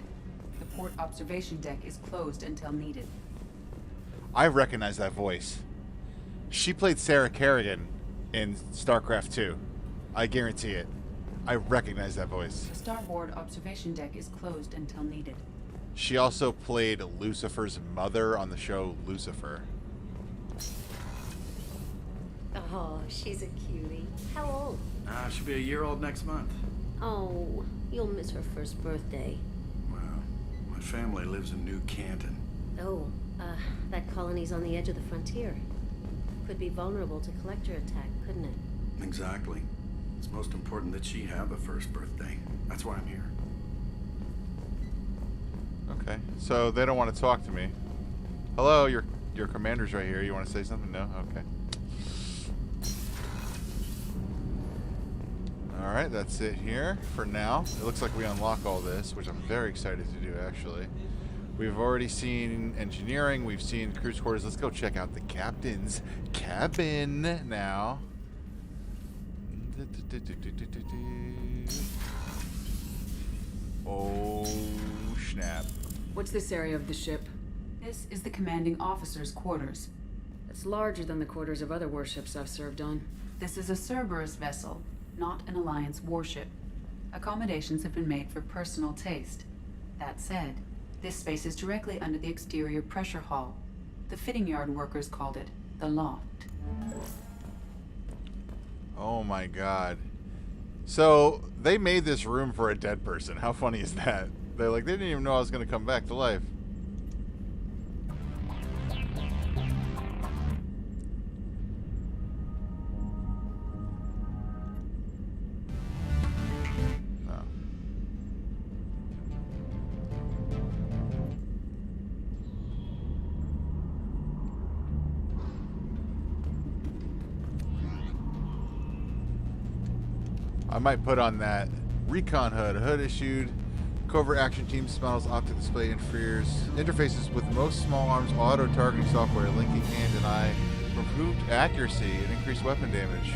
The port observation deck is closed until needed. I recognize that voice. She played Sarah Kerrigan in StarCraft 2. I guarantee it. I recognize that voice. The starboard observation deck is closed until needed. She also played Lucifer's mother on the show Lucifer. Oh, she's a cutie. How old? She'll be a year old next month. Oh, you'll miss her first birthday. Well, my family lives in New Canton. Oh, that colony's on the edge of the frontier. Could be vulnerable to collector attack, couldn't it? Exactly. It's most important that she have a first birthday. That's why I'm here. Okay, so they don't want to talk to me. Hello, your commander's right here. You want to say something? No? Okay. Alright, that's it here for now. It looks like we unlock all this, which I'm very excited to do, actually. We've already seen engineering. We've seen crew's quarters. Let's go check out the captain's cabin now. Oh, snap. What's this area of the ship? This is the commanding officer's quarters. It's larger than the quarters of other warships I've served on. This is a Cerberus vessel, not an Alliance warship. Accommodations have been made for personal taste. That said, this space is directly under the exterior pressure hull. The fitting yard workers called it the loft. Oh my god. So, they made this room for a dead person. How funny is that? They're like, they didn't even know I was going to come back to life. No. I might put on that recon hood. Hood issued. Covert action team models optic display interfaces with most small arms auto targeting software, linking hand and eye for improved accuracy and increased weapon damage.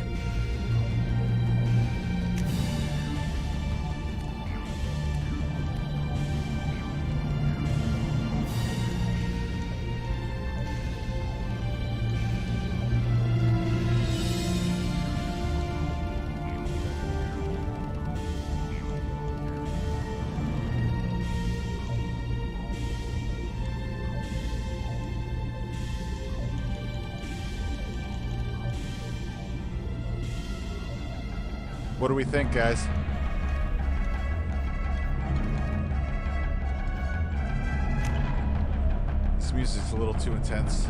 What do we think, guys? This music's a little too intense.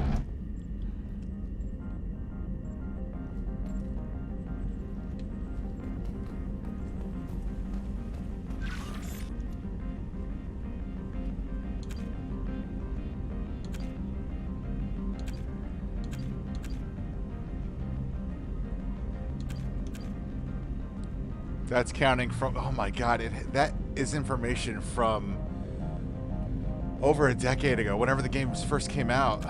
That's counting from... Oh my god, that is information from over a decade ago, whenever the games first came out.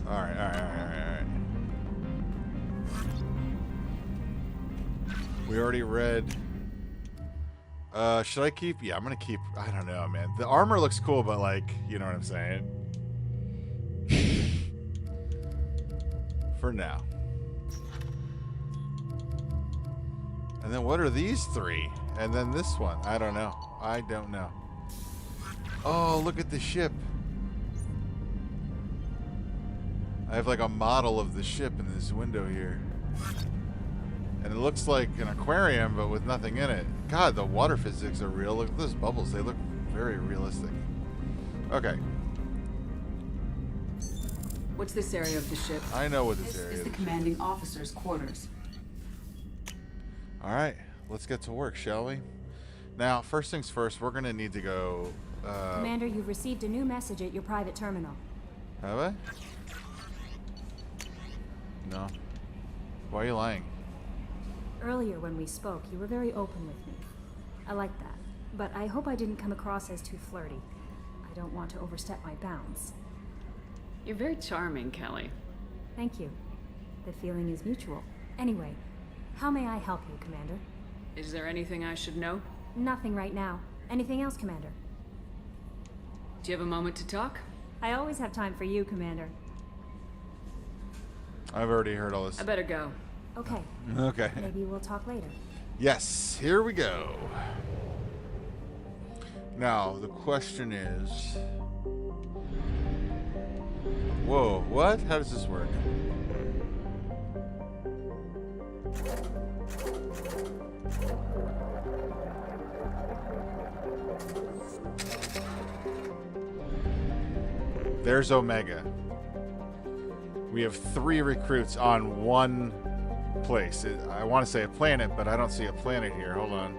Alright. We already read... should I keep? Yeah, I'm gonna keep. I don't know, man. The armor looks cool, but like, you know what I'm saying? For now. And then what are these three? And then this one. I don't know. I don't know. Oh, look at the ship. I have like a model of the ship in this window here. And it looks like an aquarium, but with nothing in it. God, the water physics are real. Look at those bubbles. They look very realistic. Okay. What's this area of the ship? I know what this area This is. is the commanding officer's quarters. All right. Let's get to work, shall we? Now, first things first, we're going to need to go... Commander, you've received a new message at your private terminal. Have I? No. Why are you lying? Earlier when we spoke, you were very open with me. I like that. But I hope I didn't come across as too flirty. I don't want to overstep my bounds. You're very charming, Kelly. Thank you. The feeling is mutual. Anyway, how may I help you, Commander? Is there anything I should know? Nothing right now. Anything else, Commander? Do you have a moment to talk? I always have time for you, Commander. I've already heard all this. I better go. Okay. Okay. Maybe we'll talk later. Yes, here we go. Now, the question is... Whoa, what? How does this work? There's Omega. We have 3 recruits on one place. I want to say a planet, but I don't see a planet here. Hold on.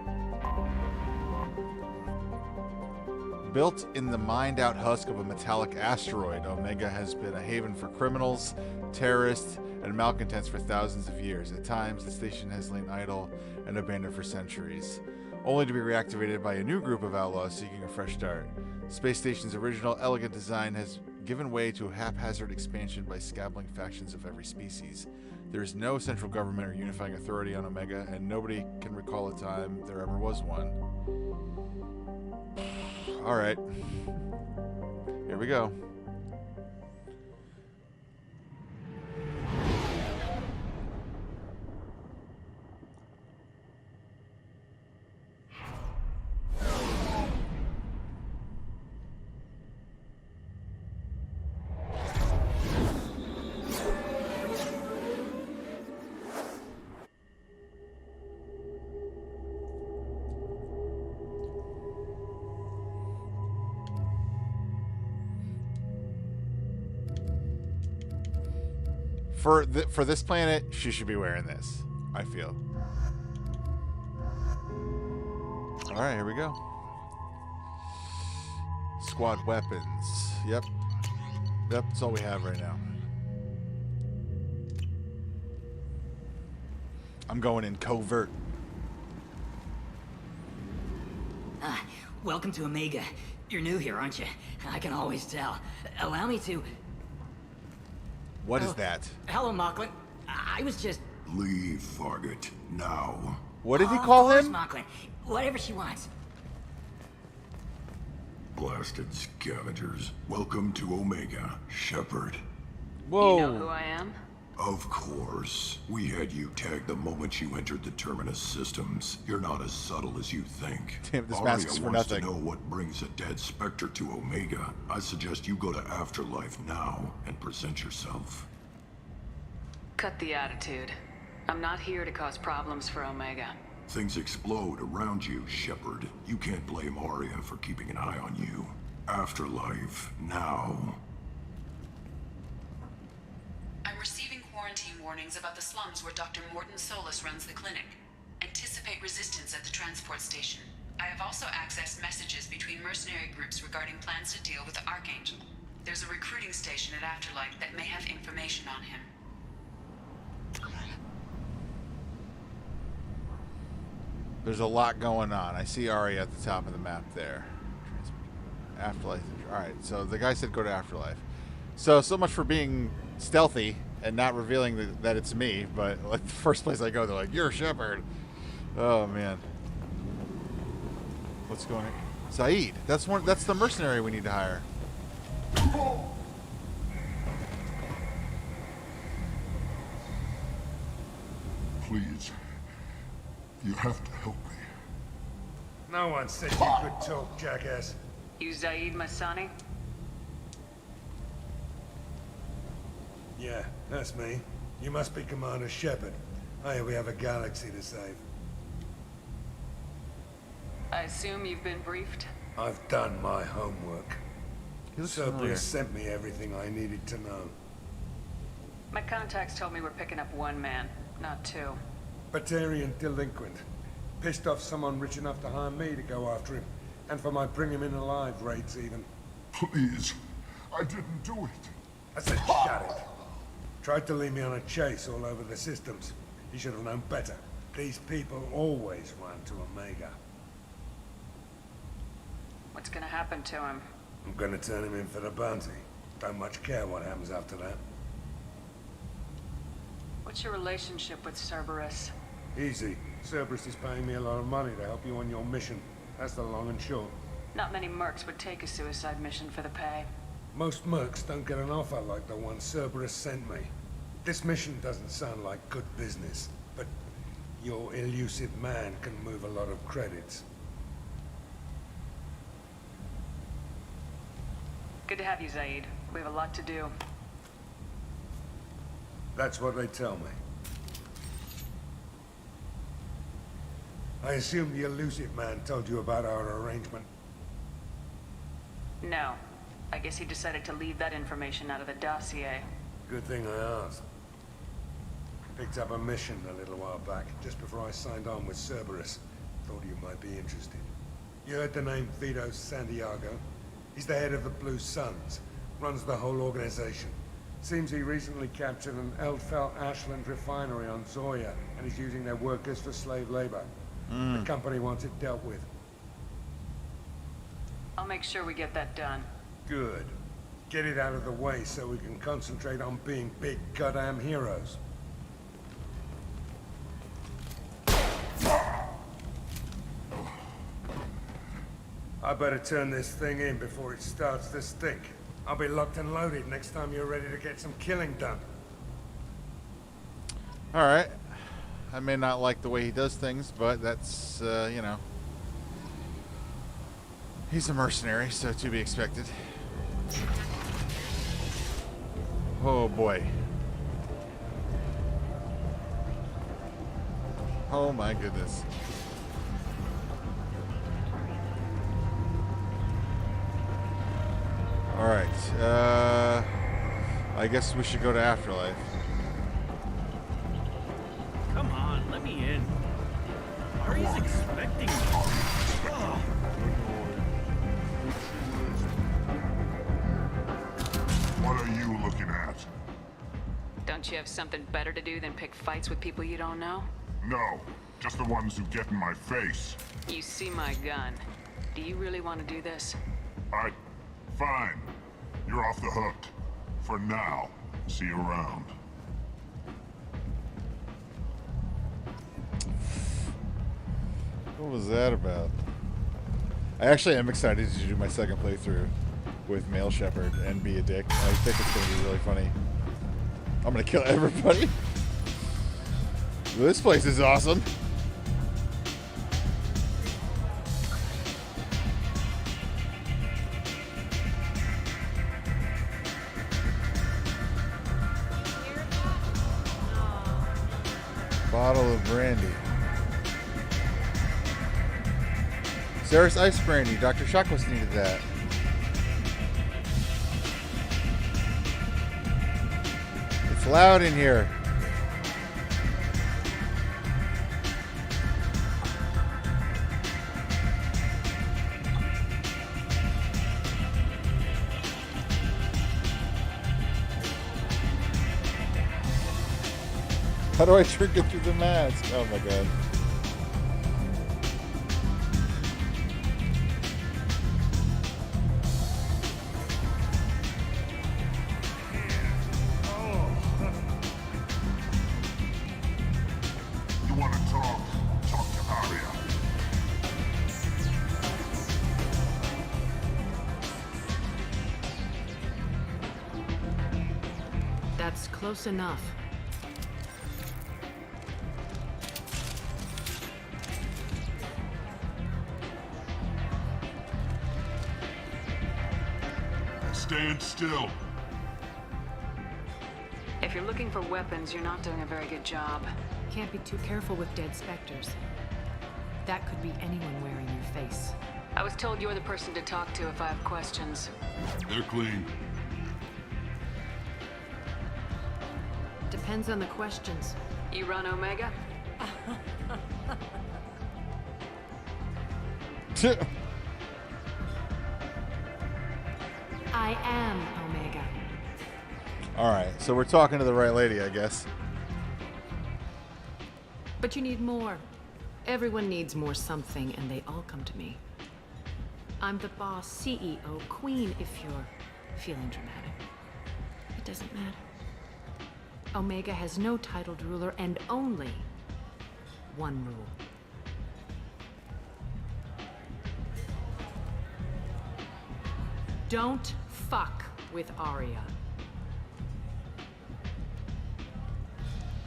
Built in the mined-out husk of a metallic asteroid, Omega has been a haven for criminals, terrorists, and malcontents for thousands of years. At times, the station has lain idle and abandoned for centuries, only to be reactivated by a new group of outlaws seeking a fresh start. Space Station's original elegant design has given way to a haphazard expansion by scabbling factions of every species. There is no central government or unifying authority on Omega, and nobody can recall a time there ever was one. Alright. Here we go. For this planet, she should be wearing this, I feel. All right, here we go. Squad weapons. Yep, that's all we have right now. I'm going in covert. Welcome to Omega. You're new here, aren't you? I can always tell. Allow me to... What is that? Hello, Mocklin. I was just... Leave, Fargate. Now. What did he call him? Mocklin. Whatever she wants. Blasted scavengers. Welcome to Omega, Shepard. Whoa. You know who I am? Of course. We had you tagged the moment you entered the Terminus systems. You're not as subtle as you think. Damn, this mask is for wants nothing. to know what brings a dead Spectre to Omega. I suggest you go to Afterlife now and present yourself. Cut the attitude. I'm not here to cause problems for Omega. Things explode around you, Shepard. You can't blame Arya for keeping an eye on you. Afterlife now. I'm receiving quarantine warnings about the slums where Dr. Morton Solus runs the clinic. Anticipate resistance at the transport station. I have also accessed messages between mercenary groups regarding plans to deal with the Archangel. There's a recruiting station at Afterlife that may have information on him. There's a lot going on. I see Ari at the top of the map there. Afterlife. Alright, so the guy said go to Afterlife. So much for being stealthy and not revealing that it's me, but like the first place I go, they're like, you're Shepard. Oh, man. What's going on? Saeed. That's the mercenary we need to hire. Please. You have to help me. No one said you could talk, jackass. You Zaid Masani? Yeah, that's me. You must be Commander Shepard. Hey, we have a galaxy to save. I assume you've been briefed? I've done my homework. familiar. Cerberus sent me everything I needed to know. My contacts told me we're picking up one man, not two. Batarian delinquent. Pissed off someone rich enough to hire me to go after him. And for my bring him in alive raids even. Please. I didn't do it. I said shut it. Tried to lead me on a chase all over the systems. He should have known better. These people always run to Omega. What's gonna happen to him? I'm gonna turn him in for the bounty. Don't much care what happens after that. What's your relationship with Cerberus? Easy. Cerberus is paying me a lot of money to help you on your mission. That's the long and short. Not many mercs would take a suicide mission for the pay. Most mercs don't get an offer like the one Cerberus sent me. This mission doesn't sound like good business, but your elusive man can move a lot of credits. Good to have you, Zaid. We have a lot to do. That's what they tell me. I assume the elusive man told you about our arrangement. No. I guess he decided to leave that information out of the dossier. Good thing I asked. Picked up a mission a little while back, just before I signed on with Cerberus. Thought you might be interested. You heard the name Vito Santiago? He's the head of the Blue Suns. Runs the whole organization. Seems he recently captured an Eldfell Ashland refinery on Zoya, and he's using their workers for slave labor. The company wants it dealt with. I'll make sure we get that done. Good. Get it out of the way so we can concentrate on being big goddamn heroes. I better turn this thing in before it starts to stink. I'll be locked and loaded next time you're ready to get some killing done. Alright. I may not like the way he does things, but that's, you know. He's a mercenary, so to be expected. Oh boy. Oh my goodness. Alright, I guess we should go to Afterlife. Come on, let me in. Ari's expecting me. Oh. What are you looking at? Don't you have something better to do than pick fights with people you don't know? No, just the ones who get in my face. You see my gun. Do you really want to do this? Fine. You're off the hook. For now. See you around. What was that about? I actually am excited to do my second playthrough with Male Shepherd and be a dick. I think it's going to be really funny. I'm going to kill everybody. This place is awesome. Bottle of brandy. Sarah's ice brandy. Dr. Shockless needed that. It's loud in here. How do I get through the mask? Oh my god. You want to talk? Talk to Arya. That's close enough. Stand still. If you're looking for weapons, you're not doing a very good job. Can't be too careful with dead specters. That could be anyone wearing your face. I was told you're the person to talk to if I have questions. They're clean. Depends on the questions. You run Omega? I am Omega. Alright, so we're talking to the right lady, I guess. But you need more. Everyone needs more something, and they all come to me. I'm the boss, CEO, queen, if you're feeling dramatic. It doesn't matter. Omega has no titled ruler and only one rule. Don't fuck with Arya.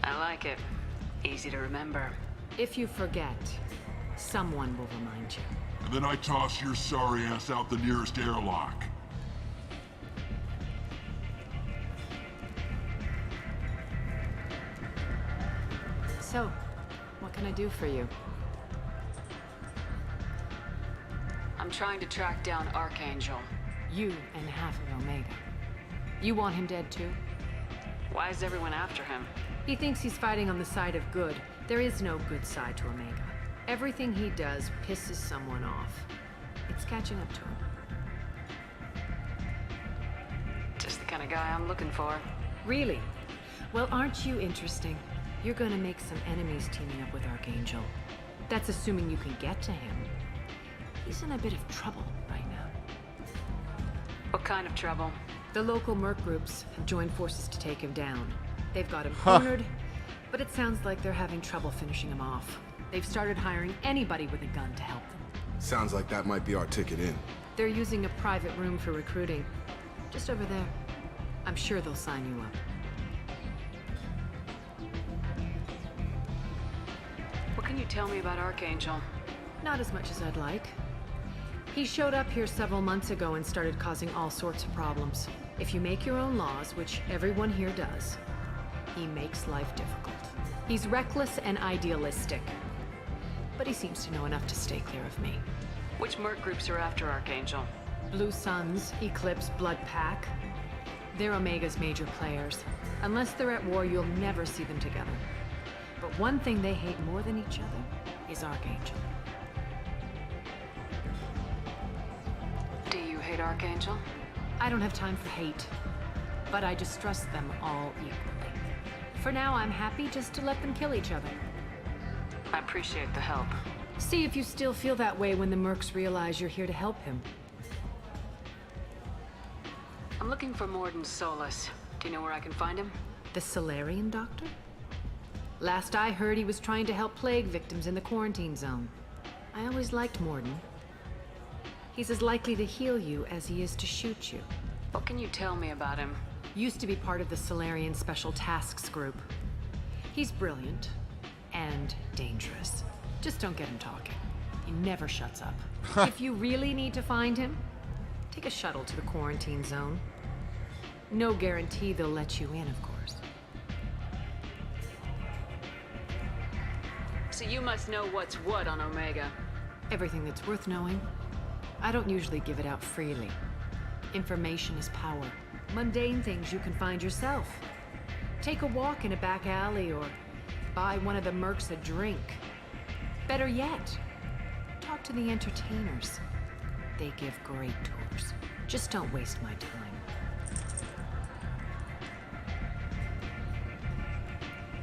I like it. Easy to remember. If you forget, someone will remind you. And then I toss your sorry ass out the nearest airlock. So, what can I do for you? I'm trying to track down Archangel. You and half of Omega. You want him dead too? Why is everyone after him? He thinks he's fighting on the side of good. There is no good side to Omega. Everything he does pisses someone off. It's catching up to him. Just the kind of guy I'm looking for. Really? Well, aren't you interesting? You're gonna make some enemies teaming up with Archangel. That's assuming you can get to him. He's in a bit of trouble right now. What kind of trouble? The local merc groups have joined forces to take him down. They've got him cornered, but it sounds like they're having trouble finishing him off. They've started hiring anybody with a gun to help them. Sounds like that might be our ticket in. They're using a private room for recruiting. Just over there. I'm sure they'll sign you up. What can you tell me about Archangel? Not as much as I'd like. He showed up here several months ago and started causing all sorts of problems. If you make your own laws, which everyone here does, he makes life difficult. He's reckless and idealistic. But he seems to know enough to stay clear of me. Which merc groups are after Archangel? Blue Suns, Eclipse, Blood Pack. They're Omega's major players. Unless they're at war, you'll never see them together. But one thing they hate more than each other is Archangel. Do you hate Archangel? I don't have time for hate, but I distrust them all equally. For now, I'm happy just to let them kill each other. I appreciate the help. See if you still feel that way when the mercs realize you're here to help him. I'm looking for Morden Solus. Do you know where I can find him? The Solarian doctor? Last I heard, he was trying to help plague victims in the quarantine zone. I always liked Morden. He's as likely to heal you as he is to shoot you. What can you tell me about him? Used to be part of the Solarian Special Tasks Group. He's brilliant and dangerous. Just don't get him talking. He never shuts up. If you really need to find him, take a shuttle to the quarantine zone. No guarantee they'll let you in, of course. So you must know what's what on Omega. Everything that's worth knowing. I don't usually give it out freely. Information is power. Mundane things you can find yourself. Take a walk in a back alley or buy one of the mercs a drink. Better yet, talk to the entertainers. They give great tours. Just don't waste my time.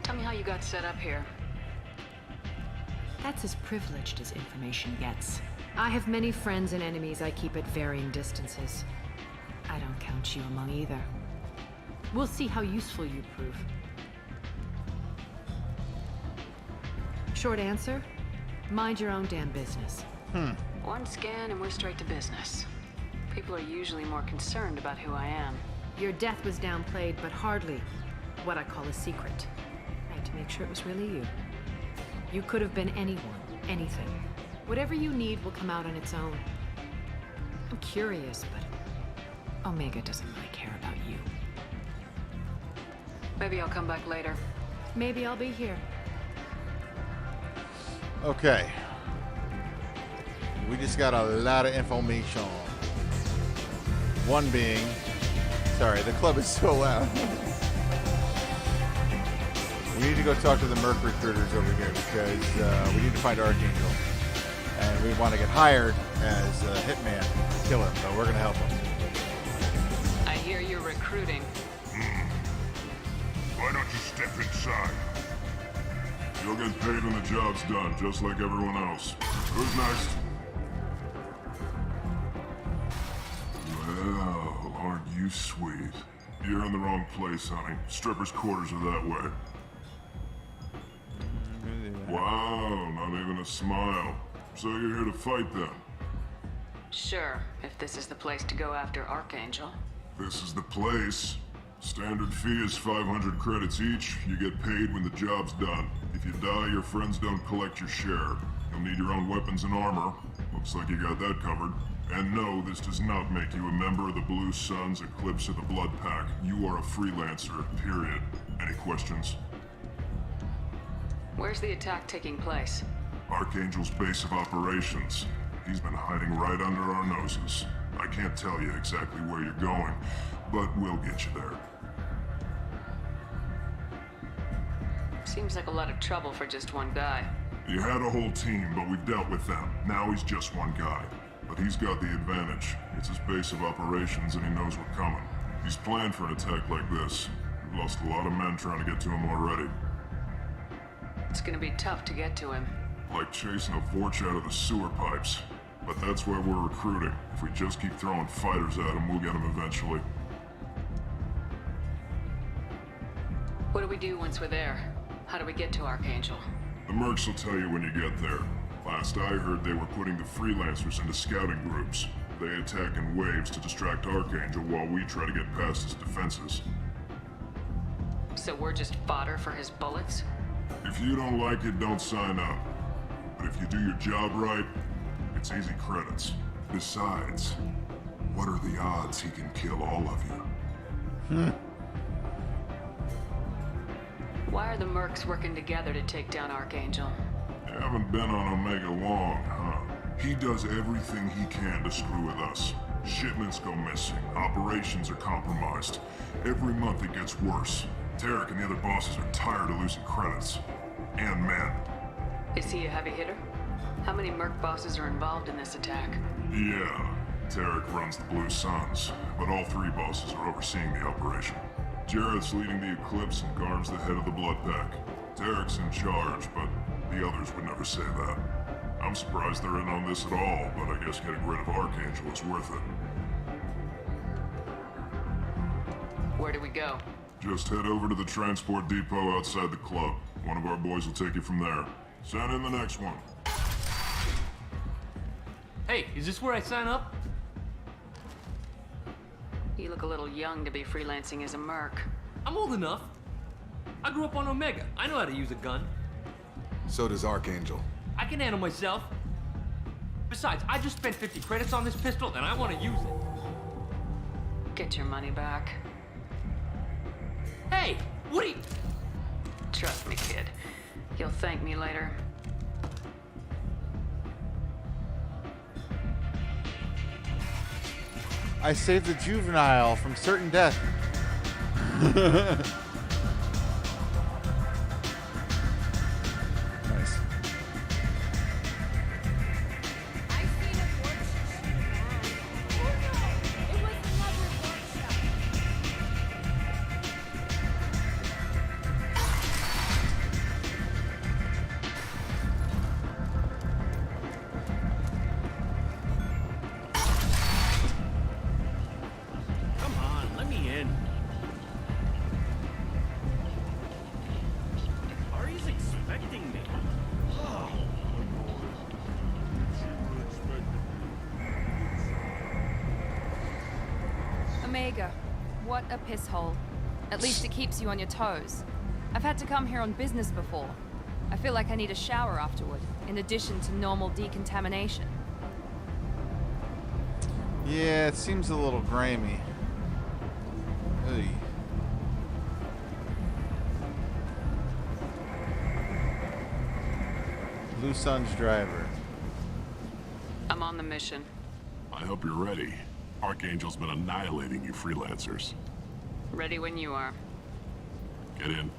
Tell me how you got set up here. That's as privileged as information gets. I have many friends and enemies I keep at varying distances. I don't count you among either. We'll see how useful you prove. Short answer? Mind your own damn business. One scan and we're straight to business. People are usually more concerned about who I am. Your death was downplayed, but hardly what I call a secret. I had to make sure it was really you. You could have been anyone, anything. Whatever you need will come out on its own. I'm curious, but Omega doesn't really care about you. Maybe I'll come back later. Maybe I'll be here. Okay. We just got a lot of information. One being, sorry, the club is so loud. We need to go talk to the Merc recruiters over here because we need to find Archangel. And we want to get hired as a hitman to kill him, so we're going to help him. I hear you're recruiting. Why don't you step inside? You'll get paid when the job's done, just like everyone else. Who's next? Well, aren't you sweet? You're in the wrong place, honey. Strippers' quarters are that way. Wow, not even a smile. So you're here to fight then? Sure, if this is the place to go after Archangel. This is the place. Standard fee is 500 credits each. You get paid when the job's done. If you die, your friends don't collect your share. You'll need your own weapons and armor. Looks like you got that covered. And no, this does not make you a member of the Blue Suns, Eclipse, or the Blood Pack. You are a freelancer, period. Any questions? Where's the attack taking place? Archangel's base of operations. He's been hiding right under our noses. I can't tell you exactly where you're going, but we'll get you there. Seems like a lot of trouble for just one guy. You had a whole team, but we've dealt with them. Now he's just one guy. But he's got the advantage. It's his base of operations and he knows we're coming. He's planned for an attack like this. We've lost a lot of men trying to get to him already. It's gonna be tough to get to him. Like chasing a Vorch out of the sewer pipes. But that's why we're recruiting. If we just keep throwing fighters at him, we'll get him eventually. What do we do once we're there? How do we get to Archangel? The mercs will tell you when you get there. Last I heard, they were putting the freelancers into scouting groups. They attack in waves to distract Archangel while we try to get past his defenses. So we're just fodder for his bullets? If you don't like it, don't sign up. But if you do your job right, it's easy credits. Besides, what are the odds he can kill all of you? Why are the mercs working together to take down Archangel? You haven't been on Omega long, huh? He does everything he can to screw with us. Shipments go missing, operations are compromised. Every month it gets worse. Tarek and the other bosses are tired of losing credits. And men. Is he a heavy hitter? How many merc bosses are involved in this attack? Yeah, Tarek runs the Blue Suns, but all three bosses are overseeing the operation. Jarrett's leading the Eclipse and Garm's the head of the Blood Pack. Tarek's in charge, but the others would never say that. I'm surprised they're in on this at all, but I guess getting rid of Archangel is worth it. Where do we go? Just head over to the transport depot outside the club. One of our boys will take you from there. Send in the next one. Hey, is this where I sign up? You look a little young to be freelancing as a merc. I'm old enough. I grew up on Omega. I know how to use a gun. So does Archangel. I can handle myself. Besides, I just spent 50 credits on this pistol and I want to use it. Get your money back. Hey, what are you... Trust me, kid. You'll thank me later. I saved the juvenile from certain death. Nice. Omega, what a piss hole. At least it keeps you on your toes. I've had to come here on business before. I feel like I need a shower afterward, in addition to normal decontamination. Yeah, it seems a little grimy. Hey. Blue Sun's driver. I'm on the mission. I hope you're ready. Archangel's been annihilating you freelancers. Ready when you are. Get in.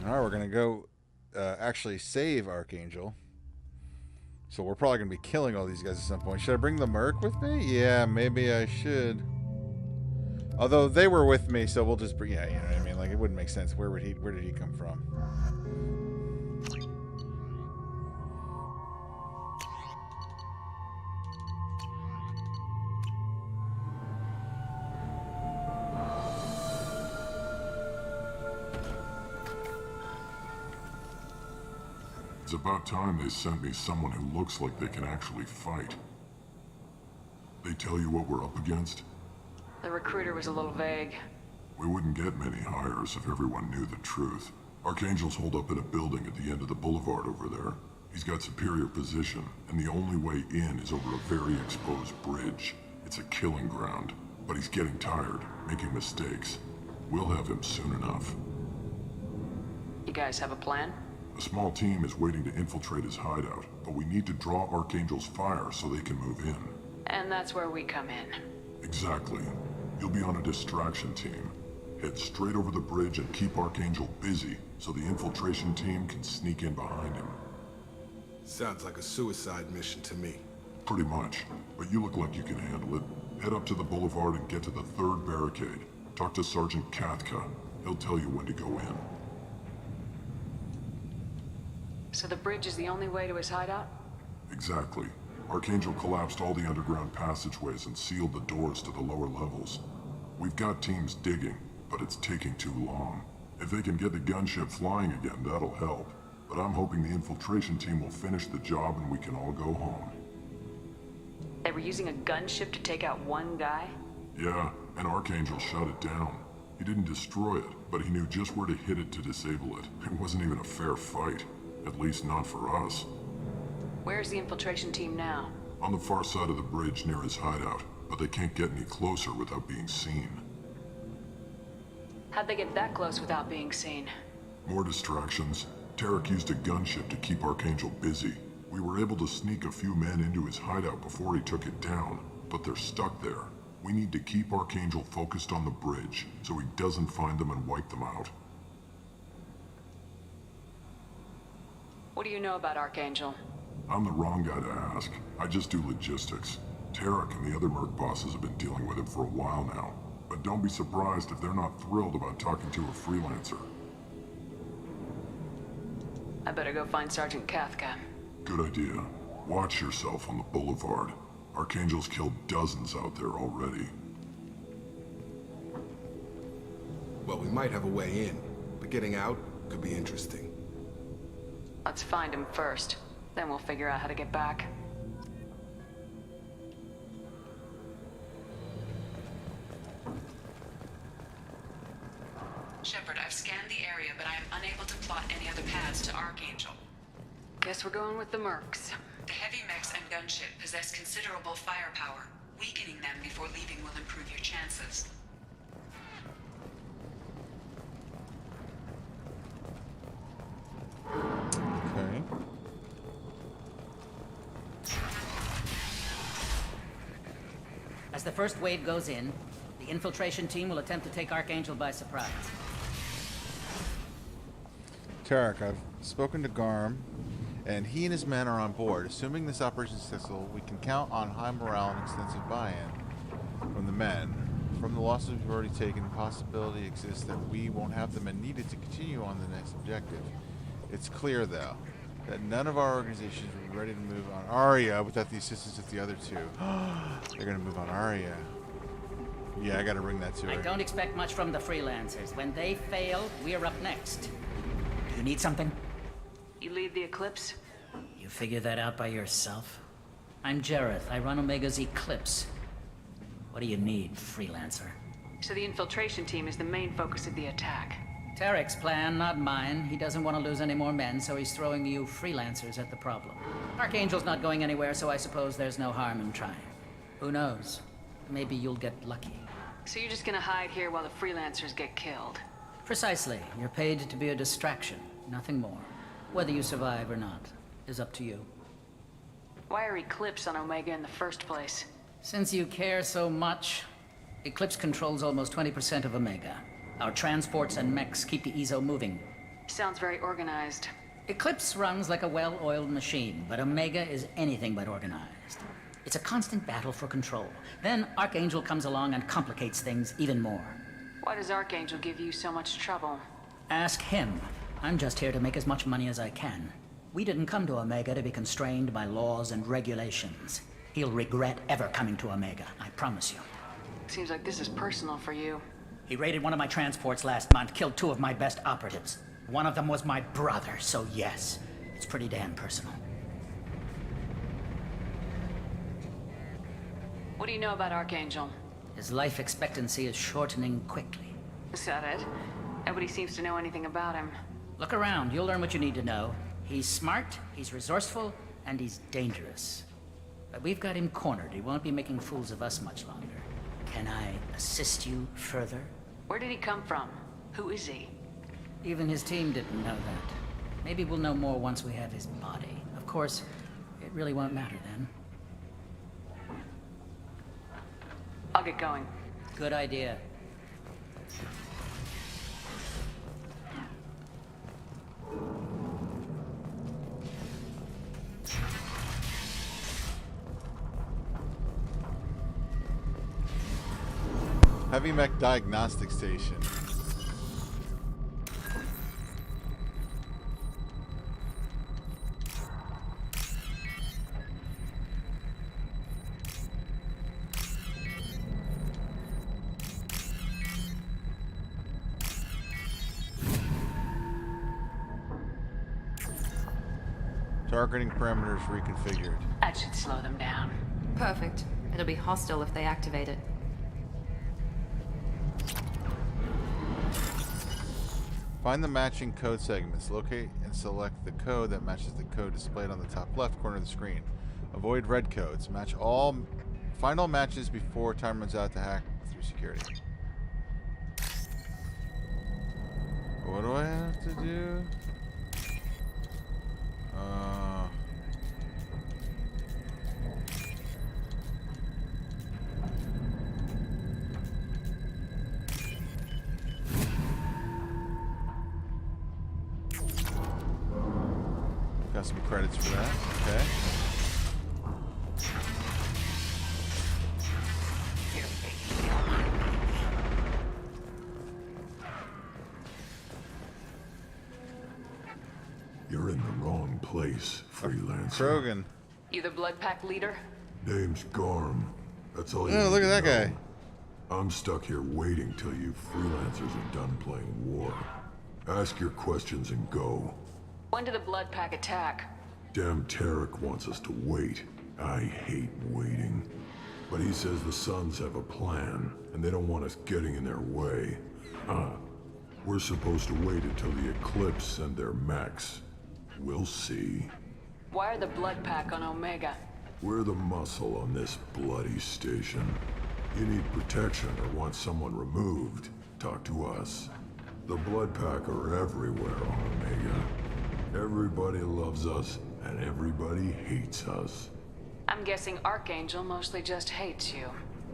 Alright, we're gonna go actually save Archangel. So we're probably gonna be killing all these guys at some point. Should I bring the Merc with me? Yeah, maybe I should. Although they were with me, so we'll just bring, yeah, you know what I mean? Like, it wouldn't make sense. Where did he come from? It's about time they sent me someone who looks like they can actually fight. They tell you what we're up against? The recruiter was a little vague. We wouldn't get many hires if everyone knew the truth. Archangel's holed up in a building at the end of the boulevard over there. He's got superior position, and the only way in is over a very exposed bridge. It's a killing ground, but he's getting tired, making mistakes. We'll have him soon enough. You guys have a plan? A small team is waiting to infiltrate his hideout, but we need to draw Archangel's fire so they can move in. And that's where we come in. Exactly. You'll be on a distraction team. Head straight over the bridge and keep Archangel busy so the infiltration team can sneak in behind him. Sounds like a suicide mission to me. Pretty much, but you look like you can handle it. Head up to the boulevard and get to the 3rd barricade. Talk to Sergeant Kathka. He'll tell you when to go in. So the bridge is the only way to his hideout? Exactly. Archangel collapsed all the underground passageways and sealed the doors to the lower levels. We've got teams digging, but it's taking too long. If they can get the gunship flying again, that'll help. But I'm hoping the infiltration team will finish the job and we can all go home. They were using a gunship to take out one guy? Yeah, and Archangel shut it down. He didn't destroy it, but he knew just where to hit it to disable it. It wasn't even a fair fight. At least not for us. Where's the infiltration team now? On the far side of the bridge near his hideout, but they can't get any closer without being seen. How'd they get that close without being seen? More distractions. Tarek used a gunship to keep Archangel busy. We were able to sneak a few men into his hideout before he took it down, but they're stuck there. We need to keep Archangel focused on the bridge, so he doesn't find them and wipe them out. What do you know about Archangel? I'm the wrong guy to ask. I just do logistics. Tarek and the other Merc bosses have been dealing with him for a while now. But don't be surprised if they're not thrilled about talking to a freelancer. I better go find Sergeant Kathka. Good idea. Watch yourself on the boulevard. Archangel's killed dozens out there already. Well, we might have a way in, but getting out could be interesting. Let's find him first. Then we'll figure out how to get back. Shepard, I've scanned the area, but I am unable to plot any other paths to Archangel. Guess we're going with the Mercs. The heavy mechs and gunship possess considerable firepower. Weakening them before leaving will improve your chances. Okay. As the first wave goes in, the infiltration team will attempt to take Archangel by surprise. Tarek, I've spoken to Garm, and he and his men are on board. Assuming this operation is successful, we can count on high morale and extensive buy-in from the men. From the losses we've already taken, the possibility exists that we won't have the men needed to continue on the next objective. It's clear, though, that none of our organizations will be ready to move on Aria without the assistance of the other two. They're going to move on Aria. Yeah, I got to bring that to her. I don't expect much from the freelancers. When they fail, we're up next. Do you need something? You lead the Eclipse? You figure that out by yourself? I'm Jareth. I run Omega's Eclipse. What do you need, freelancer? So the infiltration team is the main focus of the attack. Tarek's plan, not mine. He doesn't want to lose any more men, so he's throwing you freelancers at the problem. Archangel's not going anywhere, so I suppose there's no harm in trying. Who knows? Maybe you'll get lucky. So you're just gonna hide here while the freelancers get killed? Precisely. You're paid to be a distraction, nothing more. Whether you survive or not is up to you. Why are Eclipse on Omega in the first place? Since you care so much, Eclipse controls almost 20% of Omega. Our transports and mechs keep the EZO moving. Sounds very organized. Eclipse runs like a well-oiled machine, but Omega is anything but organized. It's a constant battle for control. Then Archangel comes along and complicates things even more. Why does Archangel give you so much trouble? Ask him. I'm just here to make as much money as I can. We didn't come to Omega to be constrained by laws and regulations. He'll regret ever coming to Omega, I promise you. Seems like this is personal for you. He raided one of my transports last month, killed 2 of my best operatives. One of them was my brother, so yes, it's pretty damn personal. What do you know about Archangel? His life expectancy is shortening quickly. Is that it? Nobody seems to know anything about him. Look around, you'll learn what you need to know. He's smart, he's resourceful, and he's dangerous. But we've got him cornered. He won't be making fools of us much longer. Can I assist you further? Where did he come from? Who is he? Even his team didn't know that. Maybe we'll know more once we have his body. Of course, it really won't matter then. I'll get going. Good idea. Heavy Mech Diagnostic Station. Targeting parameters reconfigured. That should slow them down. Perfect. It'll be hostile if they activate it. Find the matching code segments. Locate and select the code that matches the code displayed on the top left corner of the screen. Avoid red codes. Find all matches before time runs out to hack through security. What do I have to do? Got some credits for that. Okay. You're in the wrong place, freelancer. Krogan. You the Blood Pack leader? Name's Garm. That's all you Oh, need look at to that know. guy. I'm stuck here waiting till you freelancers are done playing war. Ask your questions and go. When did the Blood Pack attack? Damn Tarek wants us to wait. I hate waiting. But he says the Suns have a plan, and they don't want us getting in their way. We're supposed to wait until the Eclipse send their mechs. We'll see. Why are the Blood Pack on Omega? We're the muscle on this bloody station. You need protection or want someone removed, talk to us. The Blood Pack are everywhere on Omega. Everybody loves us, and everybody hates us. I'm guessing Archangel mostly just hates you.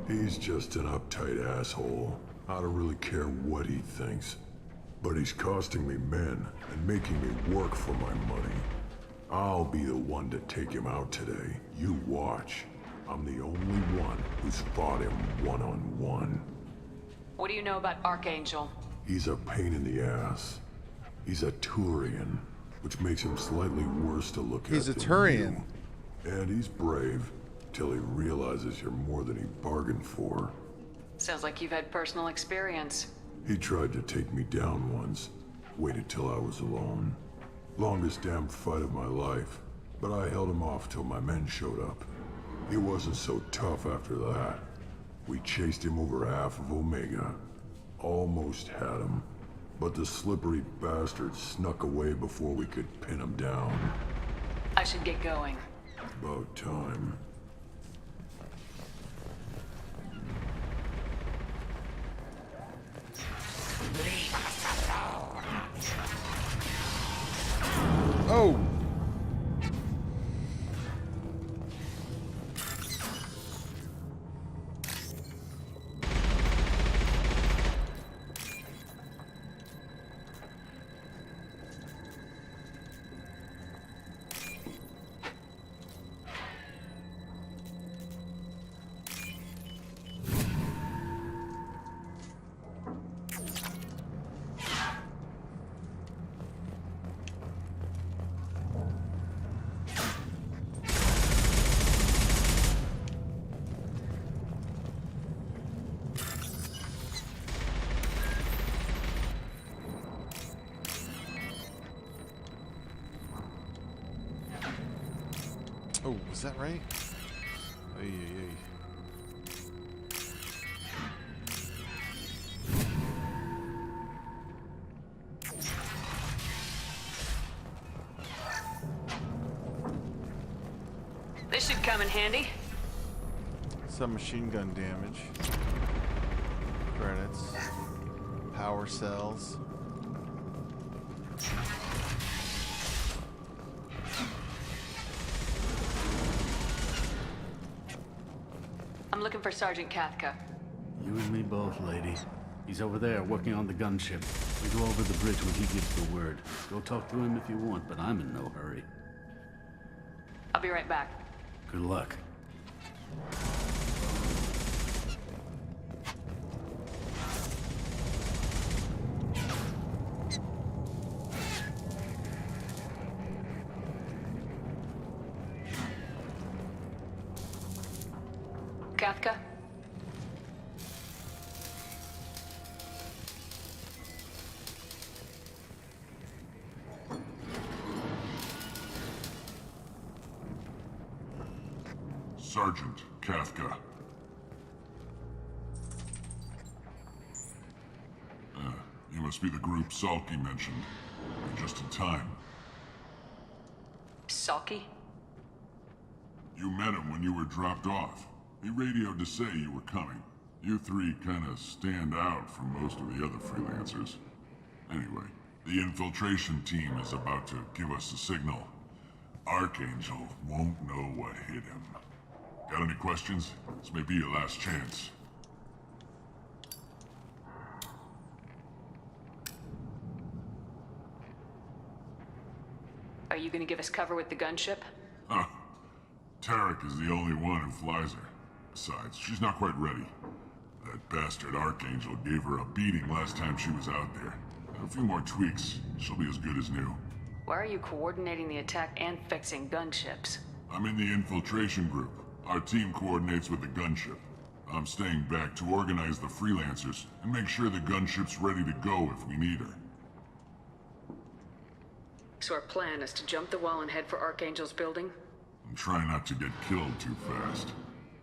He's just an uptight asshole. I don't really care what he thinks. But he's costing me men and making me work for my money. I'll be the one to take him out today. You watch. I'm the only one who's fought him one-on-one. What do you know about Archangel? He's a pain in the ass. He's a Turian, which makes him slightly worse to look at. He's a than Turian. you. And he's brave, till he realizes you're more than he bargained for. Sounds like you've had personal experience. He tried to take me down once. Waited till I was alone. Longest damn fight of my life. But I held him off till my men showed up. He wasn't so tough after that. We chased him over half of Omega. Almost had him. But the slippery bastard snuck away before we could pin him down. I should get going. About time. Oh! Oh, was that right? Ay, ay, ay. This should come in handy. Some machine gun damage. Credits. Power cells. I'm looking for Sergeant Kathka. You and me both, lady. He's over there working on the gunship. We go over the bridge when he gives the word. Go talk to him if you want, but I'm in no hurry. I'll be right back. Good luck. Kathka? Sergeant Kathka. You must be the group Salky mentioned. You're just in time. Salky? You met him when you were dropped off. He radioed to say you were coming. You three kinda stand out from most of the other freelancers. Anyway, the infiltration team is about to give us a signal. Archangel won't know what hit him. Got any questions? This may be your last chance. Are you gonna give us cover with the gunship? Huh. Tarek is the only one who flies her. Besides, she's not quite ready. That bastard Archangel gave her a beating last time she was out there. A few more tweaks, she'll be as good as new. Why are you coordinating the attack and fixing gunships? I'm in the infiltration group. Our team coordinates with the gunship. I'm staying back to organize the freelancers and make sure the gunship's ready to go if we need her. So our plan is to jump the wall and head for Archangel's building? And try not to get killed too fast.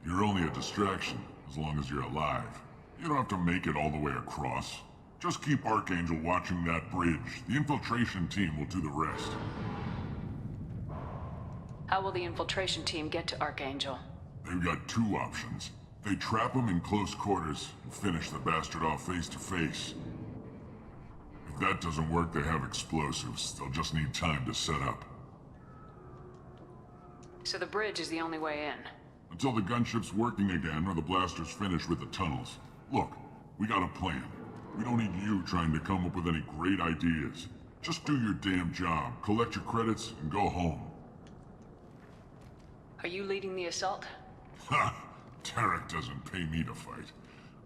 You're only a distraction, as long as you're alive. You don't have to make it all the way across. Just keep Archangel watching that bridge. The infiltration team will do the rest. How will the infiltration team get to Archangel? They've got two options. They trap him in close quarters and finish the bastard off face to face. If that doesn't work, they have explosives. They'll just need time to set up. So the bridge is the only way in? Until the gunship's working again or the blasters finish with the tunnels. Look, we got a plan. We don't need you trying to come up with any great ideas. Just do your damn job, collect your credits, and go home. Are you leading the assault? Ha! Tarek doesn't pay me to fight.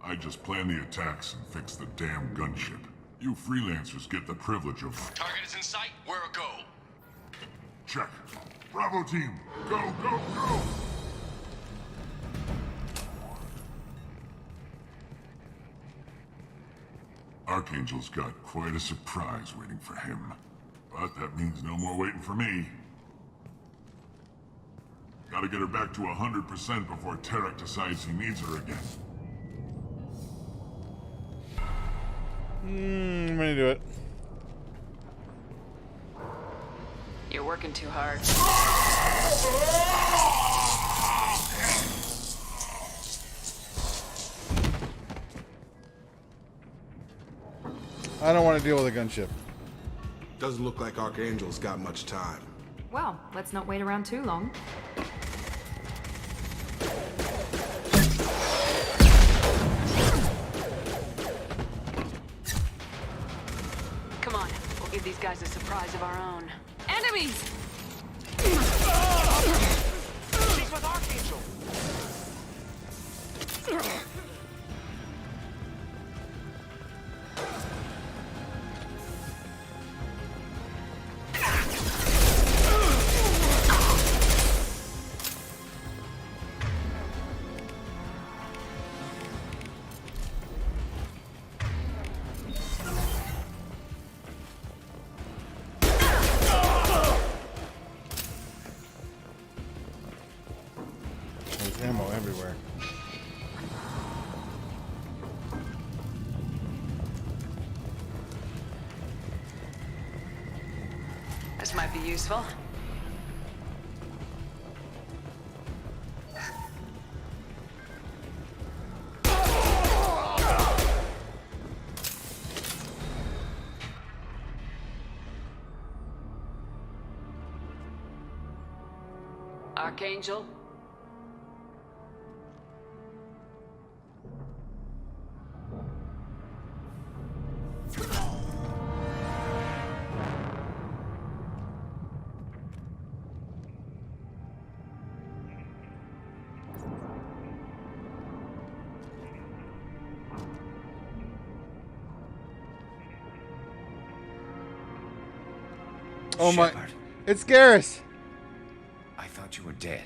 I just plan the attacks and fix the damn gunship. You freelancers get the privilege of... Target is in sight. Where a go? Check. Bravo team! Go, go, go! Archangel's got quite a surprise waiting for him. But that means no more waiting for me. Gotta get her back to 100% before Tarek decides he needs her again. I'm gonna do it. You're working too hard. I don't want to deal with a gunship. Doesn't look like Archangel's got much time. Well, let's not wait around too long. Come on, we'll give these guys a surprise of our own. Enemies! She's with Archangel. There's ammo everywhere. This might be useful. Archangel? Oh my! Shepard, It's Garrus! I thought you were dead.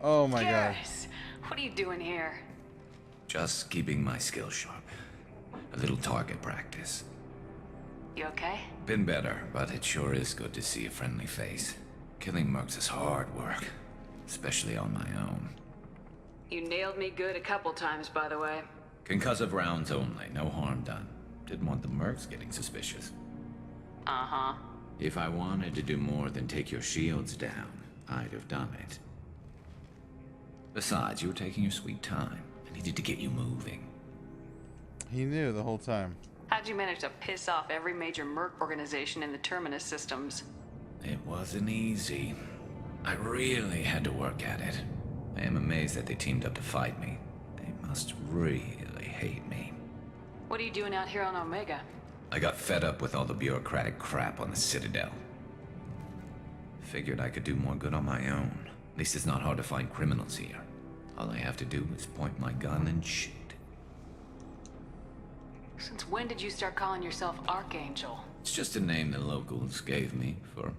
Oh my god! Garrus, what are you doing here? Just keeping my skills sharp. A little target practice. You okay? Been better, but it sure is good to see a friendly face. Killing mercs is hard work, especially on my own. You nailed me good a couple times, by the way. Concussive rounds only, no harm done. Didn't want the mercs getting suspicious. Uh-huh. If I wanted to do more than take your shields down, I'd have done it. Besides, you were taking your sweet time. I needed to get you moving. He knew the whole time. How'd you manage to piss off every major merc organization in the Terminus systems? It wasn't easy. I really had to work at it. I am amazed that they teamed up to fight me. They must really hate me. What are you doing out here on Omega? I got fed up with all the bureaucratic crap on the Citadel. Figured I could do more good on my own. At least it's not hard to find criminals here. All I have to do is point my gun and shoot. Since when did you start calling yourself Archangel? It's just a name the locals gave me for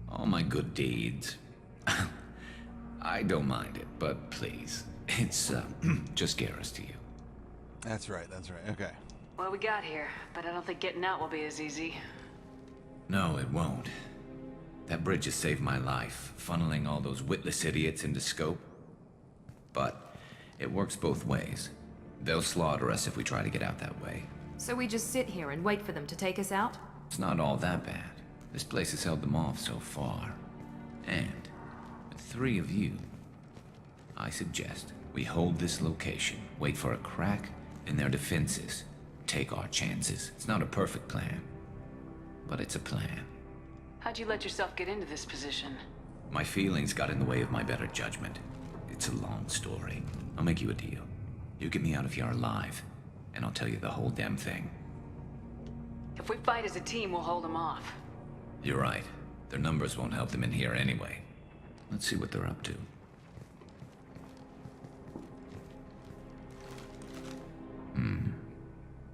all my good deeds. I don't mind it, but please, it's just Garrus to you. That's right, that's right. Okay. Well, we got here, but I don't think getting out will be as easy. No, it won't. That bridge has saved my life, funneling all those witless idiots into scope. But it works both ways. They'll slaughter us if we try to get out that way. So we just sit here and wait for them to take us out? It's not all that bad. This place has held them off so far. And with 3 of you, I suggest we hold this location, wait for a crack in their defenses, take our chances. It's not a perfect plan, but it's a plan. How'd you let yourself get into this position? My feelings got in the way of my better judgment. It's a long story. I'll make you a deal. You get me out of here alive, and I'll tell you the whole damn thing. If we fight as a team, we'll hold them off. You're right. Their numbers won't help them in here anyway. Let's see what they're up to.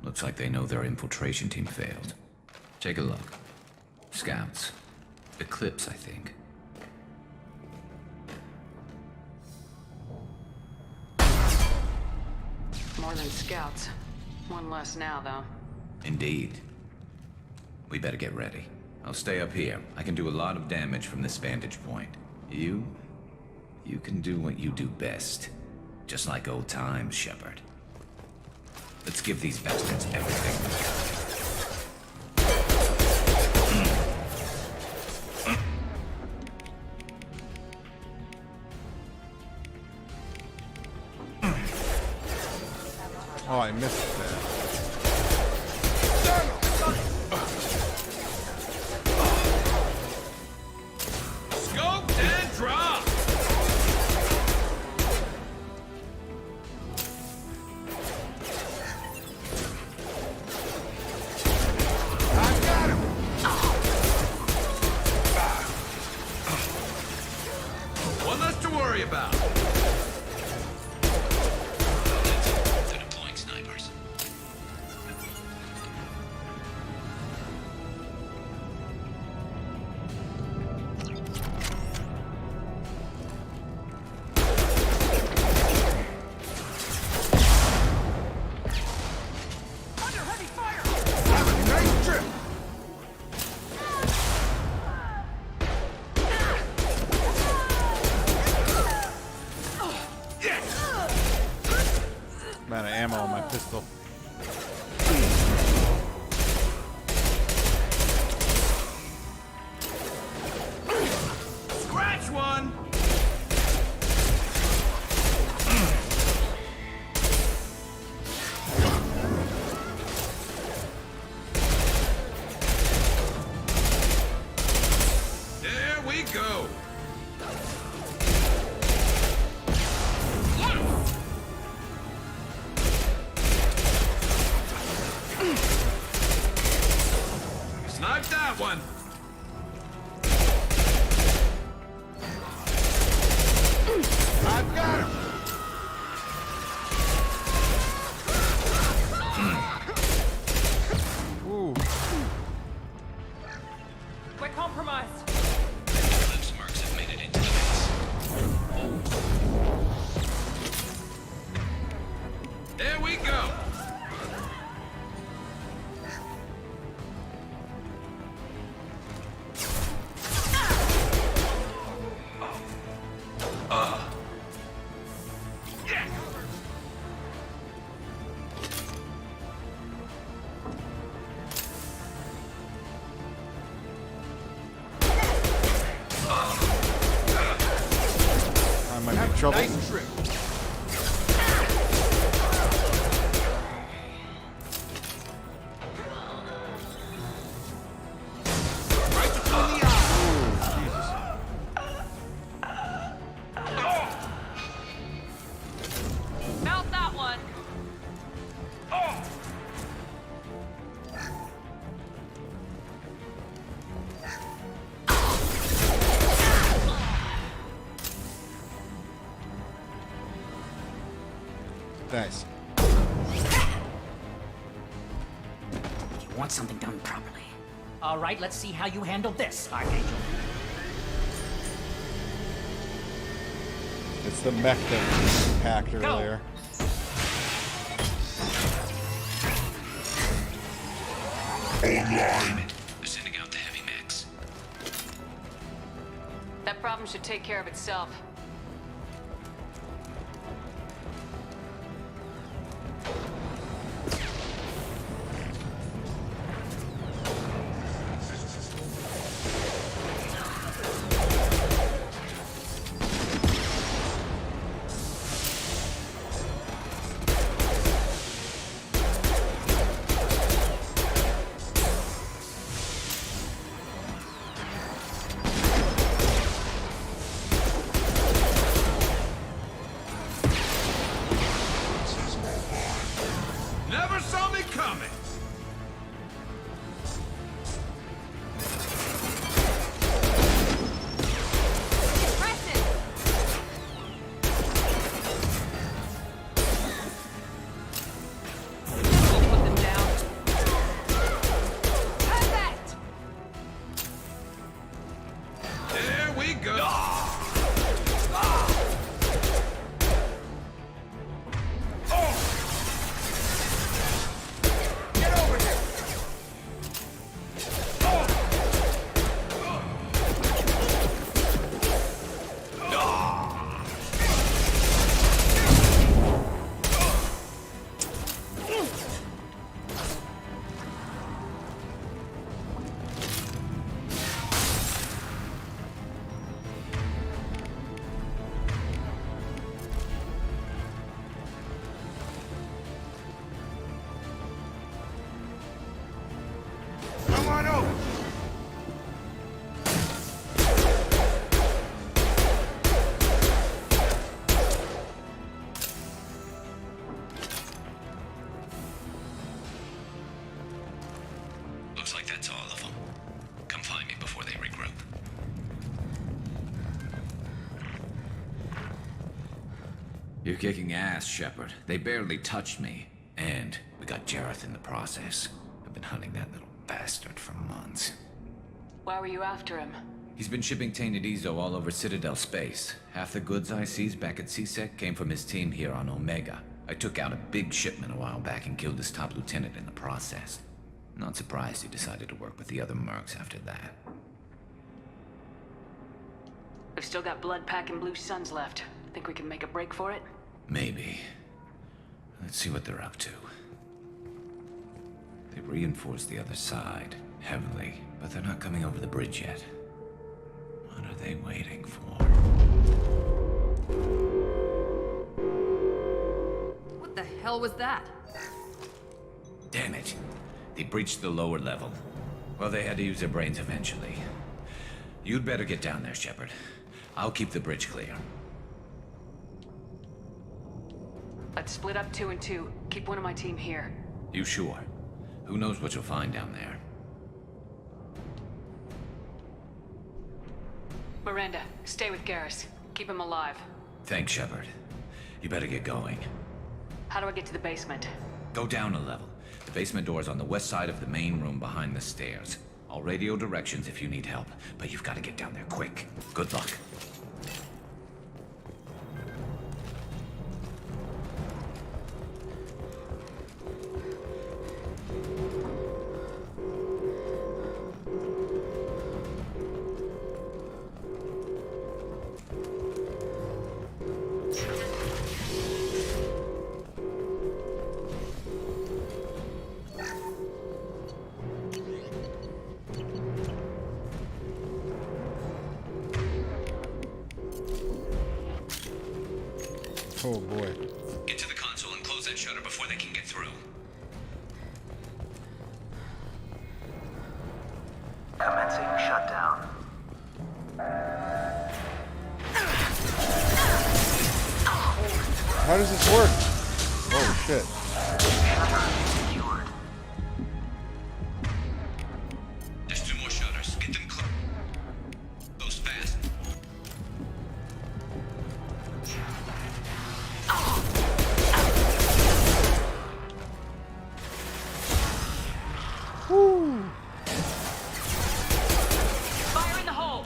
Looks like they know their infiltration team failed. Take a look. Scouts. Eclipse, I think. More than scouts. One less now, though. Indeed. We better get ready. I'll stay up here. I can do a lot of damage from this vantage point. You can do what you do best. Just like old times, Shepard. Let's give these bastards everything. Oh, I missed that. Scope and drop! I got him! One less to worry about. They're deploying snipers. Under heavy fire! Have a nice trip! I'm out of ammo on my pistol. Scratch one! There we go! Snipe that one! I've got him! Ooh. We're compromised. Ellipse marks have made it into the base. There we go! I might be in trouble. Nice trip! Right between the eyes! Mount that one. Nice. You want something done properly. All right, let's see how you handle this, Archangel. It's the mech that we hacked earlier. Online. They're sending out the heavy mechs. That problem should take care of itself. You're kicking ass, Shepard. They barely touched me. And we got Jareth in the process. I've been hunting that little bastard for months. Why were you after him? He's been shipping tainted Ezo all over Citadel space. Half the goods I seized back at CSEC came from his team here on Omega. I took out a big shipment a while back and killed his top lieutenant in the process. Not surprised he decided to work with the other mercs after that. We've still got blood pack and blue suns left. Think we can make a break for it? Maybe. Let's see what they're up to. They reinforced the other side, heavily, but they're not coming over the bridge yet. What are they waiting for? What the hell was that? Damn it. They breached the lower level. Well, they had to use their brains eventually. You'd better get down there, Shepard. I'll keep the bridge clear. Let's split up 2 and 2. Keep one of my team here. You sure? Who knows what you'll find down there? Miranda, stay with Garrus. Keep him alive. Thanks, Shepard. You better get going. How do I get to the basement? Go down a level. The basement door is on the west side of the main room behind the stairs. I'll radio directions if you need help, but you've got to get down there quick. Good luck. Oh boy. Get to the console and close that shutter before they can get through. Commencing shutdown. How does this work? Oh shit. There's 2 more shutters. Get them closed. Close fast. Woo. Fire in the hole!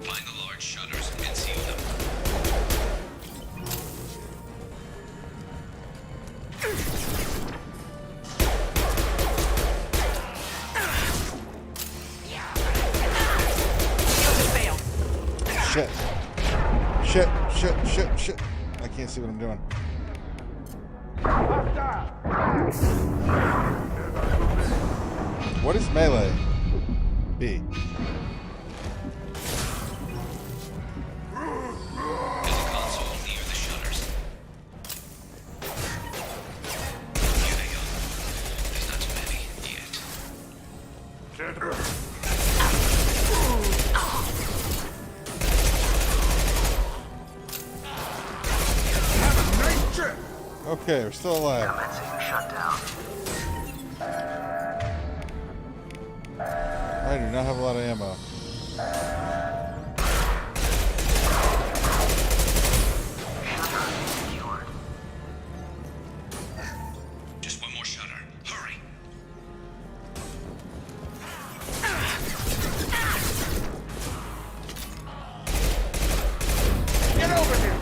Find the large shutters and seal them. Shit. Shit, shit, shit, shit. I can't see what I'm doing. What is melee? B. There's a console near the shutters. Here they go. There's not too many yet. Okay, we're still alive. Commencing shutdown. I do not have a lot of ammo. Just one more shutter. Hurry. Get over here!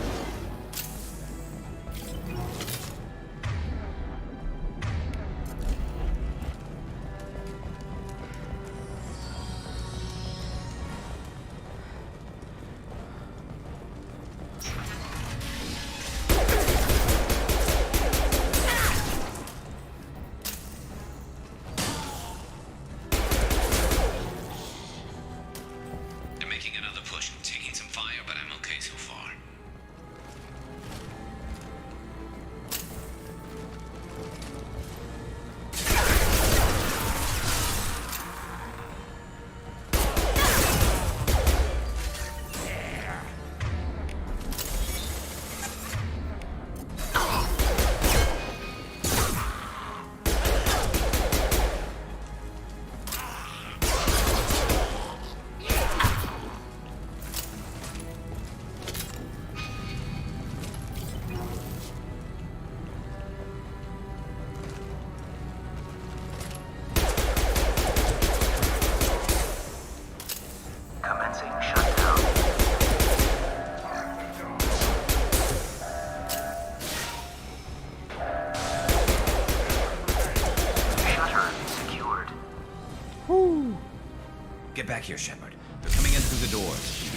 Get back here, Shepard. They're coming in through the doors.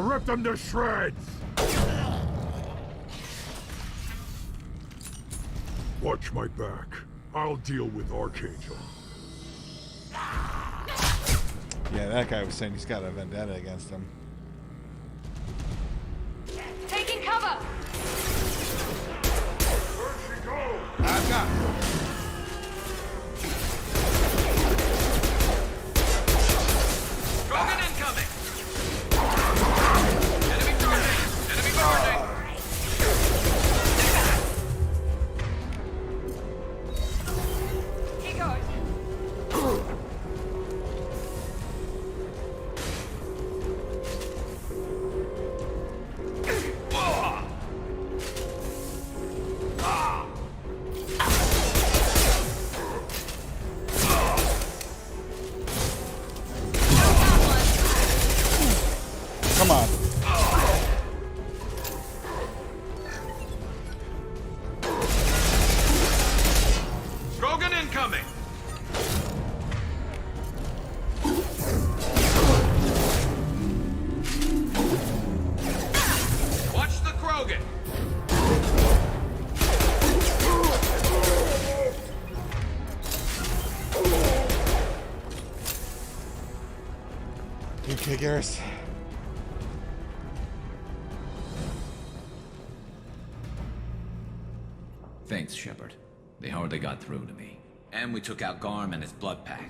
Rip them to shreds! Watch my back. I'll deal with Archangel. Yeah, that guy was saying he's got a vendetta against him. Taking cover! Where'd she go? I've got her. Krogan incoming! Enemy charging! Enemy charging! He goes. Come on. Krogan incoming! Watch the Krogan! You okay, Garrus? Thanks, Shepard. They hardly got through to me. And we took out Garm and his blood pack.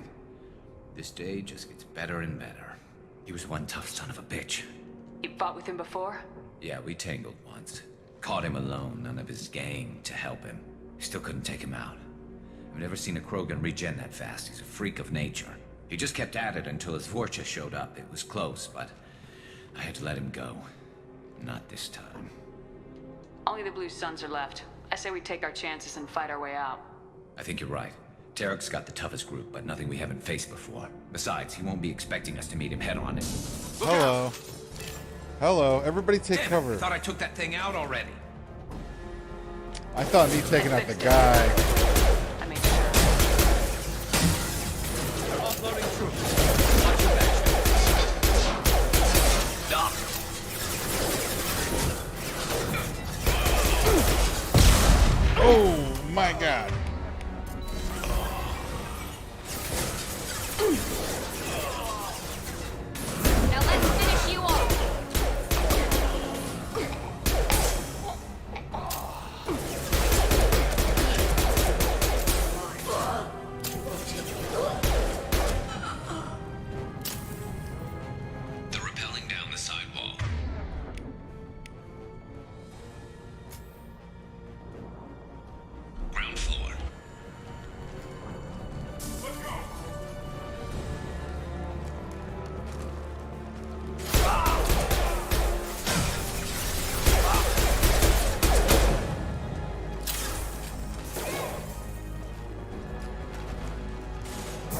This day just gets better and better. He was one tough son of a bitch. You fought with him before? Yeah, we tangled once. Caught him alone, none of his gang to help him. Still couldn't take him out. I've never seen a Krogan regen that fast. He's a freak of nature. He just kept at it until his Vorcha showed up. It was close, but I had to let him go. Not this time. Only the Blue Suns are left. I say we take our chances and fight our way out. I think you're right. Tarek's got the toughest group, but nothing we haven't faced before. Besides, he won't be expecting us to meet him head-on. Hello. Hello. Everybody take cover. I thought I took that thing out already. I thought me taking out the guy. I made sure. They're offloading troops. Watch your back. Stop. Oh my god. Now let's finish you off. They're rappelling down the sidewall. Ground floor.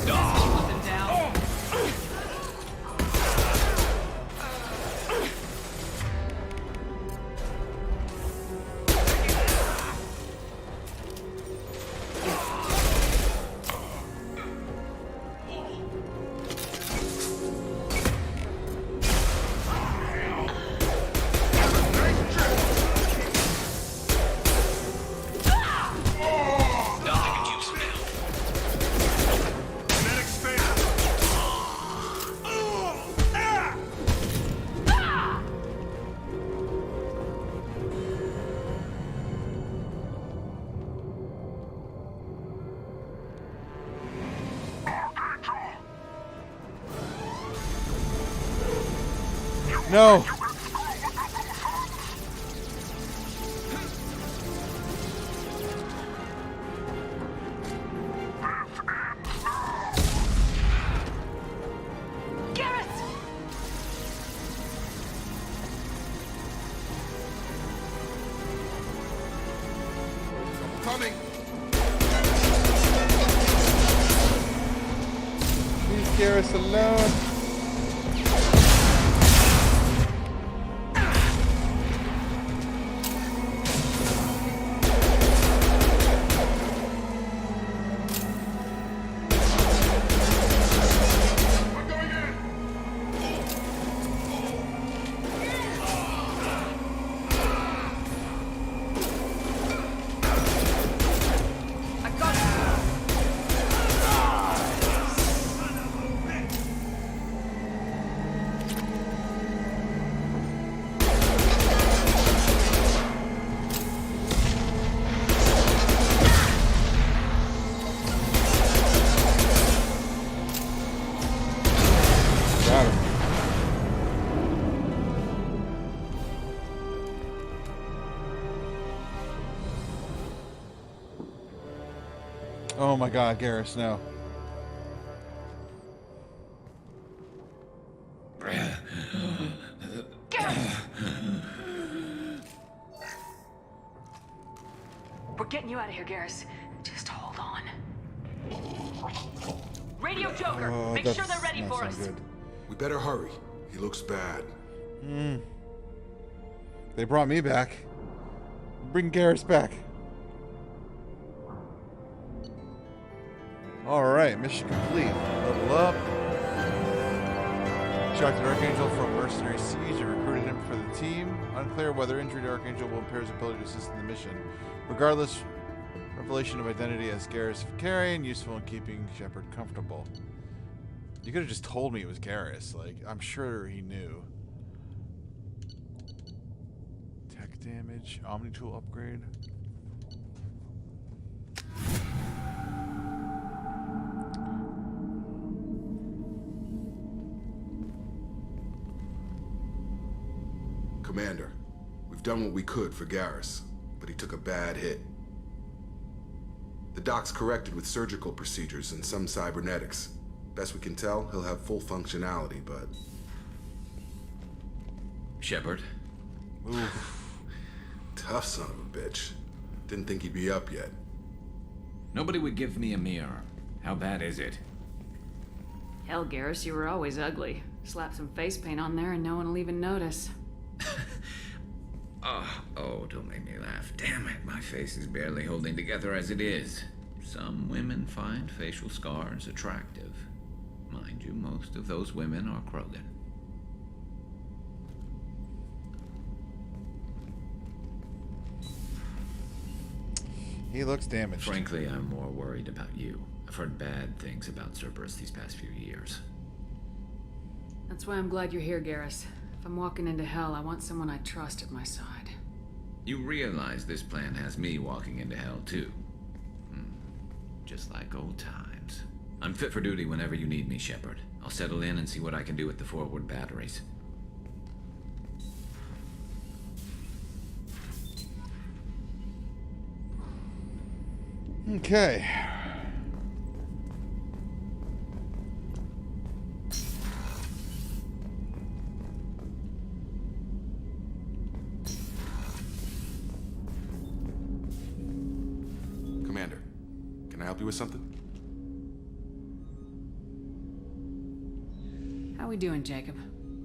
Nothing down. Nothing could use them now. Kinetic spam. No. Coming. Leave Garrus alone. my god, Garrus, no. We're getting you out of here, Garrus. Just hold on. Radio Joker, make sure they're ready for us. Good. We better hurry. He looks bad. They brought me back. Bring Garrus back. Alright, mission complete. Level up. Extracted Archangel from Mercenary Siege and recruited him for the team. Unclear whether injury to Archangel will impair his ability to assist in the mission. Regardless, revelation of identity as Garrus Vicarian, useful in keeping Shepard comfortable. You could have just told me it was Garrus. Like, I'm sure he knew. Tech damage, Omni Tool upgrade. Commander, we've done what we could for Garrus, but he took a bad hit. The doc's corrected with surgical procedures and some cybernetics. Best we can tell, he'll have full functionality, but... Shepard? Oof. Tough son of a bitch. Didn't think he'd be up yet. Nobody would give me a mirror. How bad is it? Hell, Garrus, you were always ugly. Slap some face paint on there and no one will even notice. Oh, don't make me laugh. Damn it, my face is barely holding together as it is. Some women find facial scars attractive. Mind you, most of those women are Krogan. He looks damaged. Frankly, I'm more worried about you. I've heard bad things about Cerberus these past few years. That's why I'm glad you're here, Garrus. If I'm walking into hell, I want someone I trust at my side. You realize this plan has me walking into hell, too. Just like old times. I'm fit for duty whenever you need me, Shepard. I'll settle in and see what I can do with the forward batteries. Okay. Commander, can I help you with something? How we doing, Jacob?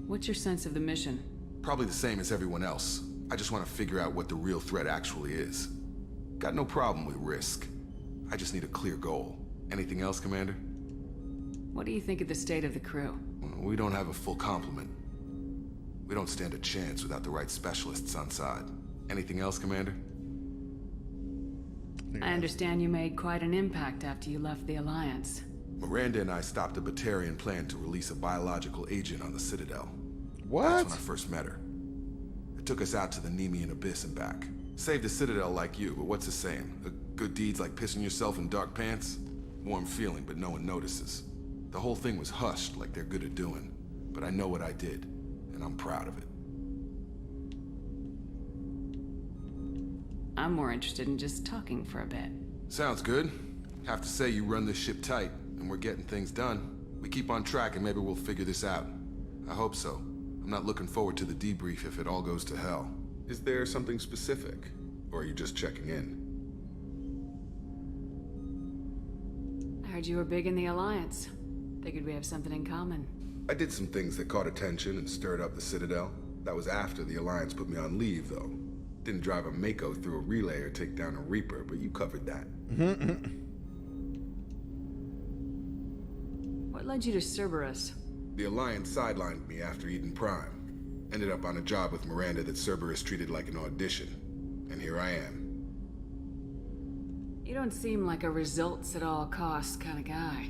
What's your sense of the mission? Probably the same as everyone else. I just want to figure out what the real threat actually is. Got no problem with risk. I just need a clear goal. Anything else, Commander? What do you think of the state of the crew? We don't have a full complement. We don't stand a chance without the right specialists on side. Anything else, Commander? I understand you made quite an impact after you left the Alliance. Miranda and I stopped a Batarian plan to release a biological agent on the Citadel. What? That's when I first met her. It took us out to the Nemean Abyss and back. Saved the Citadel like you, but what's the saying? A good deed's like pissing yourself in dark pants? Warm feeling, but no one notices. The whole thing was hushed like they're good at doing. But I know what I did, and I'm proud of it. I'm more interested in just talking for a bit. Sounds good. Have to say you run this ship tight, and we're getting things done. We keep on track and maybe we'll figure this out. I hope so. I'm not looking forward to the debrief if it all goes to hell. Is there something specific? Or are you just checking in? I heard you were big in the Alliance. Figured we have something in common. I did some things that caught attention and stirred up the Citadel. That was after the Alliance put me on leave, though. Didn't drive a Mako through a relay or take down a Reaper, but you covered that. What led you to Cerberus? The Alliance sidelined me after Eden Prime. Ended up on a job with Miranda that Cerberus treated like an audition. And here I am. You don't seem like a results at all costs kind of guy.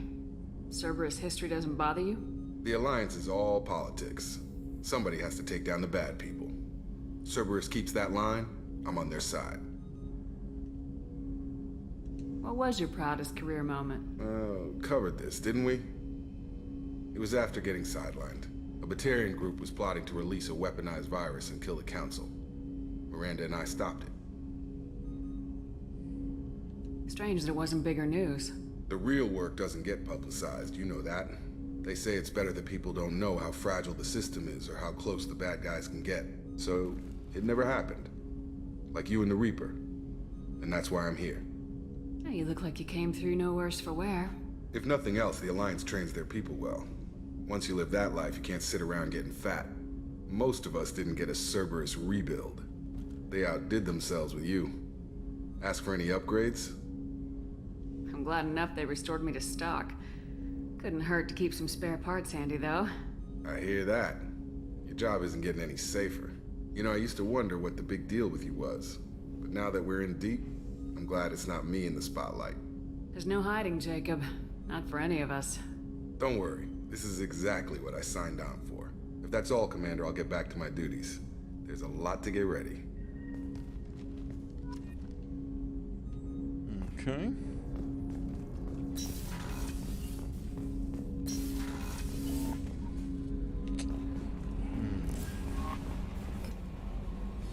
Cerberus history doesn't bother you? The Alliance is all politics. Somebody has to take down the bad people. Cerberus keeps that line, I'm on their side. What was your proudest career moment? Covered this, didn't we? It was after getting sidelined. A Batarian group was plotting to release a weaponized virus and kill the Council. Miranda and I stopped it. Strange that it wasn't bigger news. The real work doesn't get publicized, you know that. They say it's better that people don't know how fragile the system is or how close the bad guys can get. So, it never happened. Like you and the Reaper. And that's why I'm here. Yeah, you look like you came through no worse for wear. If nothing else, the Alliance trains their people well. Once you live that life, you can't sit around getting fat. Most of us didn't get a Cerberus rebuild. They outdid themselves with you. Ask for any upgrades? I'm glad enough they restored me to stock. Couldn't hurt to keep some spare parts handy, though. I hear that. Your job isn't getting any safer. You know, I used to wonder what the big deal with you was. But now that we're in deep, I'm glad it's not me in the spotlight. There's no hiding, Jacob. Not for any of us. Don't worry. This is exactly what I signed on for. If that's all, Commander, I'll get back to my duties. There's a lot to get ready. Okay.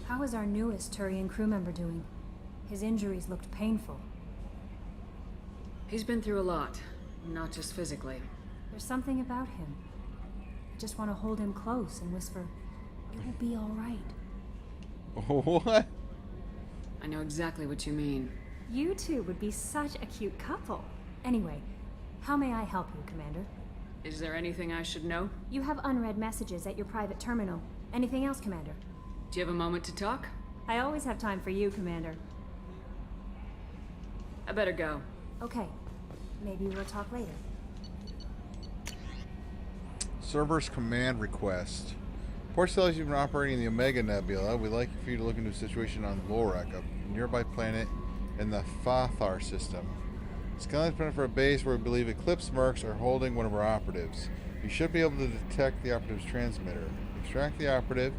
How is our newest Turian crew member doing? His injuries looked painful. He's been through a lot, not just physically. There's something about him. I just want to hold him close and whisper, "It will be all right." What? I know exactly what you mean. You two would be such a cute couple. Anyway, how may I help you, Commander? Is there anything I should know? You have unread messages at your private terminal. Anything else, Commander? Do you have a moment to talk? I always have time for you, Commander. I better go. Okay. Maybe we'll talk later. Cerberus command request. Port tells you've been operating in the Omega Nebula. We'd like for you to look into a situation on Lorak, a nearby planet in the Fathar system. Scanlan's been for a base where we believe Eclipse mercs are holding one of our operatives. You should be able to detect the operative's transmitter. Extract the operative.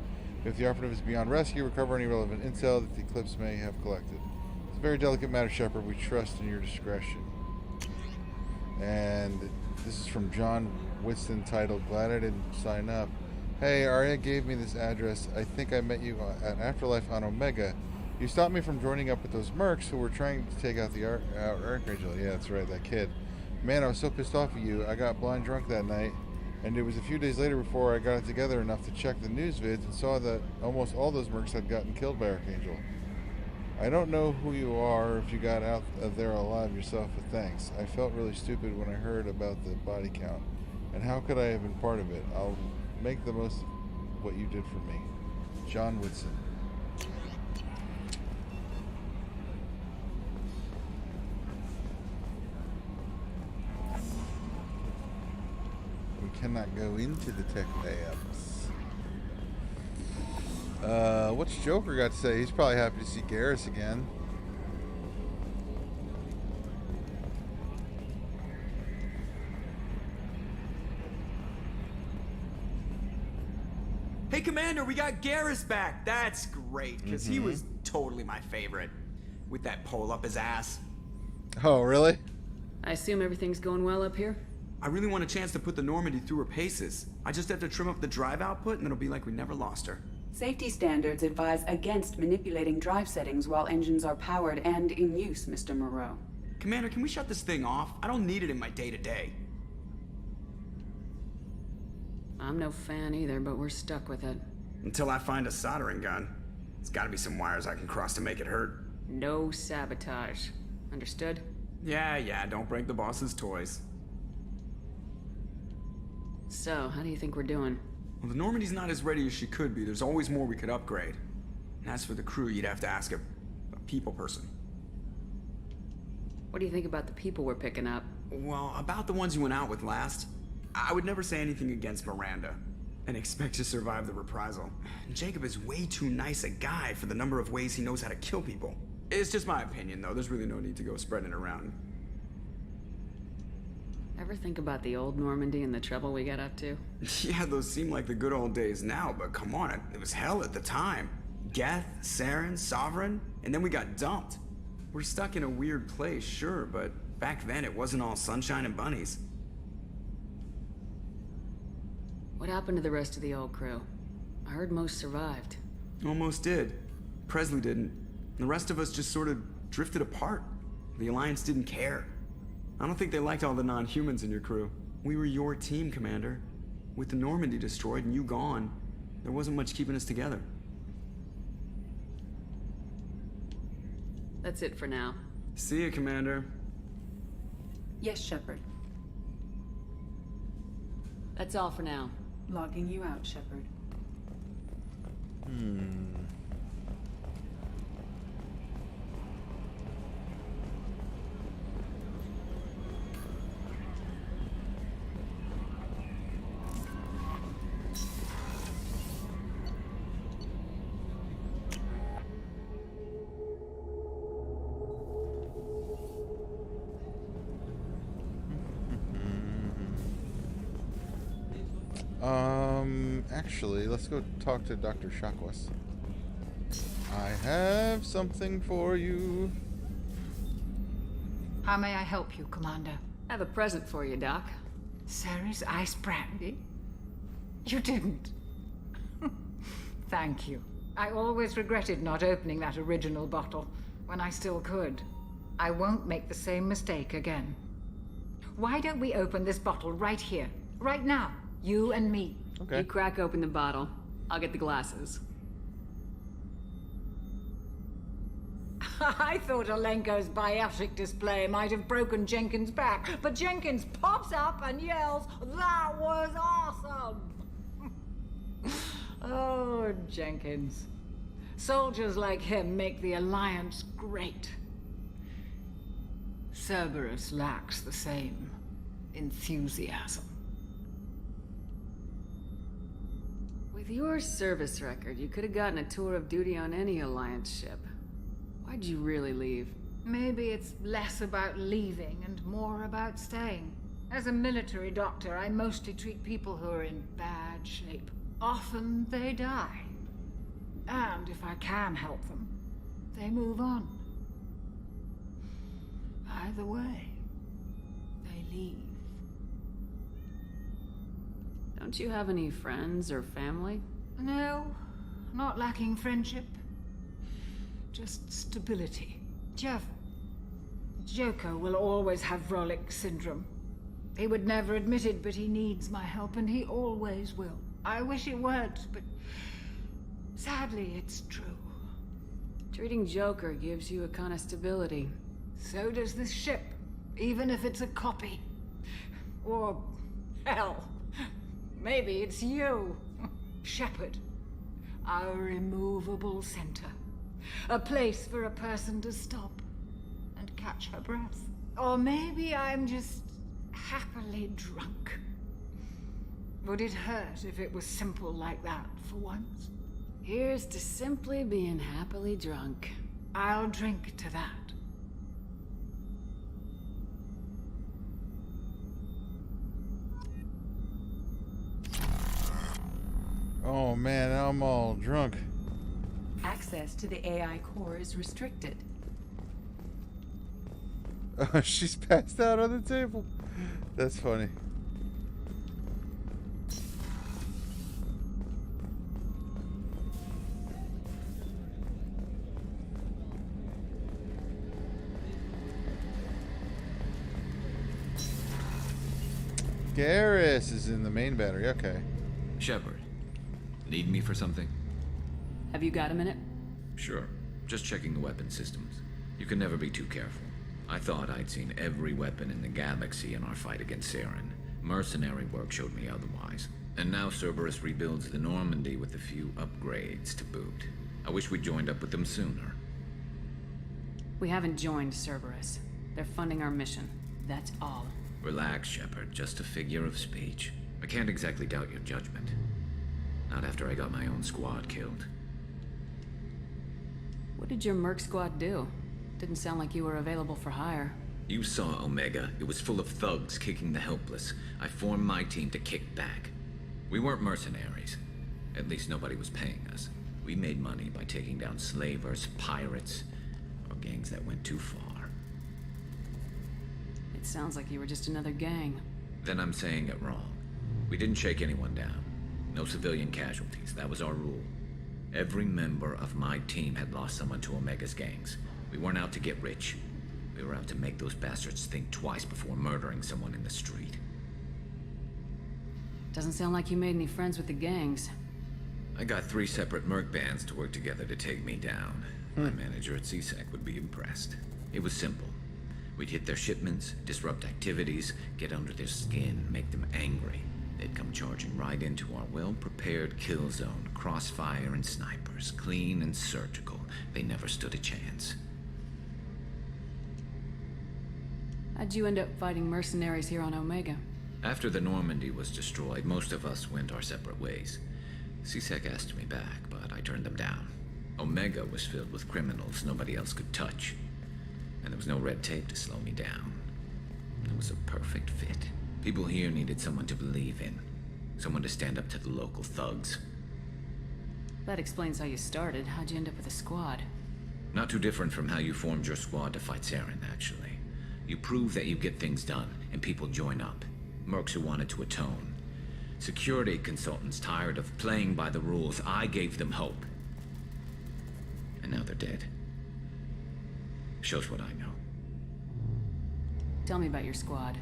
If the operative is beyond rescue, recover any relevant intel that the Eclipse may have collected. It's a very delicate matter, Shepard. We trust in your discretion. And this is from John Whitson, titled "Glad I Didn't Sign Up." Hey, Arya gave me this address. I think I met you at Afterlife on Omega. You stopped me from joining up with those mercs who were trying to take out the Archangel. Yeah, that's right, that kid. Man, I was so pissed off at you. I got blind drunk that night, and it was a few days later before I got it together enough to check the news vids and saw that almost all those mercs had gotten killed by Archangel. I don't know who you are or if you got out of there alive yourself, but thanks. I felt really stupid when I heard about the body count. And how could I have been part of it? I'll make the most of what you did for me. John Whitson. We cannot go into the tech labs. What's Joker got to say? He's probably happy to see Garrus again. Hey, Commander, we got Garrus back. That's great, because he was totally my favorite. With that pole up his ass. Oh, really? I assume everything's going well up here? I really want a chance to put the Normandy through her paces. I just have to trim up the drive output, and it'll be like we never lost her. Safety standards advise against manipulating drive settings while engines are powered and in use, Mr. Moreau. Commander, can we shut this thing off? I don't need it in my day-to-day. I'm no fan either, but we're stuck with it. Until I find a soldering gun. There's gotta be some wires I can cross to make it hurt. No sabotage. Understood? Yeah, don't break the boss's toys. So, how do you think we're doing? Well, the Normandy's not as ready as she could be. There's always more we could upgrade. And as for the crew, you'd have to ask a people person. What do you think about the people we're picking up? Well, about the ones you went out with last, I would never say anything against Miranda. And expect to survive the reprisal. Jacob is way too nice a guy for the number of ways he knows how to kill people. It's just my opinion, though. There's really no need to go spreading it around. Ever think about the old Normandy and the trouble we got up to? Yeah, those seem like the good old days now, but come on, it was hell at the time. Geth, Saren, Sovereign, and then we got dumped. We're stuck in a weird place, sure, but back then it wasn't all sunshine and bunnies. What happened to the rest of the old crew? I heard most survived. Almost did. Presley didn't. The rest of us just sort of drifted apart. The Alliance didn't care. I don't think they liked all the non-humans in your crew. We were your team, Commander. With the Normandy destroyed and you gone, there wasn't much keeping us together. That's it for now. See you, Commander. Yes, Shepard. That's all for now. Logging you out, Shepard. Actually, let's go talk to Dr. Shakwas. I have something for you. How may I help you, Commander? I have a present for you, Doc. Sarah's ice brandy? You didn't. Thank you. I always regretted not opening that original bottle when I still could. I won't make the same mistake again. Why don't we open this bottle right here, right now? You and me. Okay. You crack open the bottle. I'll get the glasses. I thought Alenko's biotic display might have broken Jenkins' back, but Jenkins pops up and yells, "That was awesome!" Oh, Jenkins. Soldiers like him make the Alliance great. Cerberus lacks the same enthusiasm. With your service record, you could have gotten a tour of duty on any Alliance ship. Why'd you really leave? Maybe it's less about leaving and more about staying. As a military doctor, I mostly treat people who are in bad shape. Often they die. And if I can help them, they move on. Either way, they leave. Don't you have any friends or family? No, not lacking friendship. Just stability. Jeff, Joko will always have Vrolic syndrome. He would never admit it, but he needs my help, and he always will. I wish it weren't, but sadly, it's true. Treating Joker gives you a kind of stability. So does this ship, even if it's a copy. Or, hell, maybe it's you, Shepard. Our immovable center. A place for a person to stop and catch her breath. Or maybe I'm just happily drunk. Would it hurt if it was simple like that for once? Here's to simply being happily drunk. I'll drink to that. Oh man, now I'm all drunk. Access to the AI core is restricted. She's passed out on the table. That's funny. Garrus is in the main battery, okay. Shepard, need me for something? Have you got a minute? Sure. Just checking the weapon systems. You can never be too careful. I thought I'd seen every weapon in the galaxy in our fight against Saren. Mercenary work showed me otherwise. And now Cerberus rebuilds the Normandy with a few upgrades to boot. I wish we'd joined up with them sooner. We haven't joined Cerberus. They're funding our mission. That's all. Relax, Shepard. Just a figure of speech. I can't exactly doubt your judgment. Not after I got my own squad killed. What did your merc squad do? Didn't sound like you were available for hire. You saw Omega. It was full of thugs kicking the helpless. I formed my team to kick back. We weren't mercenaries. At least nobody was paying us. We made money by taking down slavers, pirates, or gangs that went too far. It sounds like you were just another gang. Then I'm saying it wrong. We didn't shake anyone down. No civilian casualties. That was our rule. Every member of my team had lost someone to Omega's gangs. We weren't out to get rich. We were out to make those bastards think twice before murdering someone in the street. Doesn't sound like you made any friends with the gangs. I got 3 separate merc bands to work together to take me down. My manager at CSEC would be impressed. It was simple. We'd hit their shipments, disrupt activities, get under their skin, make them angry. They'd come charging right into our well-prepared kill zone, crossfire and snipers, clean and surgical. They never stood a chance. How'd you end up fighting mercenaries here on Omega? After the Normandy was destroyed, most of us went our separate ways. CSEC asked me back, but I turned them down. Omega was filled with criminals nobody else could touch. And there was no red tape to slow me down. It was a perfect fit. People here needed someone to believe in. Someone to stand up to the local thugs. That explains how you started. How'd you end up with a squad? Not too different from how you formed your squad to fight Saren, actually. You prove that you get things done, and people join up. Mercs who wanted to atone. Security consultants tired of playing by the rules. I gave them hope. And now they're dead. Shows what I know. Tell me about your squad.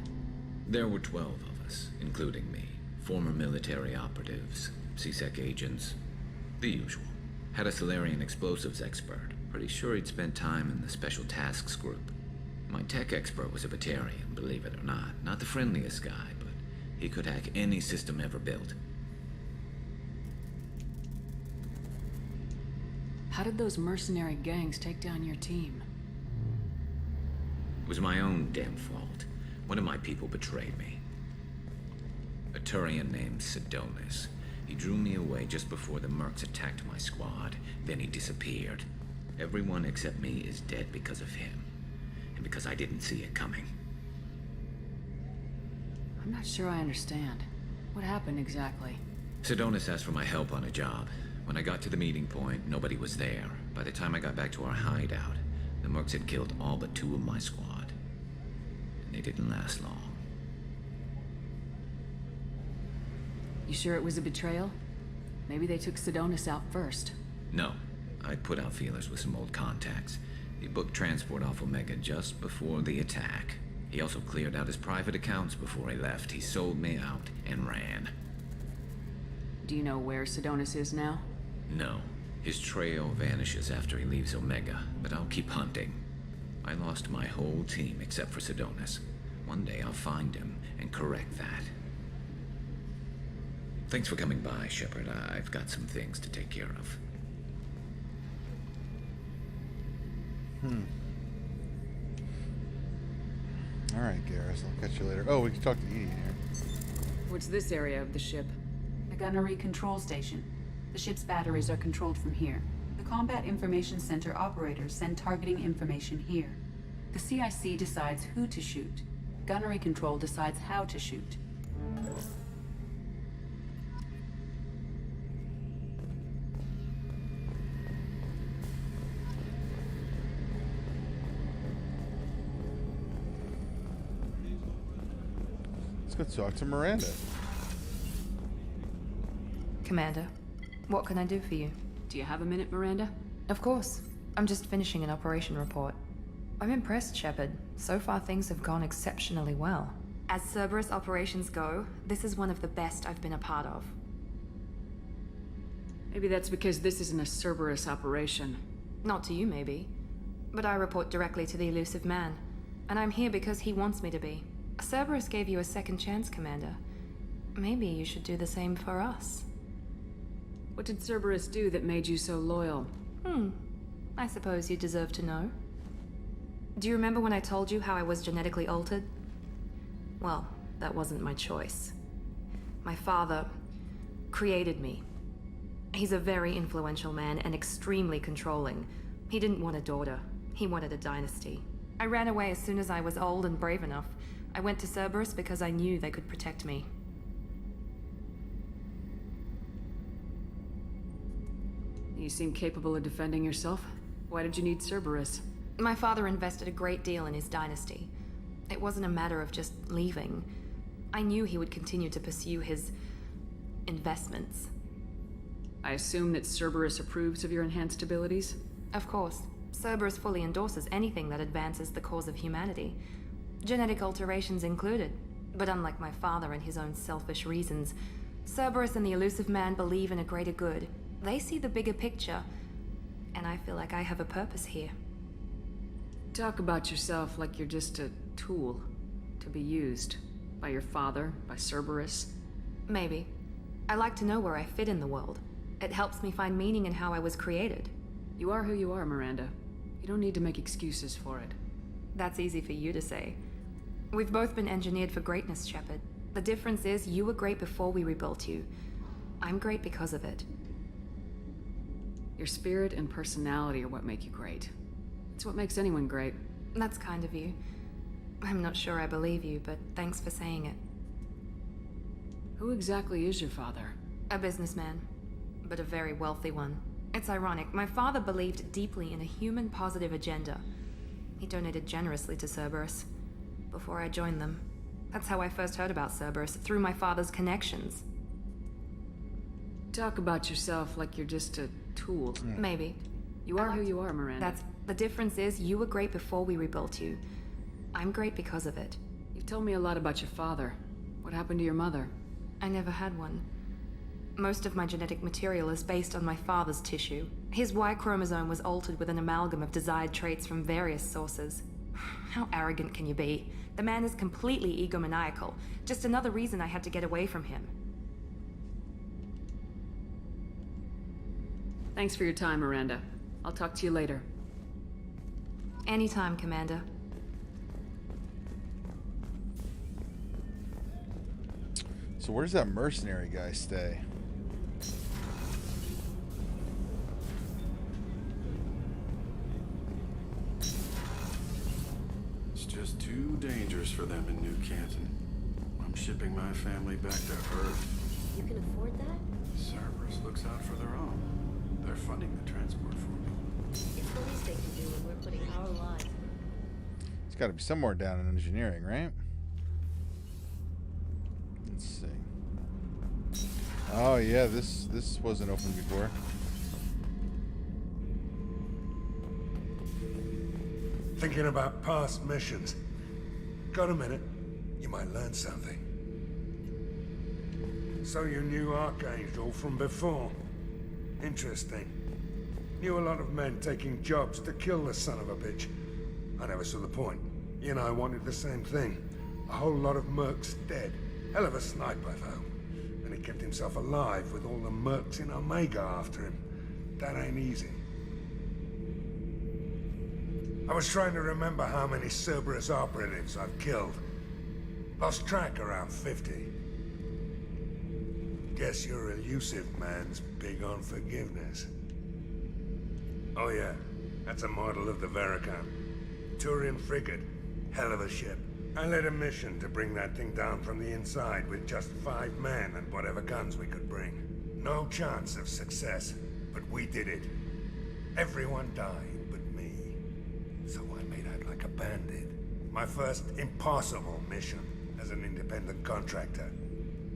There were 12 of us, including me. Former military operatives, CSEC agents, the usual. Had a Solarian explosives expert. Pretty sure he'd spent time in the Special Tasks Group. My tech expert was a Batarian, believe it or not. Not the friendliest guy, but he could hack any system ever built. How did those mercenary gangs take down your team? It was my own damn fault. One of my people betrayed me. A Turian named Sidonis. He drew me away just before the mercs attacked my squad. Then he disappeared. Everyone except me is dead because of him. And because I didn't see it coming. I'm not sure I understand. What happened exactly? Sidonis asked for my help on a job. When I got to the meeting point, nobody was there. By the time I got back to our hideout, the mercs had killed all but 2 of my squad. And they didn't last long. You sure it was a betrayal? Maybe they took Sidonis out first. No. I put out feelers with some old contacts. He booked transport off Omega just before the attack. He also cleared out his private accounts before he left. He sold me out and ran. Do you know where Sidonis is now? No. His trail vanishes after he leaves Omega, but I'll keep hunting. I lost my whole team except for Sidonis. One day I'll find him and correct that. Thanks for coming by, Shepard. I've got some things to take care of. Alright, Garrus, I'll catch you later. Oh, we can talk to Edie here. What's this area of the ship? The gunnery control station. The ship's batteries are controlled from here. The Combat Information Center operators send targeting information here. The CIC decides who to shoot. Gunnery control decides how to shoot. Let's go talk to Miranda. Commander, what can I do for you? Do you have a minute, Miranda? Of course. I'm just finishing an operation report. I'm impressed, Shepard. So far things have gone exceptionally well. As Cerberus operations go, this is one of the best I've been a part of. Maybe that's because this isn't a Cerberus operation. Not to you, maybe. But I report directly to the elusive man. And I'm here because he wants me to be. Cerberus gave you a second chance, Commander. Maybe you should do the same for us. What did Cerberus do that made you so loyal? I suppose you deserve to know. Do you remember when I told you how I was genetically altered? Well, that wasn't my choice. My father created me. He's a very influential man and extremely controlling. He didn't want a daughter. He wanted a dynasty. I ran away as soon as I was old and brave enough. I went to Cerberus because I knew they could protect me. You seem capable of defending yourself. Why did you need Cerberus? My father invested a great deal in his dynasty. It wasn't a matter of just leaving. I knew he would continue to pursue his investments. I assume that Cerberus approves of your enhanced abilities? Of course. Cerberus fully endorses anything that advances the cause of humanity, genetic alterations included. But unlike my father and his own selfish reasons, Cerberus and the Elusive Man believe in a greater good. They see the bigger picture, and I feel like I have a purpose here. Talk about yourself like you're just a tool to be used by your father, by Cerberus. Maybe. I like to know where I fit in the world. It helps me find meaning in how I was created. You are who you are, Miranda. You don't need to make excuses for it. That's easy for you to say. We've both been engineered for greatness, Shepard. The difference is you were great before we rebuilt you. I'm great because of it. Your spirit and personality are what make you great. It's what makes anyone great. That's kind of you. I'm not sure I believe you, but thanks for saying it. Who exactly is your father? A businessman, but a very wealthy one. It's ironic. My father believed deeply in a human-positive agenda. He donated generously to Cerberus before I joined them. That's how I first heard about Cerberus, through my father's connections. Talk about yourself like you're just a tool. Maybe. You are who you are, Miranda. The difference is you were great before we rebuilt you. I'm great because of it. You've told me a lot about your father. What happened to your mother? I never had one. Most of my genetic material is based on my father's tissue. His Y chromosome was altered with an amalgam of desired traits from various sources. How arrogant can you be? The man is completely egomaniacal. Just another reason I had to get away from him. Thanks for your time, Miranda. I'll talk to you later. Anytime, Commander. So where does that mercenary guy stay? It's just too dangerous for them in New Canton. I'm shipping my family back to Earth. You can afford that? Cerberus looks out for their own. They're funding the transport for me. It's the least they can do when we're putting our lives. It's got to be somewhere down in engineering, right? Let's see. Oh yeah, this wasn't open before. Thinking about past missions. Got a minute? You might learn something. So you knew Archangel from before. Interesting. Knew a lot of men taking jobs to kill the son of a bitch. I never saw the point. You and I wanted the same thing. A whole lot of mercs dead. Hell of a sniper, though. And he kept himself alive with all the mercs in Omega after him. That ain't easy. I was trying to remember how many Cerberus operatives I've killed. Lost track around 50. Guess your elusive man's big on forgiveness. Oh yeah, that's a model of the Veracam. Turian frigate. Hell of a ship. I led a mission to bring that thing down from the inside with just 5 men and whatever guns we could bring. No chance of success, but we did it. Everyone died but me. So I made out like a bandit. My first impossible mission as an independent contractor.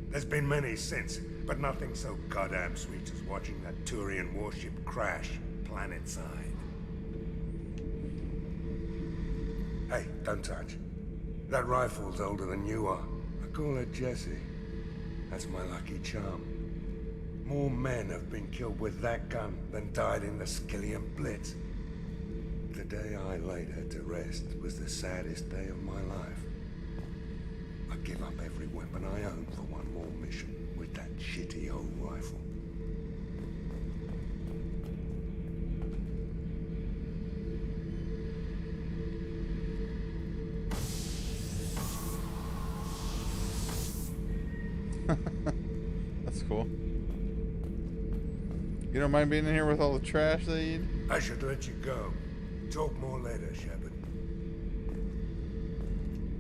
There's been many since, but nothing so goddamn sweet as watching that Turian warship crash planet-side. Hey, don't touch. That rifle's older than you are. I call her Jessie. That's my lucky charm. More men have been killed with that gun than died in the Skillian Blitz. The day I laid her to rest was the saddest day of my life. I'd give up every weapon I own for one more mission with that shitty old rifle. That's cool. You don't mind being in here with all the trash they eat? I should let you go. Talk more later, Shepard.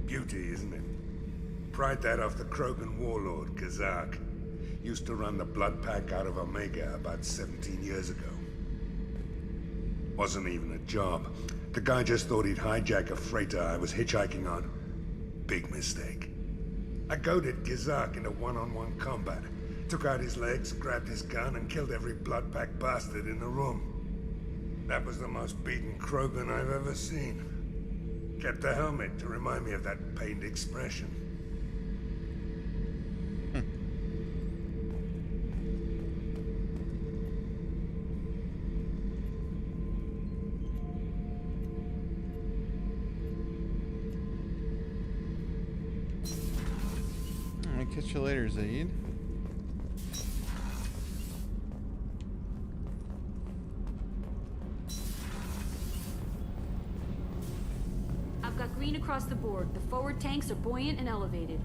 Beauty, isn't it? Pried that off the Krogan warlord, Kazak. Used to run the blood pack out of Omega about 17 years ago. Wasn't even a job. The guy just thought he'd hijack a freighter I was hitchhiking on. Big mistake. I goaded Kazak into one-on-one combat. Took out his legs, grabbed his gun, and killed every blood pack bastard in the room. That was the most beaten Krogan I've ever seen. Kept the helmet to remind me of that pained expression. I'll catch you later, Zaid. I've got green across the board. The forward tanks are buoyant and elevated.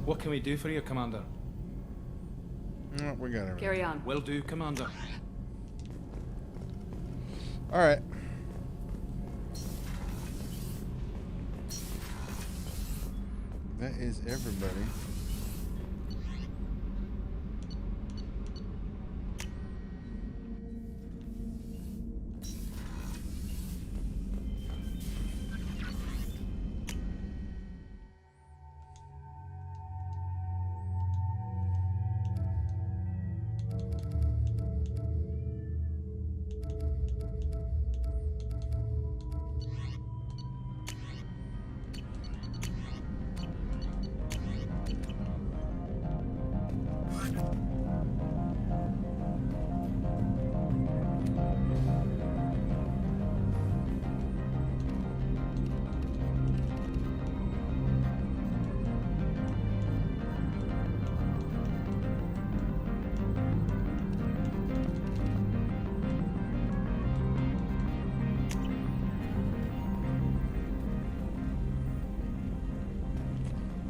What can we do for you, Commander? No, we got everything. Carry on. Will do, Commander. All right. That is everybody.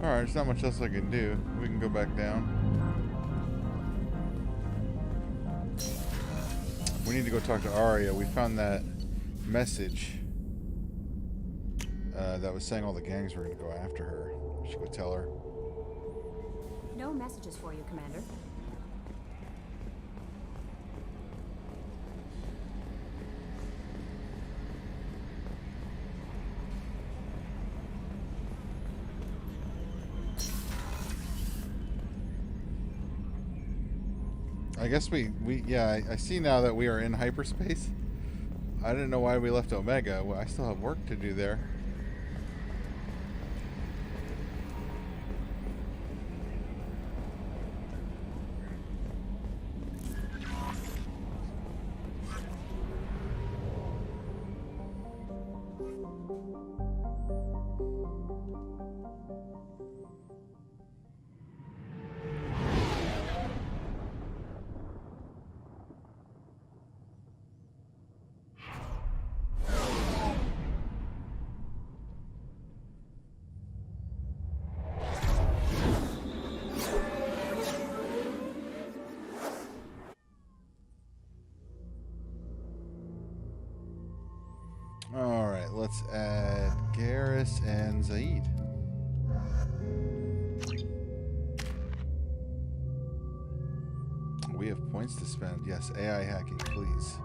Alright, there's not much else I can do. We can go back down. We need to go talk to Arya. We found that message that was saying all the gangs were going to go after her. We should go tell her. No messages for you, Commander. I guess yeah, I see now that we are in hyperspace. I didn't know why we left Omega. Well, I still have work to do there. Alright, let's add Garrus and Zaid. We have points to spend. Yes, AI hacking, please.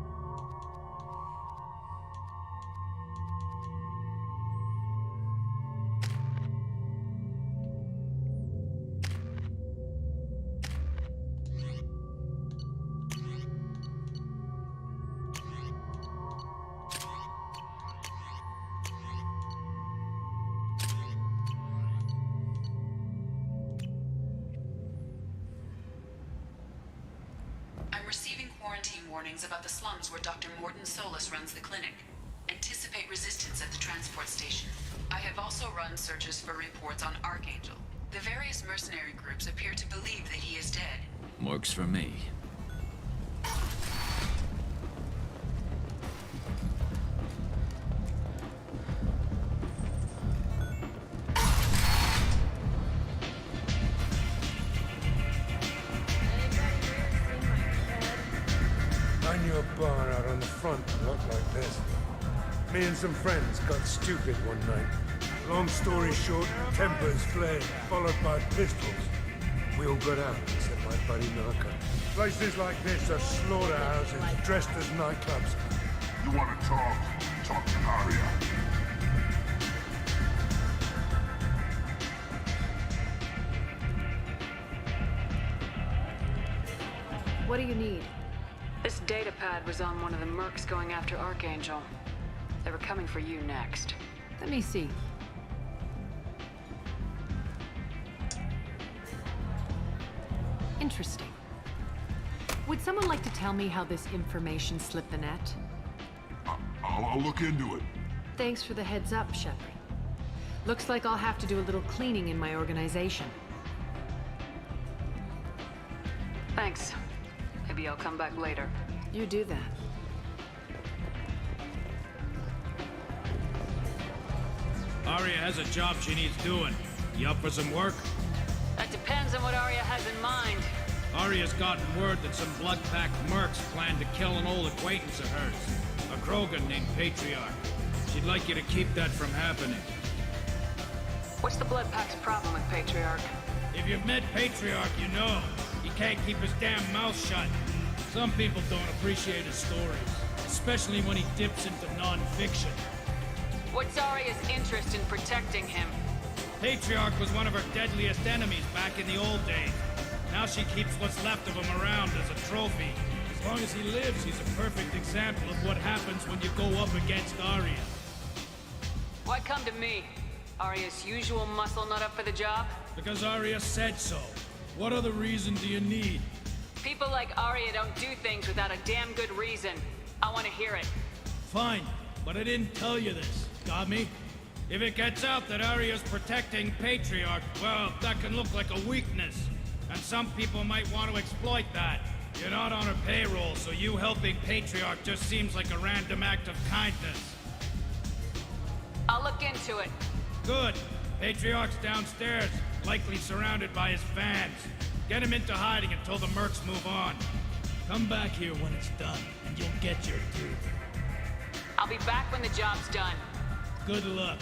I'm receiving quarantine warnings about the slums where Dr. Morton Solus runs the clinic. Anticipate resistance at the transport station. I have also run searches for reports on Archangel. The various mercenary groups appear to believe that he is dead. Works for me. I knew a bar out on the front that looked like this. Me and some friends got stupid one night. Long story short, tempers flared, followed by pistols. We all got out, except my buddy Narco. Places like this are slaughterhouses dressed as nightclubs. You want to talk? Talk to Arya. What do you need? This data pad was on one of the mercs going after Archangel. They were coming for you next. Let me see. Interesting. Would someone like to tell me how this information slipped the net? I'll look into it. Thanks for the heads up, Shepard. Looks like I'll have to do a little cleaning in my organization. Thanks. Maybe I'll come back later. You do that. Arya has a job she needs doing. You up for some work? That depends on what Arya has in mind. Arya's gotten word that some blood-packed mercs plan to kill an old acquaintance of hers. A Krogan named Patriarch. She'd like you to keep that from happening. What's the Blood Pack's problem with Patriarch? If you've met Patriarch, you know. He can't keep his damn mouth shut. Some people don't appreciate his stories, especially when he dips into non-fiction. What's Arya's interest in protecting him? Patriarch was one of her deadliest enemies back in the old days. Now she keeps what's left of him around as a trophy. As long as he lives, he's a perfect example of what happens when you go up against Arya. Why come to me? Arya's usual muscle not up for the job? Because Arya said so. What other reason do you need? People like Arya don't do things without a damn good reason. I want to hear it. Fine, but I didn't tell you this. Got me? If it gets out that Arya's protecting Patriarch, well, that can look like a weakness. And some people might want to exploit that. You're not on her payroll, so you helping Patriarch just seems like a random act of kindness. I'll look into it. Good. Patriarch's downstairs, likely surrounded by his fans. Get him into hiding until the mercs move on. Come back here when it's done, and you'll get your due. I'll be back when the job's done. Good luck.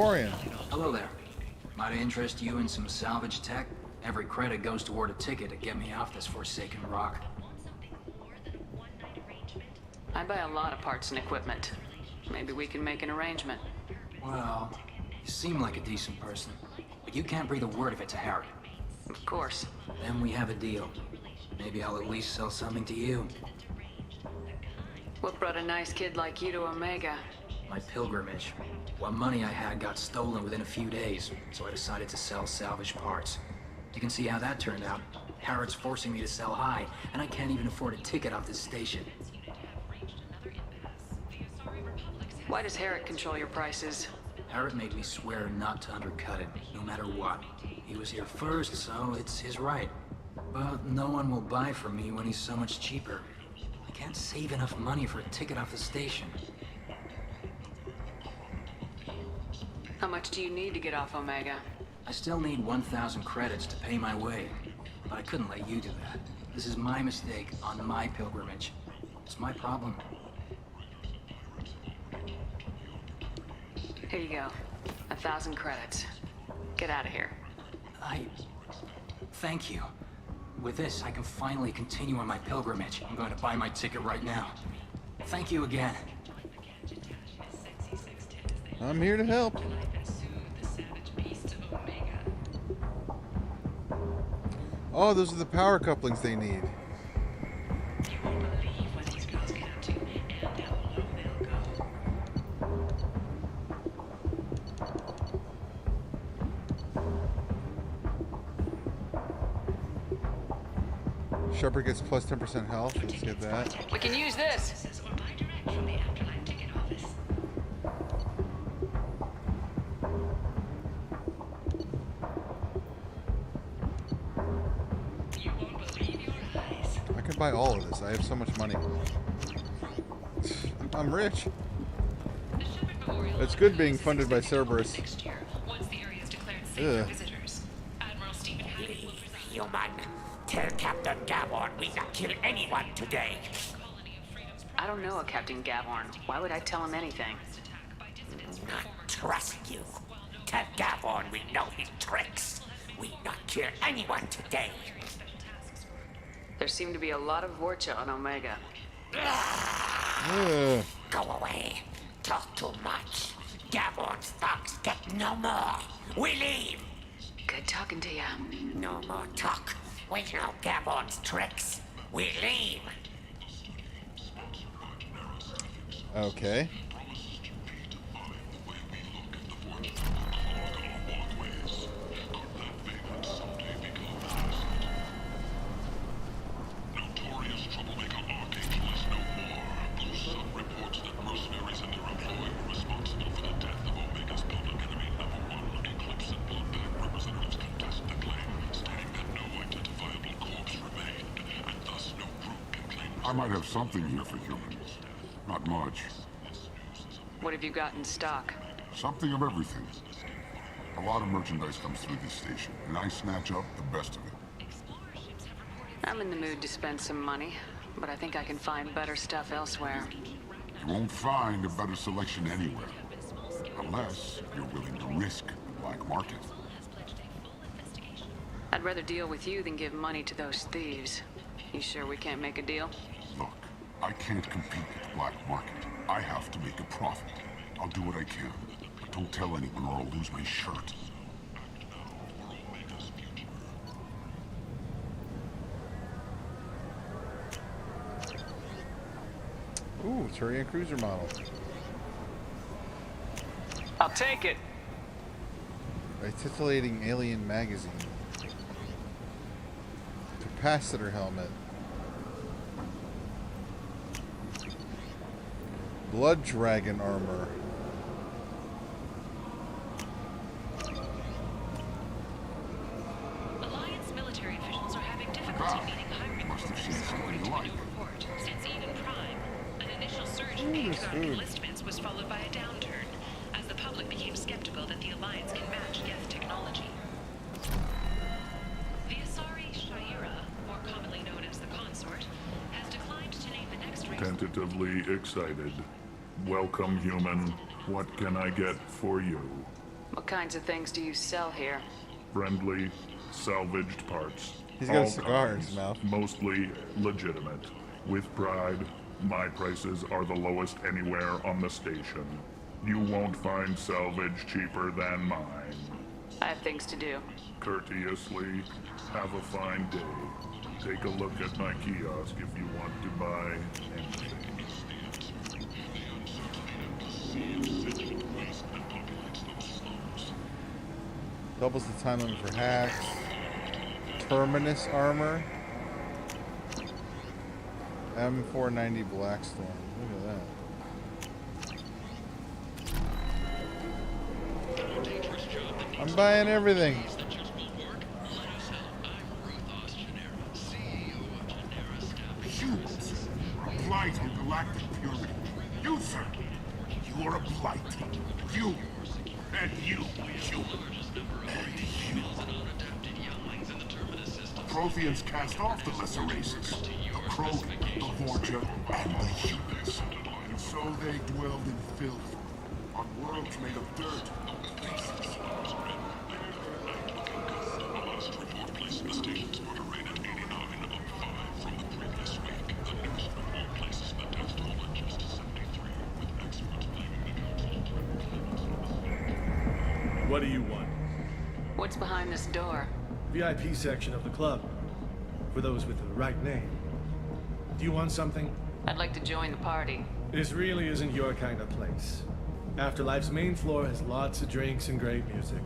Aquarium. Hello there. Might I interest you in some salvage tech? Every credit goes toward a ticket to get me off this forsaken rock. I buy a lot of parts and equipment. Maybe we can make an arrangement. Well, you seem like a decent person, but you can't breathe a word of it to Harry. Of course. Then we have a deal. Maybe I'll at least sell something to you. What brought a nice kid like you to Omega? My pilgrimage. What money I had got stolen within a few days, so I decided to sell salvage parts. You can see how that turned out. Harrod's forcing me to sell high, and I can't even afford a ticket off this station. Why does Harrod control your prices? Harrod made me swear not to undercut it, no matter what. He was here first, so it's his right. But no one will buy from me when he's so much cheaper. I can't save enough money for a ticket off the station. How much do you need to get off Omega? I still need 1,000 credits to pay my way, but I couldn't let you do that. This is my mistake on my pilgrimage. It's my problem. Here you go. 1,000 credits. Get out of here. Thank you. With this, I can finally continue on my pilgrimage. I'm going to buy my ticket right now. Thank you again. I'm here to help. Oh, those are the power couplings they need. Shepard gets plus 10% health. Let's get that. We can use this. I can buy all of this. I have so much money. I'm rich. It's good being funded by Cerberus. Ugh. Human, tell Captain Gavon we not kill anyone today. I don't know a Captain Gavorn. Why would I tell him anything? Not trust you. Tell Gavon we know his tricks. We not kill anyone today. There seem to be a lot of Vorcha on Omega. Go away. Talk too much. Gavon's thugs get no more. We leave. Good talking to you. No more talk. We know Gavon's tricks. We leave. Okay. I might have something here for humans. Not much. What have you got in stock? Something of everything. A lot of merchandise comes through this station, and I snatch up the best of it. I'm in the mood to spend some money, but I think I can find better stuff elsewhere. You won't find a better selection anywhere. Unless you're willing to risk the black market. I'd rather deal with you than give money to those thieves. You sure we can't make a deal? Look, I can't compete with the black market. I have to make a profit. I'll do what I can. But don't tell anyone or I'll lose my shirt. Ooh, Turian cruiser model. I'll take it. A titillating alien magazine. Capacitor helmet. Blood dragon armor. Alliance military officials are having difficulty meeting hiring requirements according to a new report. Since Eden Prime, an initial surge in patriotic enlistments was followed by a downturn, as the public became skeptical that the Alliance can match Geth technology. The Asari Shaira, more commonly known as the Consort, has declined to name the next race. Tentatively excited. Welcome, human. What can I get for you? What kinds of things do you sell here? Friendly, salvaged parts. He's got a All cigar in his kinds. mouth. Mostly legitimate. With pride, my prices are the lowest anywhere on the station. You won't find salvage cheaper than mine. I have things to do. Courteously, have a fine day. Take a look at my kiosk if you want to buy anything. Doubles the time limit for hacks. Terminus armor. M490 Blackstorm. Look at that. I'm buying everything. Humans are a blight on galactic purity. You, sir, you are a blight. You, and you, human. And you. Protheans cast off the lesser races. The Krogan, the Vorcha, and the humans. And so they dwelled in filth, on worlds made of dirt. What do you want? What's behind this door? VIP section of the club. For those with the right name. Do you want something? I'd like to join the party. This really isn't your kind of place. Afterlife's main floor has lots of drinks and great music.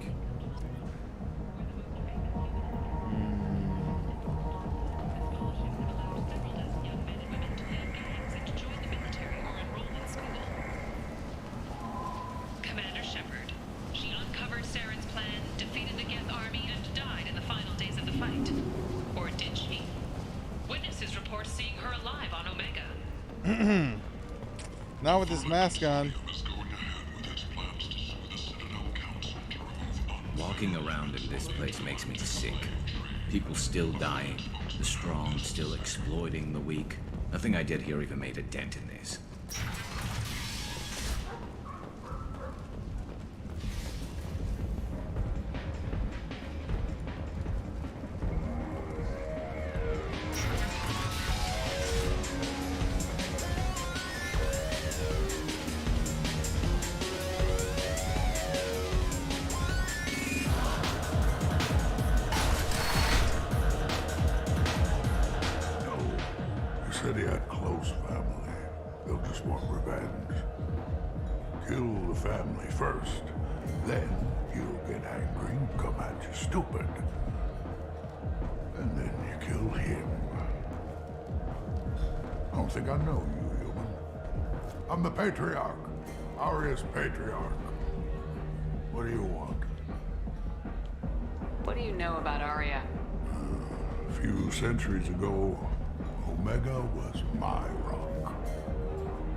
Not with this mask on. Walking around in this place makes me sick. People still dying, the strong still exploiting the weak. Nothing I did here even made a dent in this. Said he had close family. They'll just want revenge. Kill the family first. Then he'll get angry and come at you stupid. And then you kill him. I don't think I know you, human. I'm the Patriarch. Aria's Patriarch. What do you want? What do you know about Aria? A few centuries ago, Omega was my rock.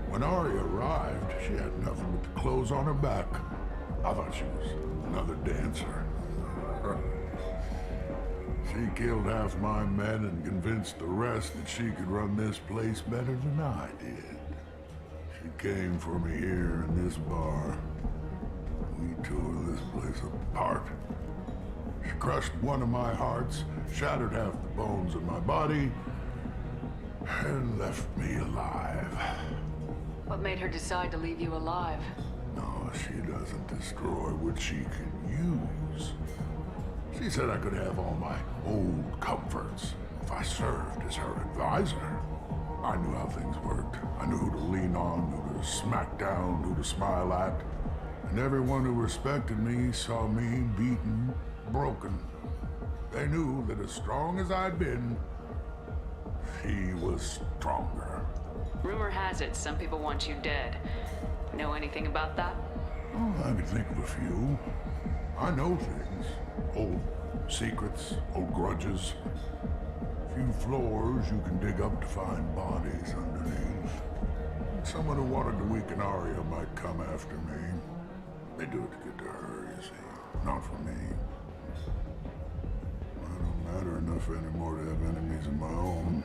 When Aria arrived, she had nothing but the clothes on her back. I thought she was another dancer. She killed half my men and convinced the rest that she could run this place better than I did. She came for me here in this bar. We tore this place apart. She crushed one of my hearts, shattered half the bones in my body, and left me alive. What made her decide to leave you alive? No, she doesn't destroy what she can use. She said I could have all my old comforts if I served as her advisor. I knew how things worked. I knew who to lean on, who to smack down, who to smile at. And everyone who respected me saw me beaten, broken. They knew that as strong as I'd been, she was stronger. Rumor has it some people want you dead. Know anything about that? Oh, I can think of a few. I know things. Old secrets, old grudges. A few floors you can dig up to find bodies underneath. Someone who wanted to weaken Aria might come after me. They do it to get to her, you see. Not for me. I don't matter enough anymore to have enemies of my own.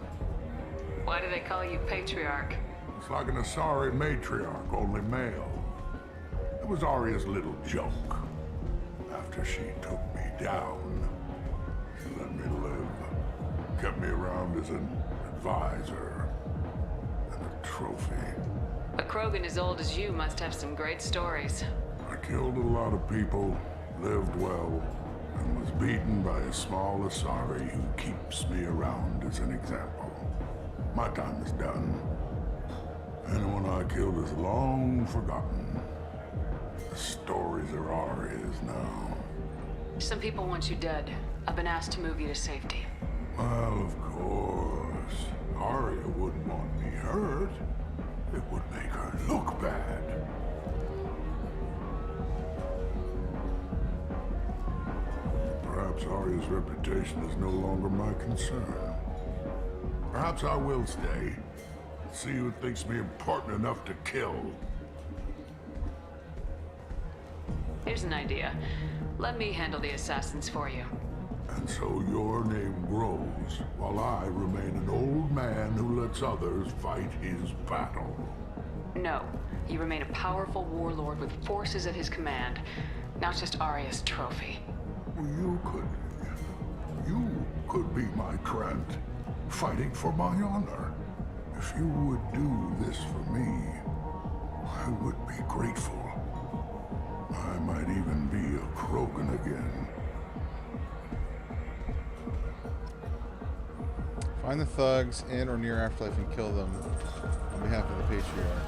Why do they call you Patriarch? It's like an Asari matriarch, only male. It was Aria's little joke. After she took me down, she let me live. Kept me around as an advisor and a trophy. A Krogan as old as you must have some great stories. I killed a lot of people, lived well, and was beaten by a small Asari who keeps me around as an example. My time is done. Anyone I killed is long forgotten. The stories are Aria's now. Some people want you dead. I've been asked to move you to safety. Well, of course. Aria wouldn't want me hurt. It would make her look bad. Perhaps Aria's reputation is no longer my concern. Perhaps I will stay. See who thinks me important enough to kill. Here's an idea. Let me handle the assassins for you. And so your name grows, while I remain an old man who lets others fight his battle. No. You remain a powerful warlord with forces at his command. Now it's just Aria's trophy. Well, you could be my Trent, fighting for my honor. If you would do this for me, I would be grateful. I might even be a Krogan again. Find the thugs in or near Afterlife and kill them on behalf of the Patriarch.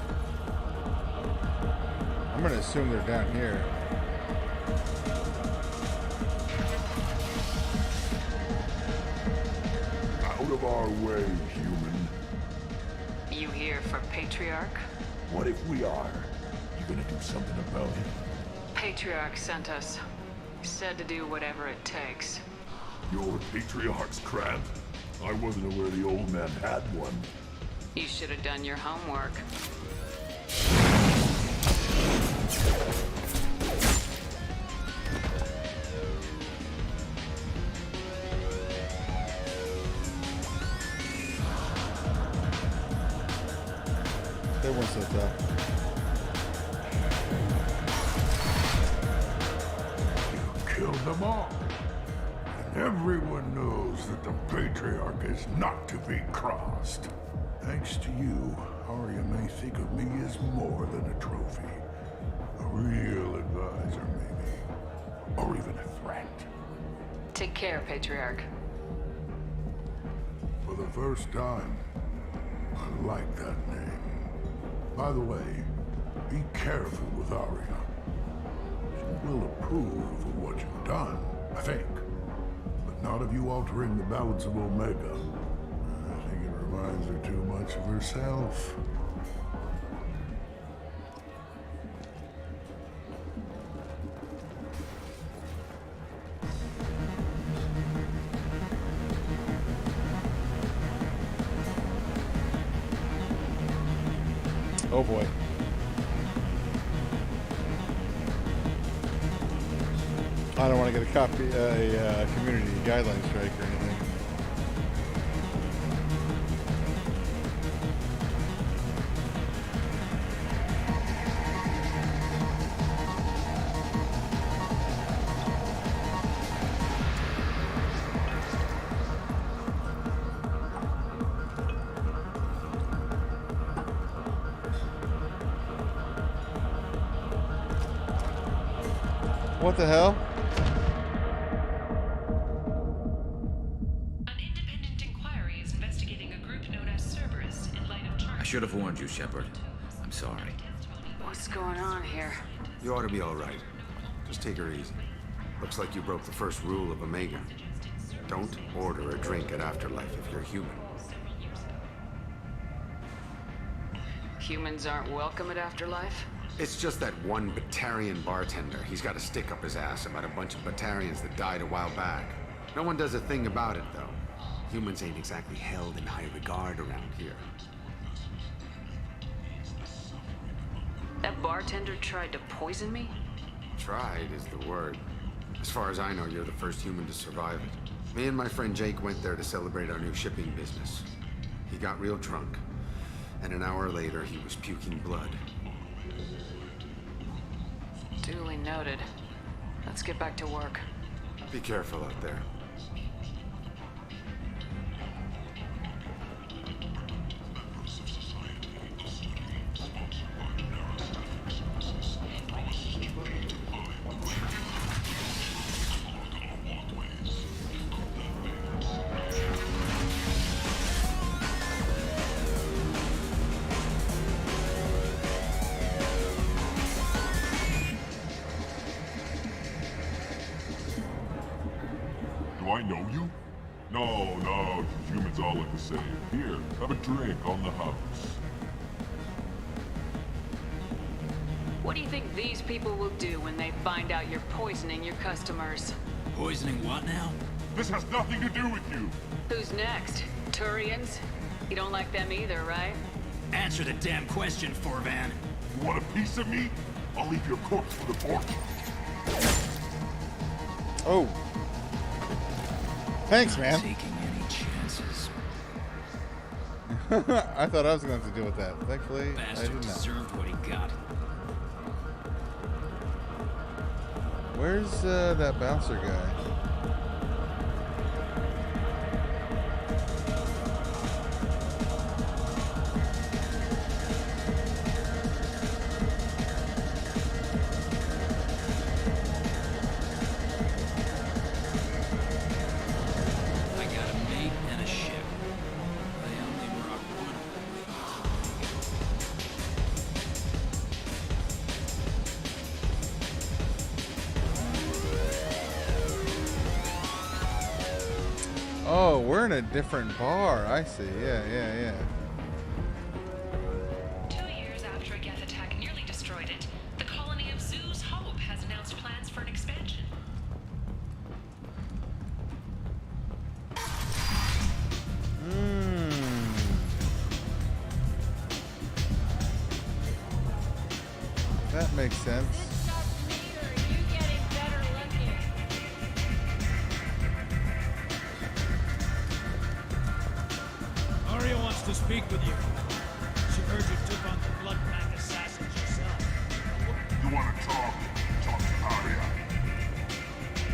I'm gonna assume they're down here. Out of our way, human. You here for Patriarch? What if we are? You gonna do something about it? Patriarch sent us. Said to do whatever it takes. Your Patriarch's crap? I wasn't aware the old man had one. You should have done your homework. They weren't so tough. Killed them all. And everyone knows that the Patriarch is not to be crossed. Thanks to you, Arya may think of me as more than a trophy. A real advisor, maybe. Or even a threat. Take care, Patriarch. For the first time, I like that name. By the way, be careful with Arya. She will approve of what you've done, I think. But not of you altering the balance of Omega. I think it reminds her too much of herself. Oh boy. I don't want to get a community guideline strike or anything. What the hell? An independent inquiry is investigating a group known as Cerberus in light of charges. I should have warned you, Shepard. I'm sorry. What's going on here? You ought to be all right. Just take her easy. Looks like you broke the first rule of Omega. Don't order a drink at Afterlife if you're human. Humans aren't welcome at Afterlife? It's just that one Batarian bartender. He's got a stick up his ass about a bunch of Batarians that died a while back. No one does a thing about it, though. Humans ain't exactly held in high regard around here. That bartender tried to poison me? Tried is the word. As far as I know, you're the first human to survive it. Me and my friend Jake went there to celebrate our new shipping business. He got real drunk, and an hour later, he was puking blood. Duly noted. Let's get back to work. Be careful out there. Do I know you? No, humans all look the same. Here, have a drink on the house. What do you think these people will do when they find out you're poisoning your customers? Poisoning what now? This has nothing to do with you. Who's next? Turians? You don't like them either, right? Answer the damn question, Forvan. You want a piece of me? I'll leave your corpse for the porch. Oh. Thanks, man. Taking any chances. I thought I was going to have to deal with that. Thankfully, I Bastard did not. deserved what he got. Where's that bouncer guy? I got a mate and a ship. They only brought one. Oh, we're in a different bar. I see. Yeah. 2 years after a Geth attack nearly destroyed it, the colony of Zeus Hope has announced plans for an expansion. That makes sense. Arya wants to speak with you. She heard you took on the blood pack assassins yourself. You want to talk? Talk to Arya.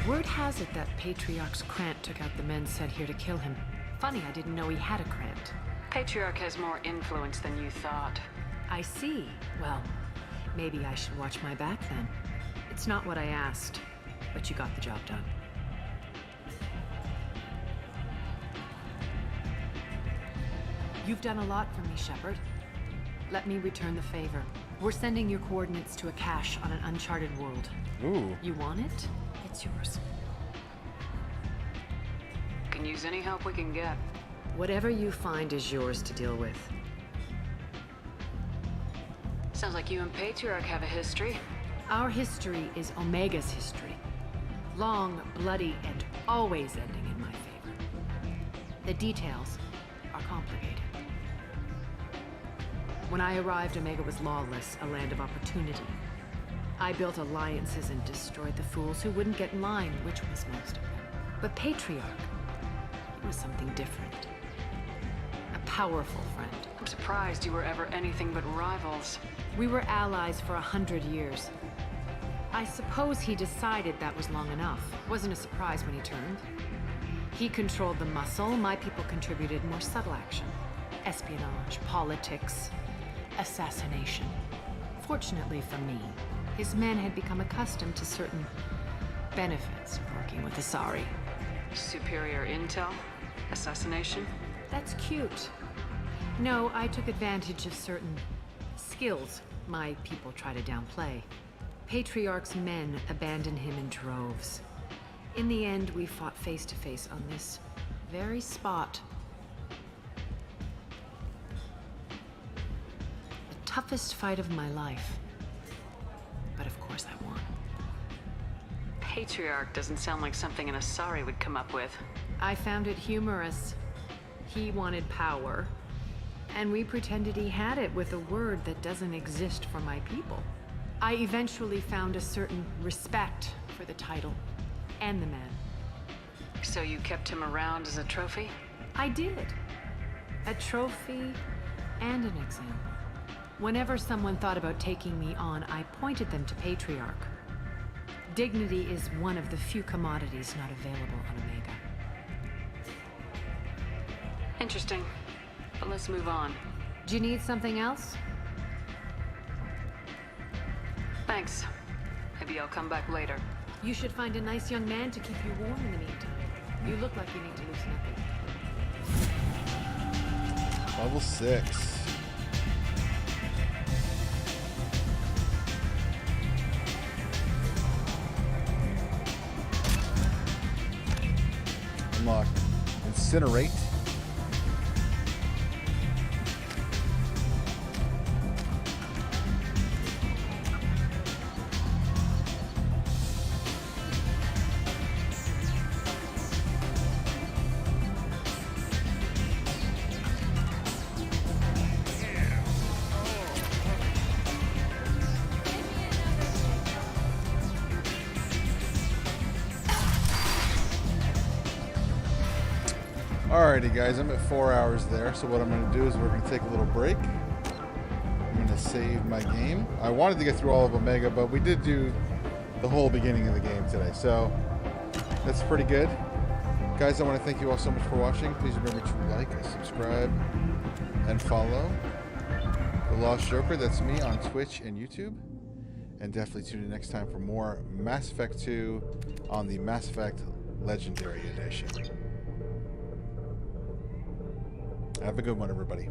Word has it that Patriarch's Krant took out the men sent here to kill him. Funny, I didn't know he had a Krant. Patriarch has more influence than you thought. I see. Well, maybe I should watch my back then. It's not what I asked, but you got the job done. You've done a lot for me, Shepard. Let me return the favor. We're sending your coordinates to a cache on an uncharted world. Ooh. You want it? It's yours. Can use any help we can get. Whatever you find is yours to deal with. Sounds like you and Patriarch have a history. Our history is Omega's history. Long, bloody, and always ending in my favor. The details are complicated. When I arrived, Omega was lawless, a land of opportunity. I built alliances and destroyed the fools who wouldn't get in line, which was most of them. But Patriarch, he was something different. A powerful friend. I'm surprised you were ever anything but rivals. We were allies for 100 years. I suppose he decided that was long enough. Wasn't a surprise when he turned. He controlled the muscle, my people contributed more subtle action. Espionage, politics, assassination. Fortunately for me, his men had become accustomed to certain benefits of working with Asari. Superior intel? Assassination? That's cute. No, I took advantage of certain skills my people try to downplay. Patriarch's men abandoned him in droves. In the end, we fought face to face on this very spot. The toughest fight of my life. But of course I won. Patriarch doesn't sound like something an Asari would come up with. I found it humorous. He wanted power, and we pretended he had it with a word that doesn't exist for my people. I eventually found a certain respect for the title and the man. So you kept him around as a trophy? I did. A trophy and an example. Whenever someone thought about taking me on, I pointed them to Patriarch. Dignity is one of the few commodities not available on Omega. Interesting. But let's move on. Do you need something else? Thanks. Maybe I'll come back later. You should find a nice young man to keep you warm in the meantime. You look like you need to loosen up. Level 6. Unlock. Incinerate. Alrighty guys, I'm at 4 hours there, so what I'm going to do is we're going to take a little break. I'm going to save my game. I wanted to get through all of Omega, but we did do the whole beginning of the game today, so that's pretty good. Guys, I want to thank you all so much for watching. Please remember to like, subscribe, and follow The Lost Joker. That's me on Twitch and YouTube. And definitely tune in next time for more Mass Effect 2 on the Mass Effect Legendary Edition. Have a good one, everybody.